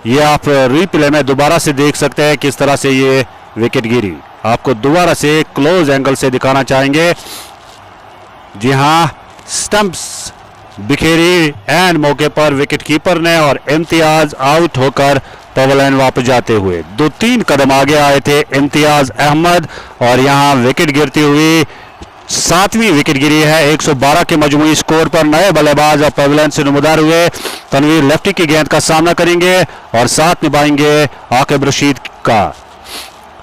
ये आप रीप्ले में दोबारा से देख सकते हैं किस तरह से ये विकेट गिरी। आपको दोबारा से क्लोज एंगल से दिखाना चाहेंगे। जी हां, स्टंप्स बिखेरी एंड मौके पर विकेट कीपर ने और इम्तियाज आउट होकर पवेलियन वापस जाते हुए 2-3 कदम आगे आए थे इम्तियाज अहमद। और यहां विकेट गिरती हुई 7वीं विकेट गिरी है 112 के मजमूई स्कोर पर। नए बल्लेबाज और पवेलियन से नमदार हुए। तनवीर लेफ्टी की गेंद का सामना करेंगे और साथ निभाएंगे आकिब रशीद का।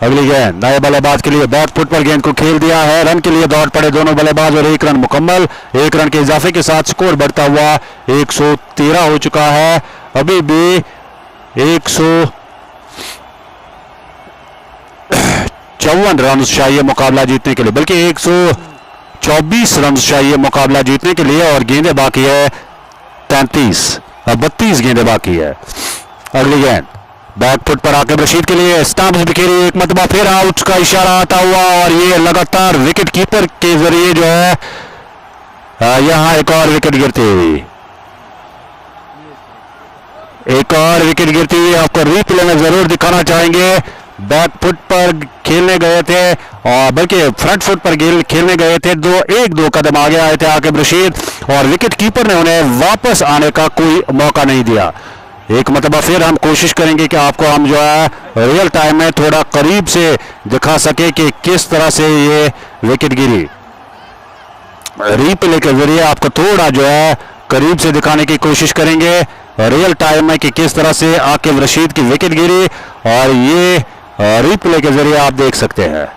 अगली गेंद नए बल्लेबाज के लिए बैक फुट पर गेंद को खेल दिया है। रन के लिए दौड़ पड़े दोनों बल्लेबाज और 1 रन मुकम्मल। 1 रन के इजाफे के साथ स्कोर बढ़ता हुआ 113 हो चुका है। अभी भी 154 रन चाहिए मुकाबला जीतने के लिए, बल्कि 124 रन चाहिए मुकाबला जीतने के लिए। और गेंदें बाकी है 32 गेंदें बाकी है। अगली गेंद बैक फुट पर आकिब रशीद के लिए, स्टंप्स बिखेरी, एक मतबा फिर आउट का इशारा आता हुआ और ये लगातार विकेट कीपर के जरिए जो है यहां एक और विकेट गिरती हुई आपको रीप्ले में जरूर दिखाना चाहेंगे। बैक फुट पर खेलने गए थे और बल्कि फ्रंट फुट पर खेलने गए थे। 1-2 कदम आगे आए थे आकिब रशीद और विकेट कीपर ने उन्हें वापस आने का कोई मौका नहीं दिया। एक मतबा फिर हम कोशिश करेंगे कि आपको हम जो है रियल टाइम में थोड़ा करीब से दिखा सके कि किस तरह से ये विकेट गिरी। रीप्ले के जरिए आपको थोड़ा जो है करीब से दिखाने की कोशिश करेंगे रियल टाइम में कि किस तरह से आकिब रशीद की विकेट गिरी। और ये रीप्ले के जरिए आप देख सकते हैं।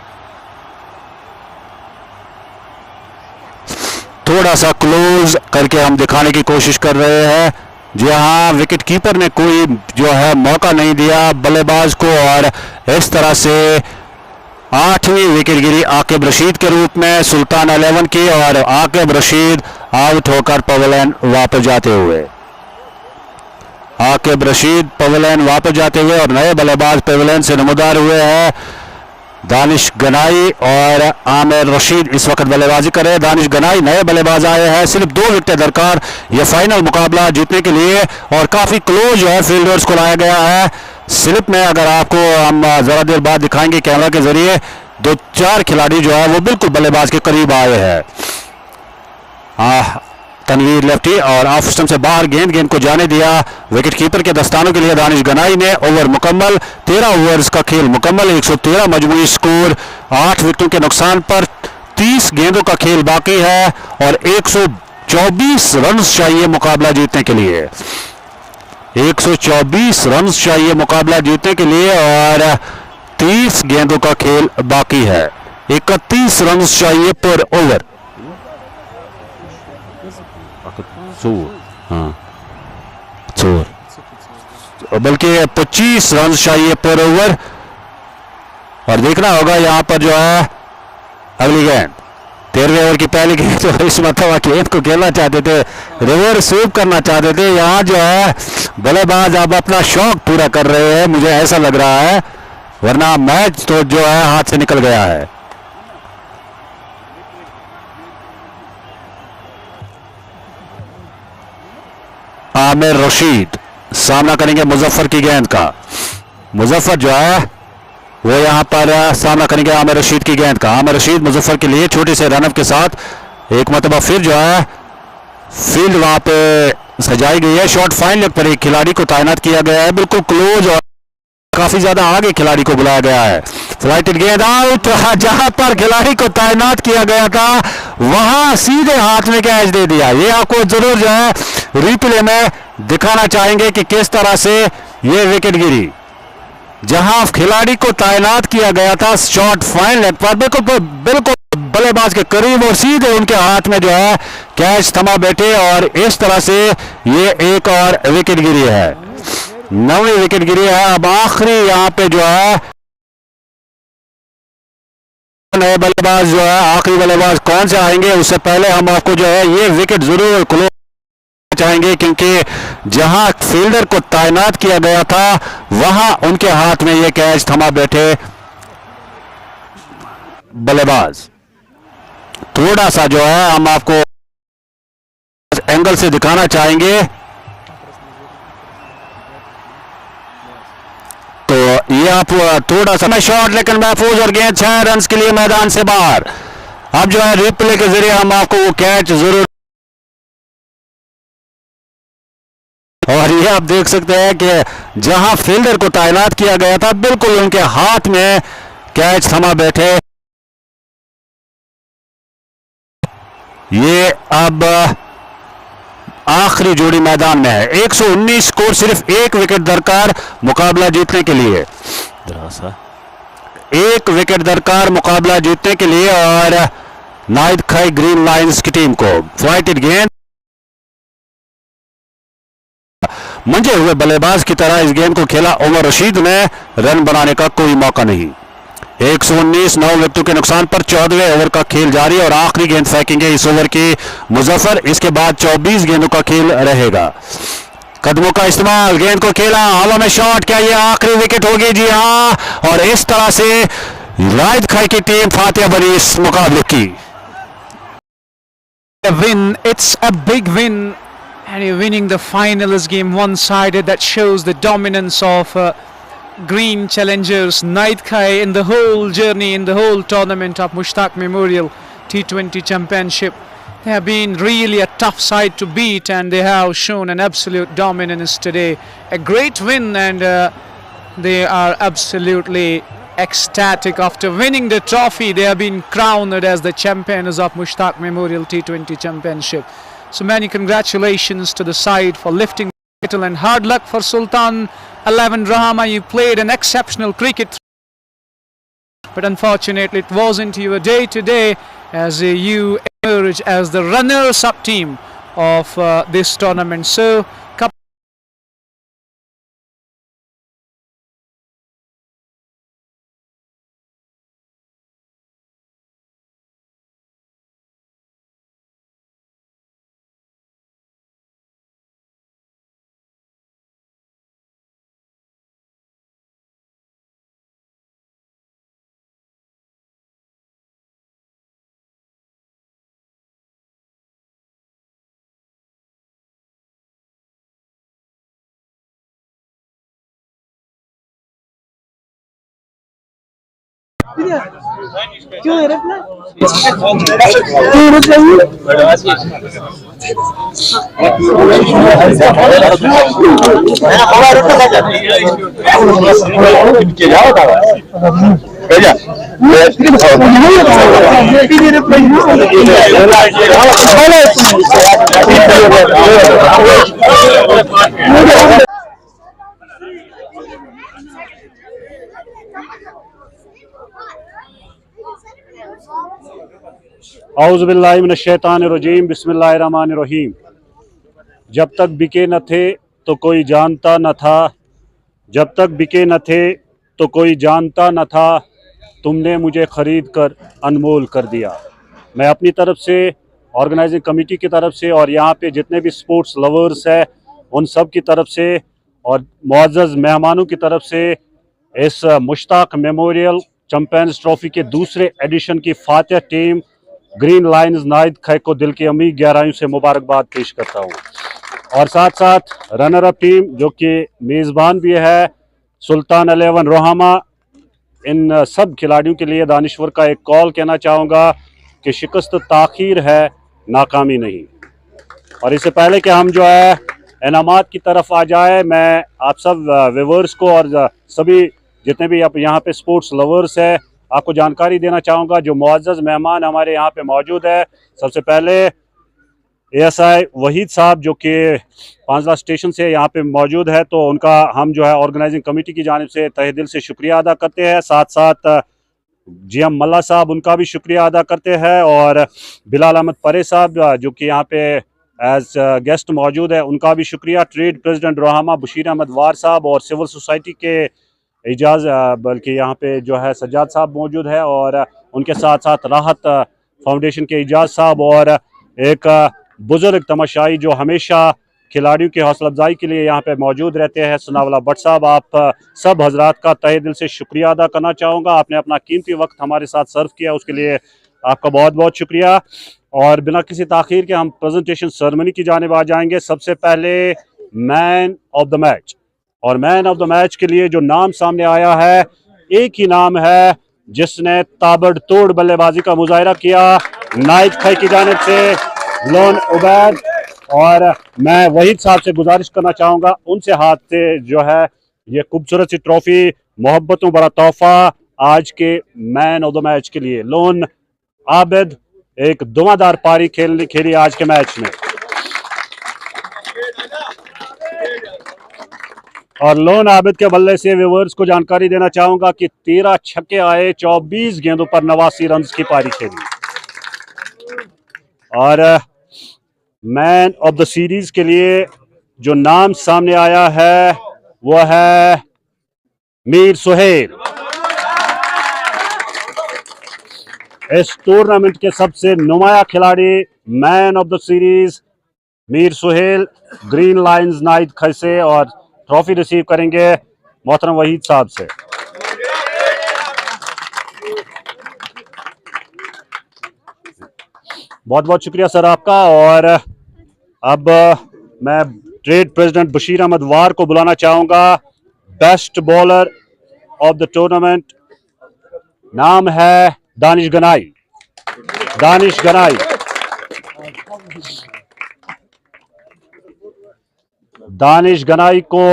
थोड़ा सा क्लोज करके हम दिखाने की कोशिश कर रहे हैं। जी हाँ, विकेट कीपर ने कोई जो है मौका नहीं दिया बल्लेबाज को और इस तरह से 8वीं विकेट गिरी आकिब रशीद के रूप में सुल्तान 11 की। और आकिब रशीद आउट होकर पवेलियन वापस जाते हुए और नए बल्लेबाज पवेलियन से नमदार हुए हैं दानिश गनाई और आमिर रशीद इस वक्त बल्लेबाजी कर रहे हैं। दानिश गनाई नए बल्लेबाज आए हैं। सिर्फ 2 विकेटें दरकार यह फाइनल मुकाबला जीतने के लिए और काफी क्लोज जो है फील्डर्स को लाया गया है। स्लिप में अगर आपको हम जरा देर बाद दिखाएंगे कैमरा के जरिए 2-4 खिलाड़ी जो है वो बिल्कुल बल्लेबाज के करीब आए हैं। तनवीर लेफ्टी और ऑफ स्टंप से बाहर गेंद को जाने दिया विकेट कीपर के दस्तानों के लिए दानिश गनाई ने। ओवर मुकम्मल, 13 ओवर्स का खेल मुकम्मल, 113 मजमूई स्कोर, 8 विकेटों के नुकसान पर 30 गेंदों का खेल बाकी है और 124 रन चाहिए मुकाबला जीतने के लिए। 124 रन चाहिए मुकाबला जीतने के लिए और 30 गेंदों का खेल बाकी है। 31 रन चाहिए पर ओवर। बल्कि 25 रन चाहिए पर ओवर। और देखना होगा यहां पर जो है अगली गेंद 13वें ओवर की पहली गेंद तो इस मतलब गेंद को खेलना चाहते थे, रिवर्स स्वीप करना चाहते थे। यहां जो है बल्लेबाज अब अपना शौक पूरा कर रहे हैं, मुझे ऐसा लग रहा है, वरना मैच तो जो है हाथ से निकल गया है। आमिर रशीद सामना करेंगे मुजफ्फर की गेंद का। मुजफ्फर जो है वो यहां पर सामना करेंगे आमिर रशीद की गेंद का। आमिर रशीद मुजफ्फर के लिए छोटे से रनअप के साथ एक मतबा फिर जो है फील्ड वहां पे सजाई गई है। शॉट फाइन लेग पर एक खिलाड़ी को तैनात किया गया है, बिल्कुल क्लोज और काफी ज्यादा आगे खिलाड़ी को बुलाया गया है। फ्लाइटेड गेंद आउट। जहां पर खिलाड़ी को तैनात किया गया था वहां सीधे हाथ में कैच दे दिया। ये आपको जरूर जो है रिप्ले में दिखाना चाहेंगे कि किस तरह से ये विकेट गिरी। जहां खिलाड़ी को तैनात किया गया था शॉट फाइन लेग पर, बिल्कुल बिल्कुल बल्लेबाज के करीब और सीधे उनके हाथ में जो है कैच थमा बैठे और इस तरह से ये एक और विकेट गिरी है, 9वीं विकेट गिरी है। अब आखिरी यहाँ पे जो है नए बल्लेबाज जो है, आखिरी बल्लेबाज कौन से आएंगे उससे पहले हम आपको जो है ये विकेट जरूर क्लोज चाहेंगे, क्योंकि जहां फील्डर को तैनात किया गया था वहां उनके हाथ में ये कैच थमा बैठे बल्लेबाज। थोड़ा सा जो है हम आपको एंगल से दिखाना चाहेंगे तो ये आप थोड़ा सा शॉट लेकिन महफूज और गेंद 6 रन के लिए मैदान से बाहर। अब जो है रिप्ले के जरिए हम आपको वो कैच जरूर, और ये आप देख सकते हैं कि जहां फील्डर को तैनात किया गया था बिल्कुल उनके हाथ में कैच थमा बैठे। ये अब आखिरी जोड़ी मैदान में है। 119 स्कोर, सिर्फ एक विकेट दरकार मुकाबला जीतने के लिए, एक विकेट दरकार मुकाबला जीतने के लिए और नाइदखाई ग्रीन लाइंस की टीम को। फ्लाइटेड गेंद मंजे हुए बल्लेबाज की तरह इस गेंद को खेला उमर रशीद ने, रन बनाने का कोई मौका नहीं। 119, 9 विकेटों के नुकसान पर 14वें ओवर का खेल जारी और आखिरी गेंद फेंकेंगे इस ओवर की मुजफ्फर। इसके बाद 24 गेंदों का खेल रहेगा। कदमों का इस्तेमाल, गेंद को खेला, हवा में शॉट, क्या ये आखिरी विकेट होगी? जी हां, और इस तरह से नाइदखाई की टीम फातिहा बनी इस मुकाबले की। Win, it's a big win, and you're winning the final is game one-sided. That shows the dominance of green challengers Naidkhai in the whole journey, in the whole tournament of Mushtaq Memorial T20 Championship. They have been really a tough side to beat, and they have shown an absolute dominance today. A great win, and they are absolutely ecstatic after winning the trophy. They have been crowned as the champions of Mushtaq Memorial T20 Championship. So many congratulations to the side for lifting the title, and hard luck for Sultan 11 Rohama. You played an exceptional cricket, but unfortunately it wasn't your day today, as you emerge as the runners-up team of this tournament. So क्यों है reply? औज़ुबिल्लाहिमिनश्शैतानिर्रजीम, बिस्मिल्लाहिर्रहमानिर्रहीम। जब तक बिके न थे तो कोई जानता न था, जब तक बिके न थे तो कोई जानता न था, तुमने मुझे ख़रीद कर अनमोल कर दिया। मैं अपनी तरफ से, ऑर्गेनाइजिंग कमेटी की तरफ से और यहाँ पे जितने भी स्पोर्ट्स लवर्स हैं उन सब की तरफ से और मुअज़्ज़ज़ मेहमानों की तरफ से इस मुश्ताक मेमोरियल चैंपियंस ट्रॉफी के दूसरे एडिशन की फातिहा टीम ग्रीन लाइंस नाइदखाई को दिल की अमीर गहराइयों से मुबारकबाद पेश करता हूँ। और साथ साथ रनर अप टीम जो कि मेज़बान भी है सुल्तान 11 रोहामा, इन सब खिलाड़ियों के लिए दानिश्वर का एक कॉल कहना चाहूँगा कि शिकस्त ताख़ीर है, नाकामी नहीं। और इससे पहले कि हम जो है इनामात की तरफ आ जाए, मैं आप सब व्यूअर्स को और सभी जितने भी आप यहाँ पे स्पोर्ट्स लवर्स है आपको जानकारी देना चाहूँगा जो मुअज़्ज़ज़ मेहमान हमारे यहाँ पे मौजूद है। सबसे पहले ASI वहीद साहब जो कि पांचला स्टेशन से यहाँ पे मौजूद है, तो उनका हम जो है ऑर्गेनाइजिंग कमेटी की जानिब से तहे दिल से शुक्रिया अदा करते हैं। साथ साथ GM मल्ला साहब उनका भी शुक्रिया अदा करते हैं, और बिलाल अहमद परे साहब जो कि यहाँ पे एज गेस्ट मौजूद है उनका भी शुक्रिया। ट्रेड प्रेसिडेंट रोहामा बशीर अहमद वार साहब और सिविल सोसाइटी के एजाज बल्कि यहाँ पे जो है सज्जाद साहब मौजूद है, और उनके साथ साथ राहत फाउंडेशन के एजाज साहब और एक बुजुर्ग तमाशाई जो हमेशा खिलाड़ियों की हौसला अफजाई के लिए यहाँ पे मौजूद रहते हैं, सनावला भट्ट साहब। आप सब हजरात का तहे दिल से शुक्रिया अदा करना चाहूँगा। आपने अपना कीमती वक्त हमारे साथ सर्व किया, उसके लिए आपका बहुत बहुत शुक्रिया। और बिना किसी ताखीर के हम प्रेजेंटेशन सेरेमनी की जानिब आ जाएंगे। सबसे पहले मैन ऑफ द मैच, और मैन ऑफ द मैच के लिए जो नाम सामने आया है, एक ही नाम है जिसने ताबड़तोड़ बल्लेबाजी का मुजाहिरा किया, नाइदखाई की जानिब से लोन उबैद। और मैं वहीद साहब से गुजारिश करना चाहूँगा उनसे हाथ से जो है ये खूबसूरत सी ट्रॉफी मोहब्बतों बड़ा तोहफा आज के मैन ऑफ द मैच के लिए। लोन आबिद एक धुआंधार पारी खेली आज के मैच में, और लोन आबिद के बल्ले से व्यूअर्स को जानकारी देना चाहूंगा कि 13 छक्के आए, 24 गेंदों पर 89 रन की पारी खेली। और मैन ऑफ द सीरीज के लिए जो नाम सामने आया है वो है मीर सुहेल। इस टूर्नामेंट के सबसे नुमाया खिलाड़ी man of the series Mir Suhail Green Lines Naidkhai से, और ट्रॉफी रिसीव करेंगे मोहतरम वहीद साहब से। बहुत बहुत शुक्रिया सर आपका। और अब मैं ट्रेड प्रेसिडेंट बशीर अहमद वार को बुलाना चाहूंगा। Best bowler of the tournament नाम है दानिश गनाई। दानिश गनाई दानिश गनाई को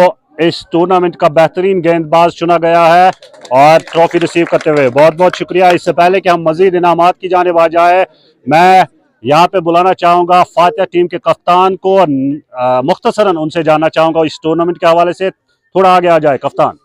इस टूर्नामेंट का बेहतरीन गेंदबाज चुना गया है, और ट्रॉफी रिसीव करते हुए बहुत बहुत शुक्रिया। इससे पहले कि हम मजीद इनामात की जानिब आ जाए, मैं यहाँ पे बुलाना चाहूँगा फातिहा टीम के कप्तान को, और मुख्तसरन उनसे जानना चाहूँगा इस टूर्नामेंट के हवाले से। थोड़ा आगे आ जाए कप्तान।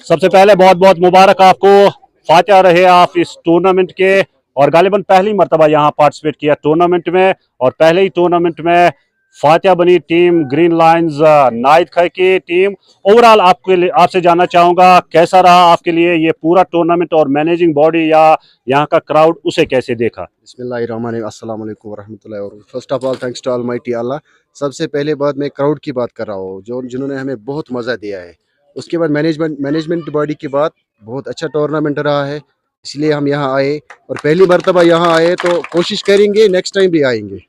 सबसे पहले बहुत बहुत मुबारक आपको, फातिहा रहे आप इस टूर्नामेंट के, और गालिबन पहली मरतबा यहाँ पार्टिसिपेट किया टूर्नामेंट में, और पहले ही टूर्नामेंट में फातिहा बनी टीम ग्रीन लाइंस नाइदखाई की टीम। ओवरऑल आपके लिए आपसे जानना चाहूँगा कैसा रहा आपके लिए ये पूरा टूर्नामेंट, और मैनेजिंग बॉडी या यहाँ का क्राउड उसे कैसे देखा? बिस्मिल्लाहिर्रहमानिर्रहीम, अस्सलाम वालेकुम वरहमतुल्लाहि और first of all thanks to almighty Allah. सबसे पहले बात मैं क्राउड की बात कर रहा हूँ जो जिन्होंने हमें बहुत मज़ा दिया है। उसके बाद मैनेजमेंट बॉडी की बात, बहुत अच्छा टूर्नामेंट रहा है, इसलिए हम यहाँ आए, और पहली मरतबा यहाँ आए तो कोशिश करेंगे नेक्स्ट टाइम भी आएंगे।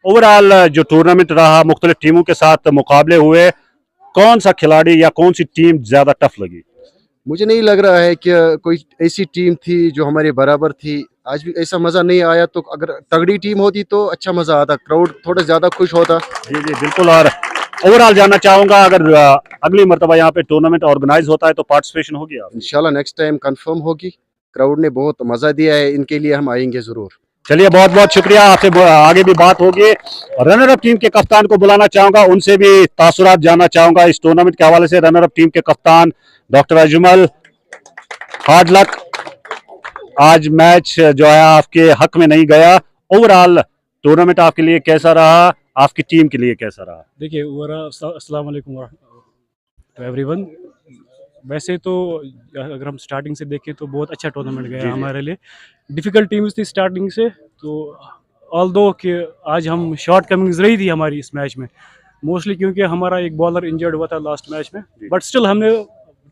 ओवरऑल जो टूर्नामेंट रहा, मुख्तलिफ टीमों के साथ मुकाबले हुए, कौन सा खिलाड़ी या कौन सी टीम ज्यादा टफ लगी? मुझे नहीं लग रहा है कि कोई ऐसी टीम थी जो हमारे बराबर थी। आज भी ऐसा मज़ा नहीं आया, तो अगर तगड़ी टीम होती तो अच्छा मज़ा आता, क्राउड थोड़ा ज़्यादा खुश होता। जी जी बिल्कुल। और ओवरऑल जानना चाहूँगा अगर अगली मरतबा यहाँ पे टूर्नामेंट ऑर्गेनाइज होता है तो पार्टिसिपेशन होगी? इंशाल्लाह नेक्स्ट टाइम कंफर्म होगी। क्राउड ने बहुत मज़ा दिया है, इनके लिए हम आएंगे ज़रूर। चलिए बहुत बहुत शुक्रिया, आपसे आगे भी बात होगी। रनर अप टीम के कप्तान को बुलाना चाहूंगा, उनसे भी तासुरात जानना चाहूंगा इस टूर्नामेंट के हवाले से। रनर अप टीम के कप्तान डॉक्टर अजमल, हार्ड लक। आज मैच जो है आपके हक में नहीं गया। ओवरऑल टूर्नामेंट आपके लिए कैसा रहा, आपकी टीम के लिए कैसा रहा? देखिए अस्सलाम वालेकुम टू एवरीवन। वैसे तो अगर हम स्टार्टिंग से देखें तो बहुत अच्छा टूर्नामेंट गया हमारे लिए। डिफ़िकल्ट टीम्स थी स्टार्टिंग से, तो ऑल्दो कि आज हम शॉर्ट कमिंग्स रही थी हमारी इस मैच में मोस्टली, क्योंकि हमारा एक बॉलर इंजर्ड हुआ था लास्ट मैच में, बट स्टिल हमने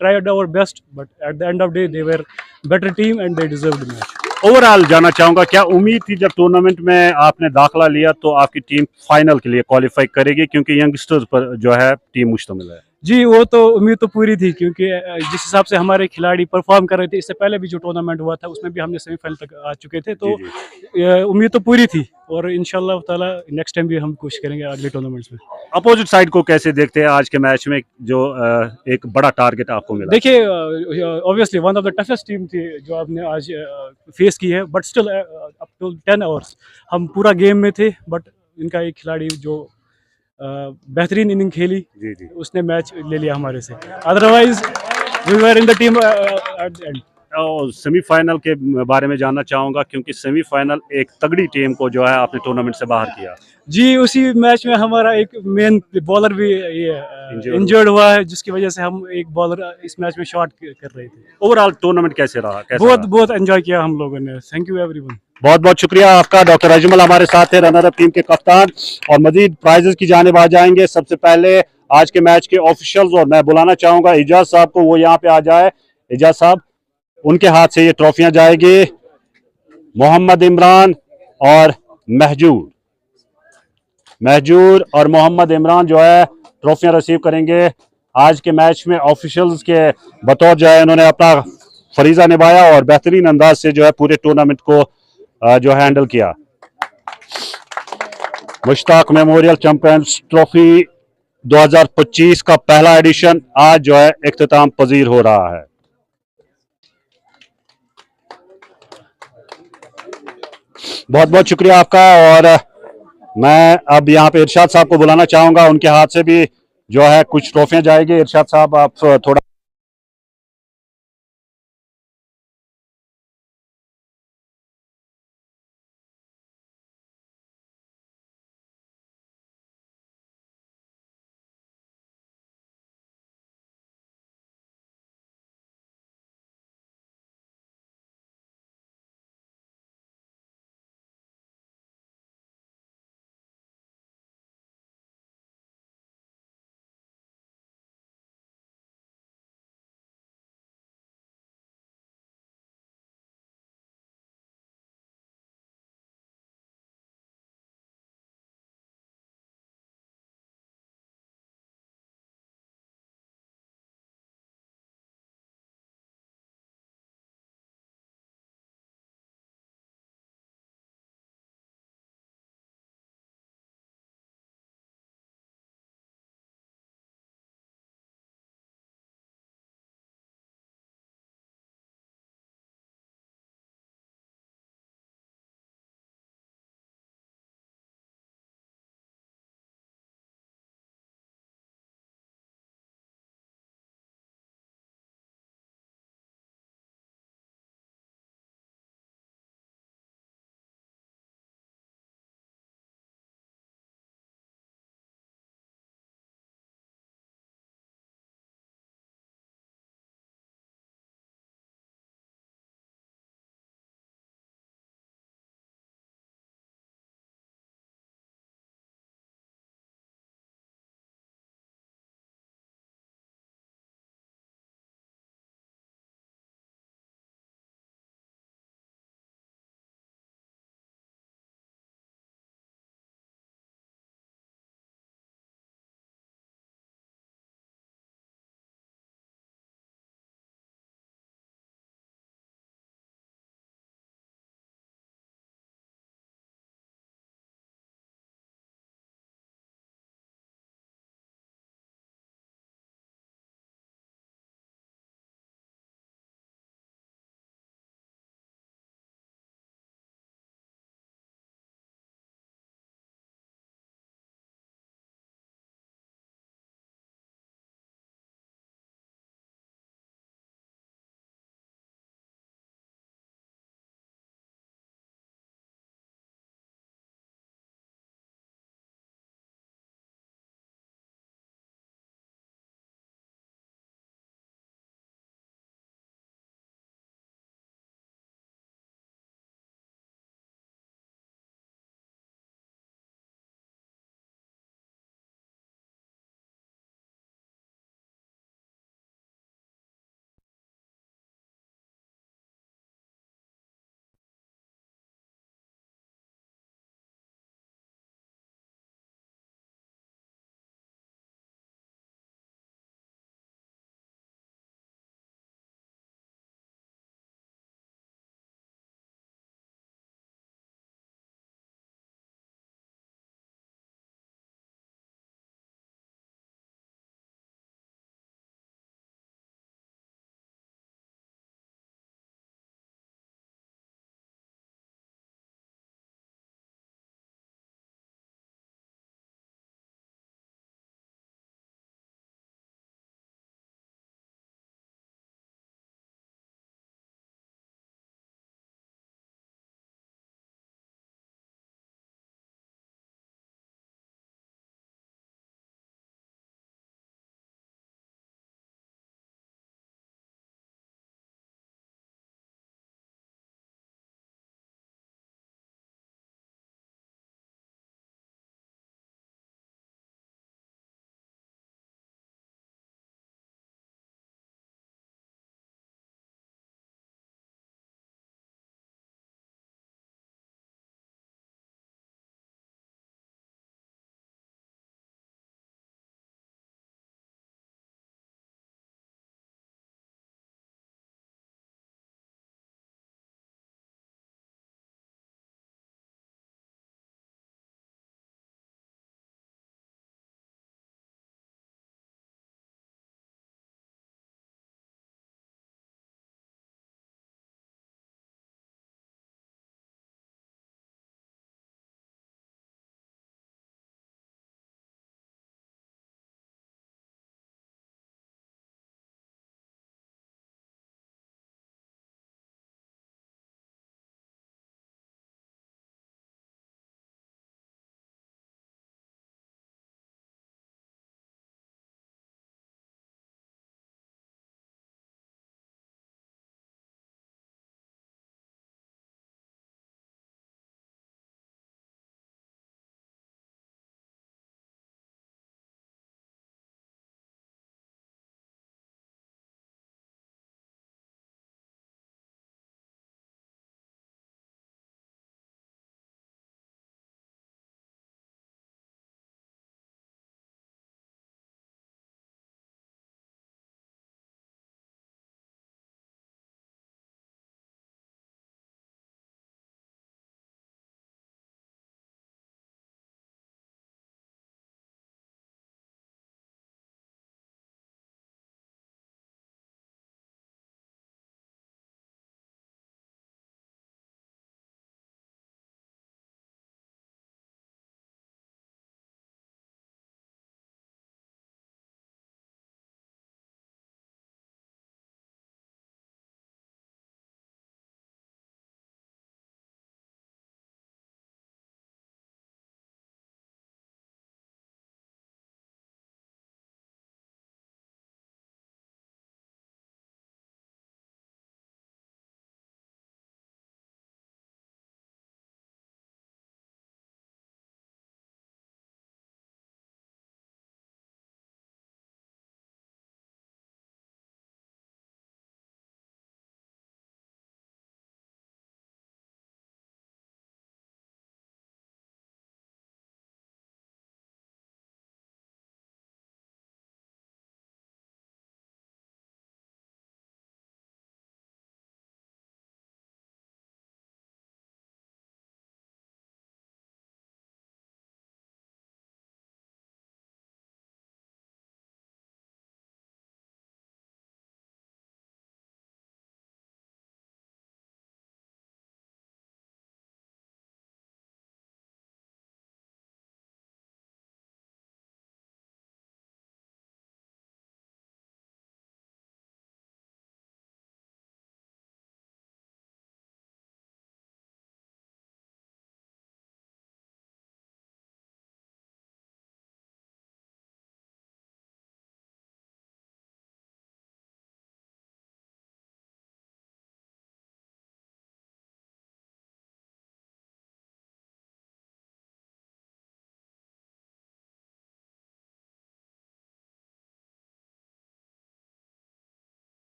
tried our best, but at the end of day they were better team and they deserved match. Overall जानना चाहूंगा क्या उम्मीद थी जब टूर्नामेंट में आपने दाखिला लिया तो आपकी टीम फाइनल के लिए क्वालिफाई करेगी, क्योंकि यंगस्टर्स पर जो है टीम मुश्तमिल है? जी वो तो उम्मीद तो पूरी थी, क्योंकि जिस हिसाब से हमारे खिलाड़ी परफॉर्म कर रहे थे, इससे पहले भी जो टूर्नामेंट हुआ था उसमें भी हमने सेमीफाइनल तक आ चुके थे, तो उम्मीद तो पूरी थी और इंशाल्लाह ताला नेक्स्ट टाइम भी हम कोशिश करेंगे अगले टूर्नामेंट्स में। अपोजिट साइड को कैसे देखते हैं आज के मैच में, जो एक बड़ा टारगेट आपको मिला? देखिए obviously one of the toughest team थी जो आपने आज फेस की है, but still up to 10 overs हम पूरा गेम में थे, बट इनका एक खिलाड़ी जो बेहतरीन इनिंग खेली, जी जी। उसने मैच ले लिया हमारे से, otherwise we were in the team at the end. और सेमीफाइनल के बारे में जानना चाहूंगा, क्योंकि सेमीफाइनल एक तगड़ी टीम को जो है आपने टूर्नामेंट से बाहर किया। जी उसी मैच में हमारा एक मेन बॉलर भी इंजर्ड हुआ है, जिसकी वजह से हम एक बॉलर इस मैच में शॉट कर रहे थे। ओवरऑल टूर्नामेंट कैसे रहा? बहुत एंजॉय किया हम लोगों ने। Thank you everyone. बहुत बहुत शुक्रिया आपका। डॉक्टर अजमल हमारे साथ है, रनर अप टीम के कप्तान, और मजीद प्राइजेस की जानिब आ जाएंगे। सबसे पहले आज के मैच के ऑफिशियल्स, और मैं बुलाना चाहूंगा इजाज साहब को, वो यहाँ पे आ जाए। इजाज साहब, उनके हाथ से ये ट्रॉफियां जाएगी। मोहम्मद इमरान और महजूर और मोहम्मद इमरान जो है ट्रॉफियां रिसीव करेंगे। आज के मैच में ऑफिशियल्स के बतौर जो है उन्होंने अपना फरीजा निभाया और बेहतरीन अंदाज से जो है पूरे टूर्नामेंट को जो हैंडल किया। मुश्ताक मेमोरियल चैंपियंस ट्रॉफी 2025 का पहला एडिशन आज जो है इख्तिताम पजीर हो रहा है। बहुत बहुत शुक्रिया आपका। और मैं अब यहाँ पे इरशाद साहब को बुलाना चाहूंगा, उनके हाथ से भी जो है कुछ ट्रॉफियां जाएगी। इरशाद साहब, आप थोड़ा